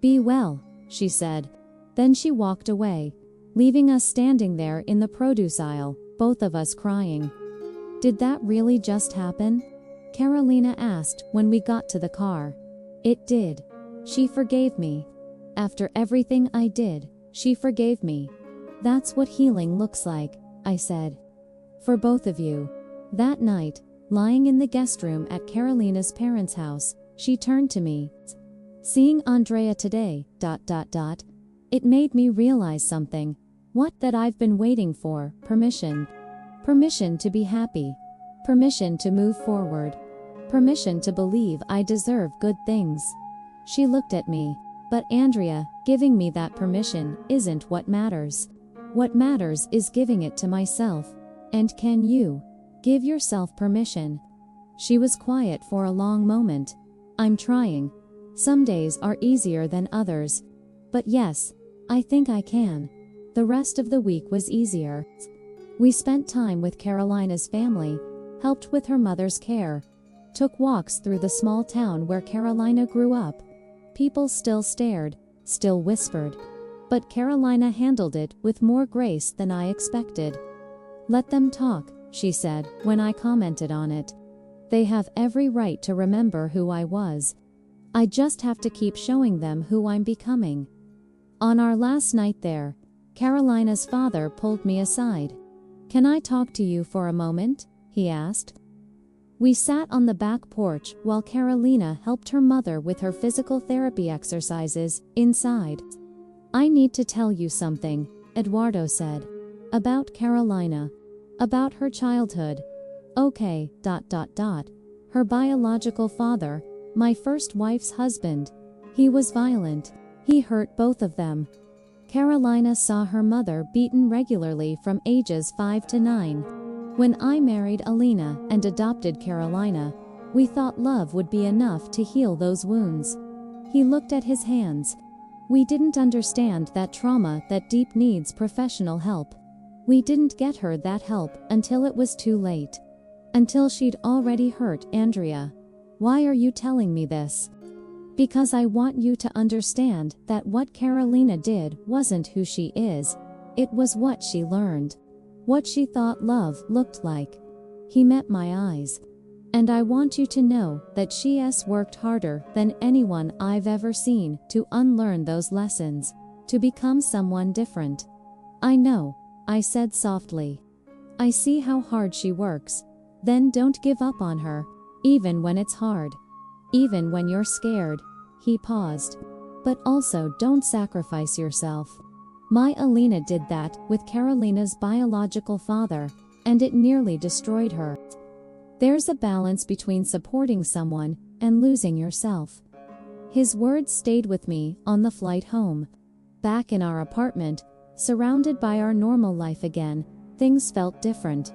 "Be well," she said. Then she walked away, leaving us standing there in the produce aisle, both of us crying. "Did that really just happen?" Carolina asked when we got to the car. "It did. She forgave me. After everything I did, she forgave me. That's what healing looks like," I said. "For both of you." That night, lying in the guest room at Carolina's parents' house, she turned to me. "Seeing Andrea today, it made me realize something. What that I've been waiting for, permission. Permission to be happy. Permission to move forward. Permission to believe I deserve good things." She looked at me. "But Andrea, giving me that permission isn't what matters. What matters is giving it to myself. And can you give yourself permission?" She was quiet for a long moment. "I'm trying. Some days are easier than others. But yes, I think I can." The rest of the week was easier. We spent time with Carolina's family, helped with her mother's care, took walks through the small town where Carolina grew up. People still stared, still whispered. But Carolina handled it with more grace than I expected. "Let them talk," she said, when I commented on it. "They have every right to remember who I was. I just have to keep showing them who I'm becoming." On our last night there, Carolina's father pulled me aside. "Can I talk to you for a moment?" he asked. We sat on the back porch while Carolina helped her mother with her physical therapy exercises inside. "I need to tell you something," Eduardo said. "About Carolina. About her childhood." "Okay, ... Her biological father, my first wife's husband. He was violent. He hurt both of them." Carolina saw her mother beaten regularly from ages 5 to 9. "When I married Alina and adopted Carolina, we thought love would be enough to heal those wounds." He looked at his hands. "We didn't understand that trauma that deep needs professional help. We didn't get her that help until it was too late. Until she'd already hurt Andrea." "Why are you telling me this?" "Because I want you to understand that what Carolina did wasn't who she is. It was what she learned. What she thought love looked like." He met my eyes. "And I want you to know that she's worked harder than anyone I've ever seen to unlearn those lessons, to become someone different." "I know," I said softly. "I see how hard she works. Then don't give up on her, even when it's hard. Even when you're scared." He paused. "But also don't sacrifice yourself." My Alina did that with Carolina's biological father, and it nearly destroyed her. There's a balance between supporting someone and losing yourself. His words stayed with me on the flight home. Back in our apartment, surrounded by our normal life again, things felt different.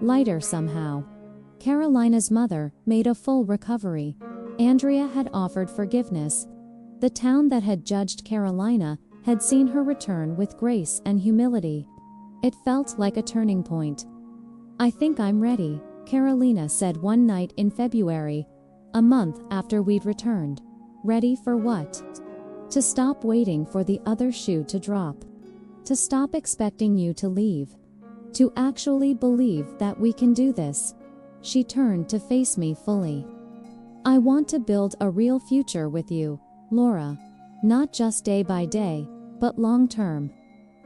Lighter somehow. Carolina's mother made a full recovery. Andrea had offered forgiveness. The town that had judged Carolina had seen her return with grace and humility. It felt like a turning point. "I think I'm ready," Carolina said one night in February, a month after we'd returned. "Ready for what?" "To stop waiting for the other shoe to drop. To stop expecting you to leave. To actually believe that we can do this." She turned to face me fully. "I want to build a real future with you, Laura. Not just day by day, but long term.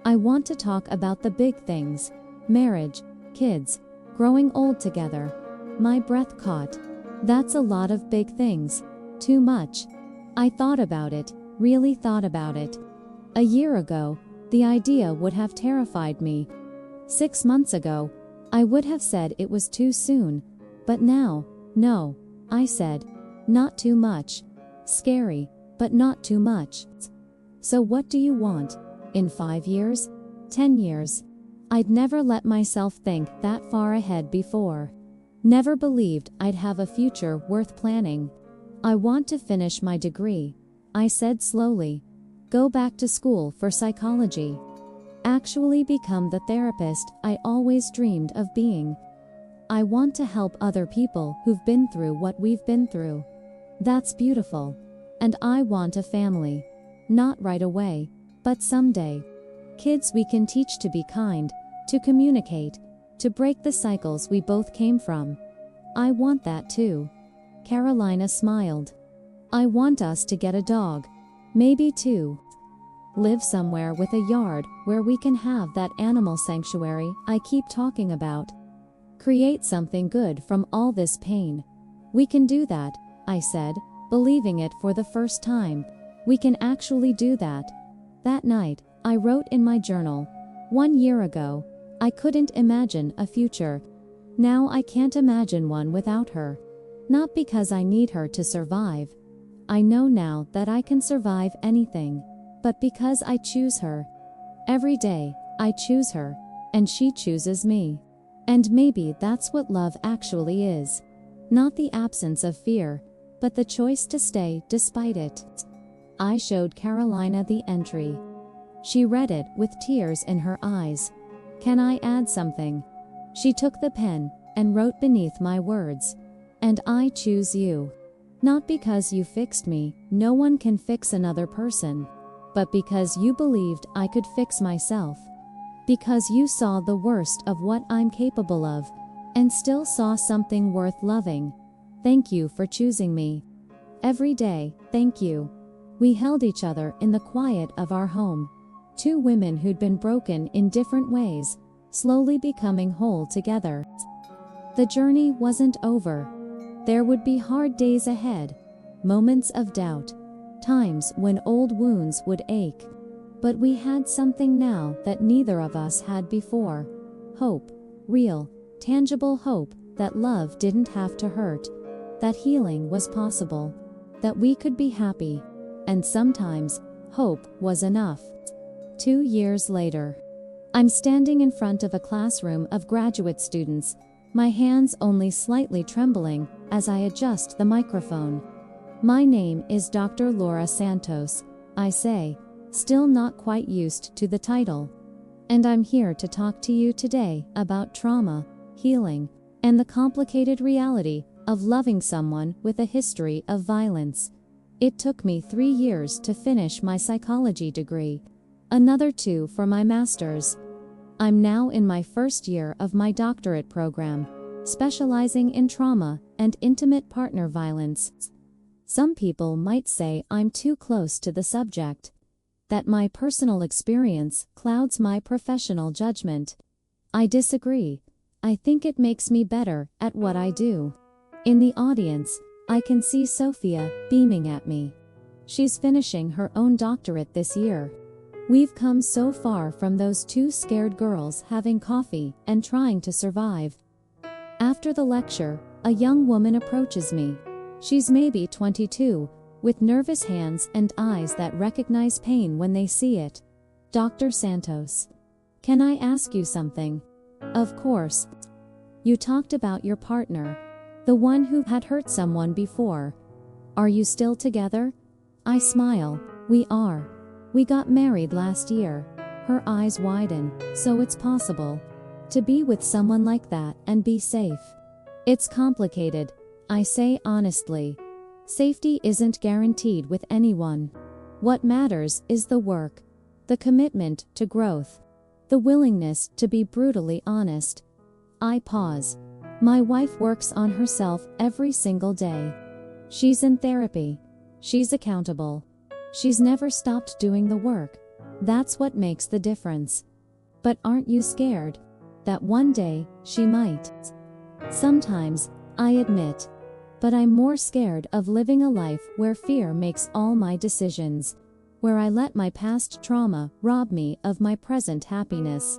I want to talk about the big things. Marriage, kids, growing old together." My breath caught. "That's a lot of big things. Too much." I thought about it, really thought about it. A year ago, the idea would have terrified me. 6 months ago, I would have said it was too soon. But now, no, I said. Not too much. Scary, but not too much. "So what do you want? In 5 years? 10 years? I'd never let myself think that far ahead before. Never believed I'd have a future worth planning. "I want to finish my degree," I said slowly. "Go back to school for psychology. Actually become the therapist I always dreamed of being. I want to help other people who've been through what we've been through. That's beautiful. And I want a family. Not right away, but someday. Kids we can teach to be kind, to communicate, to break the cycles we both came from. I want that too." Carolina smiled. "I want us to get a dog. Maybe 2. Live somewhere with a yard where we can have that animal sanctuary I keep talking about. Create something good from all this pain. We can do that," I said, believing it for the first time. "We can actually do that." That night, I wrote in my journal, "1 year ago, I couldn't imagine a future. Now I can't imagine one without her. Not because I need her to survive. I know now that I can survive anything. But because I choose her. Every day, I choose her, and she chooses me. And maybe that's what love actually is. Not the absence of fear, but the choice to stay despite it." I showed Carolina the entry. She read it with tears in her eyes. "Can I add something?" She took the pen and wrote beneath my words, "And I choose you. Not because you fixed me, no one can fix another person. but because you believed I could fix myself. Because you saw the worst of what I'm capable of, and still saw something worth loving. Thank you for choosing me. Every day, thank you. We held each other in the quiet of our home. Two women who'd been broken in different ways, slowly becoming whole together. The journey wasn't over. There would be hard days ahead, moments of doubt, times when old wounds would ache. But we had something now that neither of us had before. Hope, real, tangible hope that love didn't have to hurt, that healing was possible, that we could be happy, and sometimes, hope was enough. 2 years later, I'm standing in front of a classroom of graduate students, my hands only slightly trembling as I adjust the microphone. My name is Dr. Laura Santos, I say, still not quite used to the title. And I'm here to talk to you today about trauma, healing, and the complicated reality of loving someone with a history of violence. It took me 3 years to finish my psychology degree, another 2 for my master's. I'm now in my first year of my doctorate program, specializing in trauma and intimate partner violence. Some people might say I'm too close to the subject, that my personal experience clouds my professional judgment. I disagree. I think it makes me better at what I do. In the audience, I can see Sophia beaming at me. She's finishing her own doctorate this year. We've come so far from those 2 scared girls having coffee and trying to survive. After the lecture, a young woman approaches me. She's maybe 22, with nervous hands and eyes that recognize pain when they see it. Dr. Santos, can I ask you something? Of course. You talked about your partner, the one who had hurt someone before. Are you still together? I smile. We are. We got married last year. Her eyes widen. So it's possible to be with someone like that and be safe. It's complicated, I say honestly. Safety isn't guaranteed with anyone. What matters is the work, the commitment to growth, the willingness to be brutally honest. I pause. My wife works on herself every single day. She's in therapy. She's accountable. She's never stopped doing the work. That's what makes the difference. But aren't you scared that one day she might? Sometimes, I admit. But I'm more scared of living a life where fear makes all my decisions, where I let my past trauma rob me of my present happiness.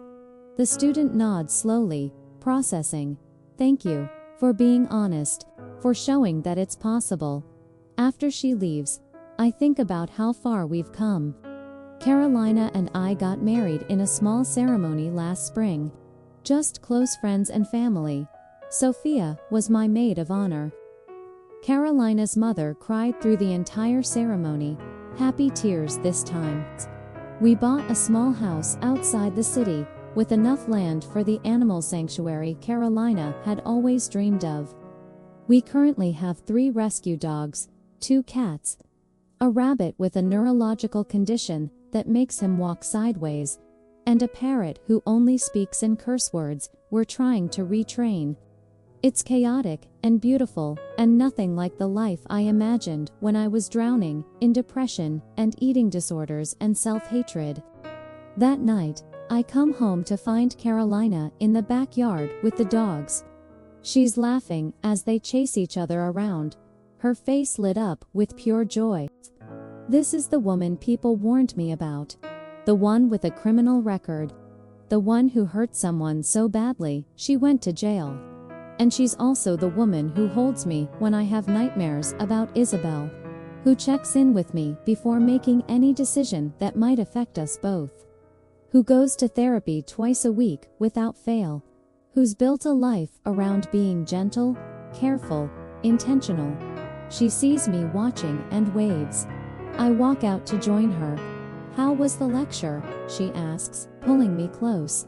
The student nods slowly, processing. Thank you for being honest, for showing that it's possible. After she leaves, I think about how far we've come. Carolina and I got married in a small ceremony last spring. Just close friends and family. Sophia was my maid of honor. Carolina's mother cried through the entire ceremony, happy tears this time. We bought a small house outside the city, with enough land for the animal sanctuary Carolina had always dreamed of. We currently have 3 rescue dogs, 2 cats, a rabbit with a neurological condition that makes him walk sideways, and a parrot who only speaks in curse words we're trying to retrain. It's chaotic and beautiful, and nothing like the life I imagined when I was drowning in depression and eating disorders and self-hatred. That night, I come home to find Carolina in the backyard with the dogs. She's laughing as they chase each other around, her face lit up with pure joy. This is the woman people warned me about. The one with a criminal record. The one who hurt someone so badly she went to jail. And she's also the woman who holds me when I have nightmares about Isabel, who checks in with me before making any decision that might affect us both, who goes to therapy twice a week without fail, who's built a life around being gentle, careful, intentional. She sees me watching and waves. I walk out to join her. How was the lecture? She asks, pulling me close.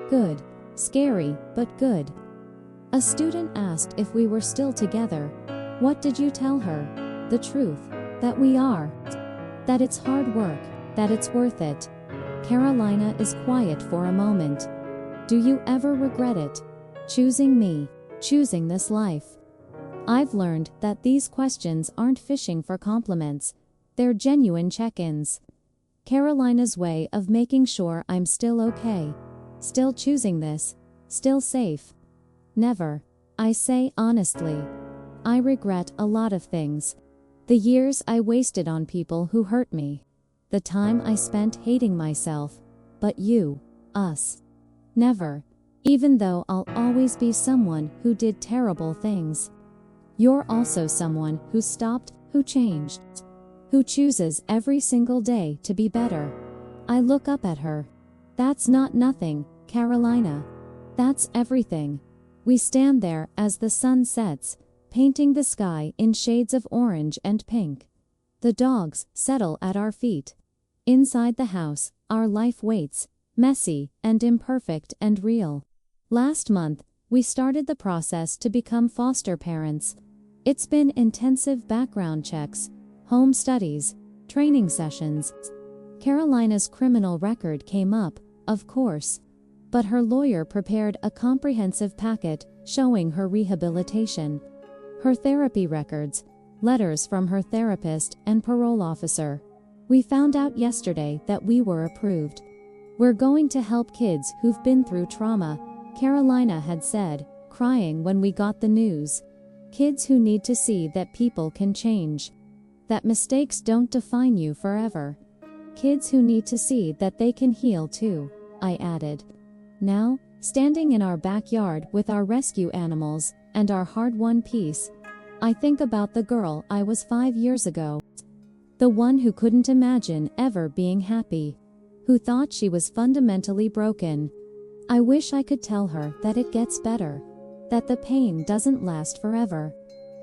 Good. Scary, but good. A student asked if we were still together. What did you tell her? The truth. That we are. That it's hard work. that it's worth it. Carolina is quiet for a moment. Do you ever regret it? Choosing me, choosing this life. I've learned that these questions aren't fishing for compliments, they're genuine check-ins. Carolina's way of making sure I'm still okay, still choosing this, still safe. Never. I say honestly. I regret a lot of things. The years I wasted on people who hurt me. The time I spent hating myself. But you, us. Never. Even though I'll always be someone who did terrible things. You're also someone who stopped, who changed. Who chooses every single day to be better. I look up at her. That's not nothing, Carolina. That's everything. We stand there as the sun sets, painting the sky in shades of orange and pink. The dogs settle at our feet. Inside the house, our life waits, messy and imperfect and real. Last month, we started the process to become foster parents. It's been intensive background checks, home studies, training sessions. Carolina's criminal record came up, of course. But her lawyer prepared a comprehensive packet showing her rehabilitation. Her therapy records, letters from her therapist and parole officer. We found out yesterday that we were approved. We're going to help kids who've been through trauma, Carolina had said, crying when we got the news. Kids who need to see that people can change. That mistakes don't define you forever. Kids who need to see that they can heal too, I added. Now, standing in our backyard with our rescue animals and our hard-won peace, I think about the girl I was 5 years ago. The one who couldn't imagine ever being happy. Who thought she was fundamentally broken. I wish I could tell her that it gets better. That the pain doesn't last forever.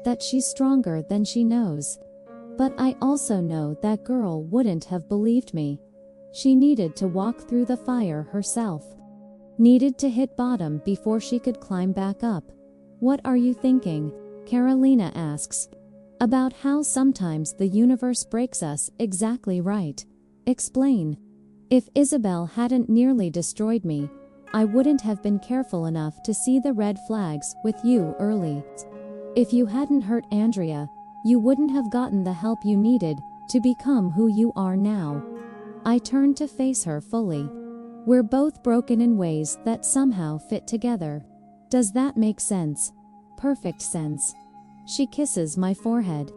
That she's stronger than she knows. But I also know that girl wouldn't have believed me. She needed to walk through the fire herself. Needed to hit bottom before she could climb back up. What are you thinking? Carolina asks. About how sometimes the universe breaks us exactly right. Explain. If Isabel hadn't nearly destroyed me, I wouldn't have been careful enough to see the red flags with you early. If you hadn't hurt Andrea, you wouldn't have gotten the help you needed to become who you are now. I turned to face her fully. We're both broken in ways that somehow fit together. Does that make sense? Perfect sense. She kisses my forehead.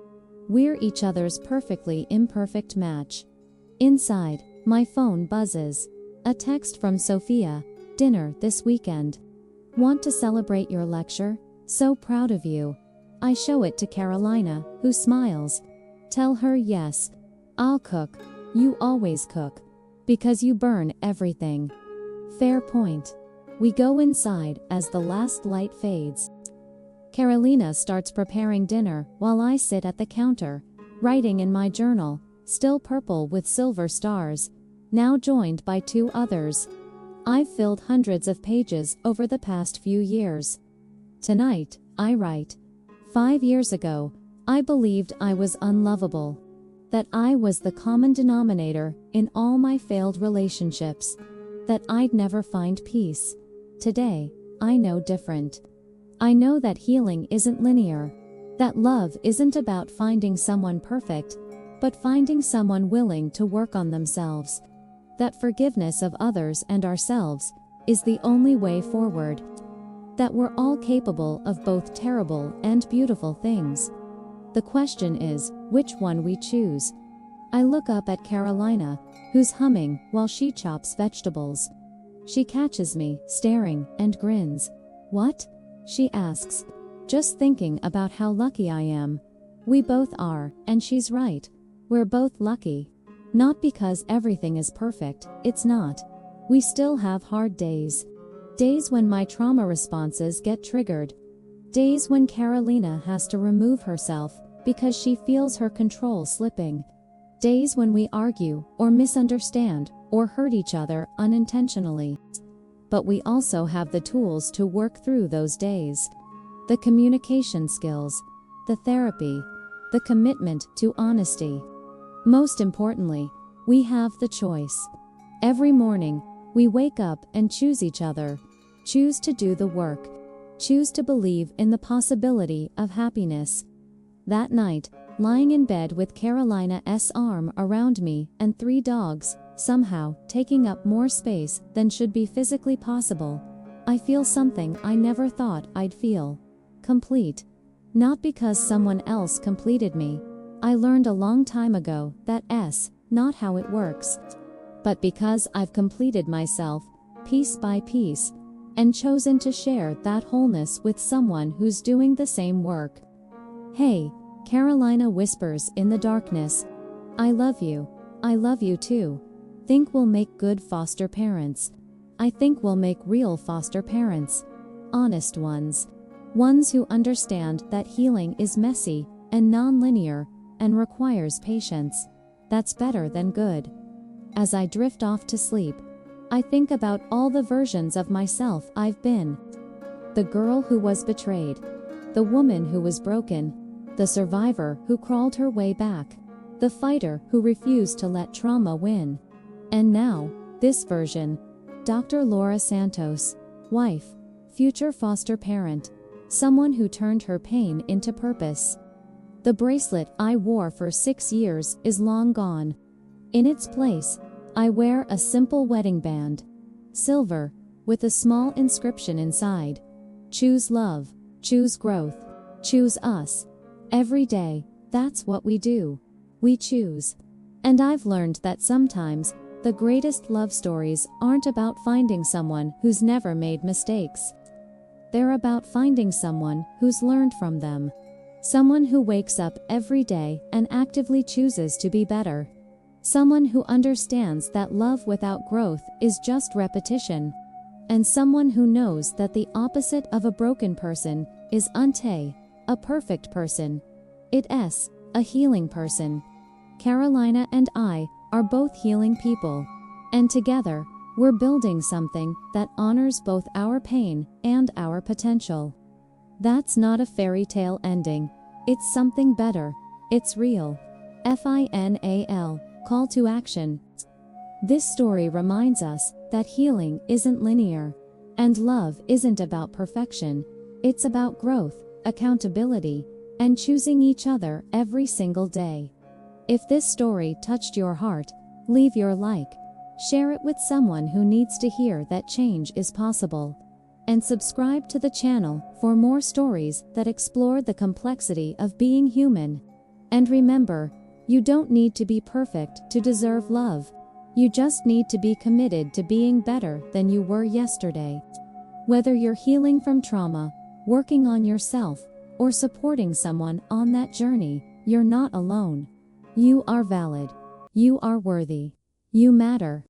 We're each other's perfectly imperfect match. Inside, my phone buzzes. A text from Sophia. Dinner this weekend. Want to celebrate your lecture? So proud of you. I show it to Carolina, who smiles. Tell her yes. I'll cook. You always cook. Because you burn everything. Fair point. We go inside as the last light fades. Carolina starts preparing dinner while I sit at the counter, writing in my journal, still purple with silver stars, now joined by 2 others. I've filled hundreds of pages over the past few years. Tonight, I write. 5 years ago, I believed I was unlovable. That I was the common denominator in all my failed relationships. That I'd never find peace. Today, I know different. I know that healing isn't linear. That love isn't about finding someone perfect, but finding someone willing to work on themselves. That forgiveness of others and ourselves is the only way forward. That we're all capable of both terrible and beautiful things. The question is, which one we choose. I look up at Carolina, who's humming while she chops vegetables. She catches me, staring, and grins. What? She asks. Just thinking about how lucky I am. We both are, and she's right. We're both lucky. Not because everything is perfect, it's not. We still have hard days. Days when my trauma responses get triggered. Days when Carolina has to remove herself because she feels her control slipping. Days when we argue or misunderstand or hurt each other unintentionally. But we also have the tools to work through those days. The communication skills, the therapy, the commitment to honesty. Most importantly, We have the choice. Every morning, we wake up and choose each other. Choose to do the work. Choose to believe in the possibility of happiness. That night, lying in bed with Carolina's arm around me and 3 dogs, somehow taking up more space than should be physically possible, I feel something I never thought I'd feel. Complete. Not because someone else completed me. I learned a long time ago that's not how it works. But because I've completed myself, piece by piece, and chosen to share that wholeness with someone who's doing the same work. Hey, Carolina whispers in the darkness. I love you. I love you too. Think we'll make good foster parents. I think we'll make real foster parents. Honest ones. Ones who understand that healing is messy and non-linear and requires patience. That's better than good. As I drift off to sleep, I think about all the versions of myself I've been. The girl who was betrayed. The woman who was broken. The survivor who crawled her way back. The fighter who refused to let trauma win. And now, this version. Dr. Laura Santos, wife, future foster parent, someone who turned her pain into purpose. The bracelet I wore for 6 years is long gone. In its place, I wear a simple wedding band. Silver, with a small inscription inside. Choose love, choose growth, choose us. Every day, that's what we do. We choose. And I've learned that sometimes, the greatest love stories aren't about finding someone who's never made mistakes. They're about finding someone who's learned from them. Someone who wakes up every day and actively chooses to be better. Someone who understands that love without growth is just repetition. And someone who knows that the opposite of a broken person is a perfect person. It's a healing person. Carolina and I are both healing people. And together, we're building something that honors both our pain and our potential. That's not a fairy tale ending. It's something better. It's real. FINAL, call to action. This story reminds us that healing isn't linear. And love isn't about perfection. It's about growth, accountability, and choosing each other every single day. If this story touched your heart, leave your like. Share it with someone who needs to hear that change is possible. And subscribe to the channel for more stories that explore the complexity of being human. And remember, you don't need to be perfect to deserve love. You just need to be committed to being better than you were yesterday. Whether you're healing from trauma, working on yourself, or supporting someone on that journey, you're not alone. You are valid. You are worthy. You matter.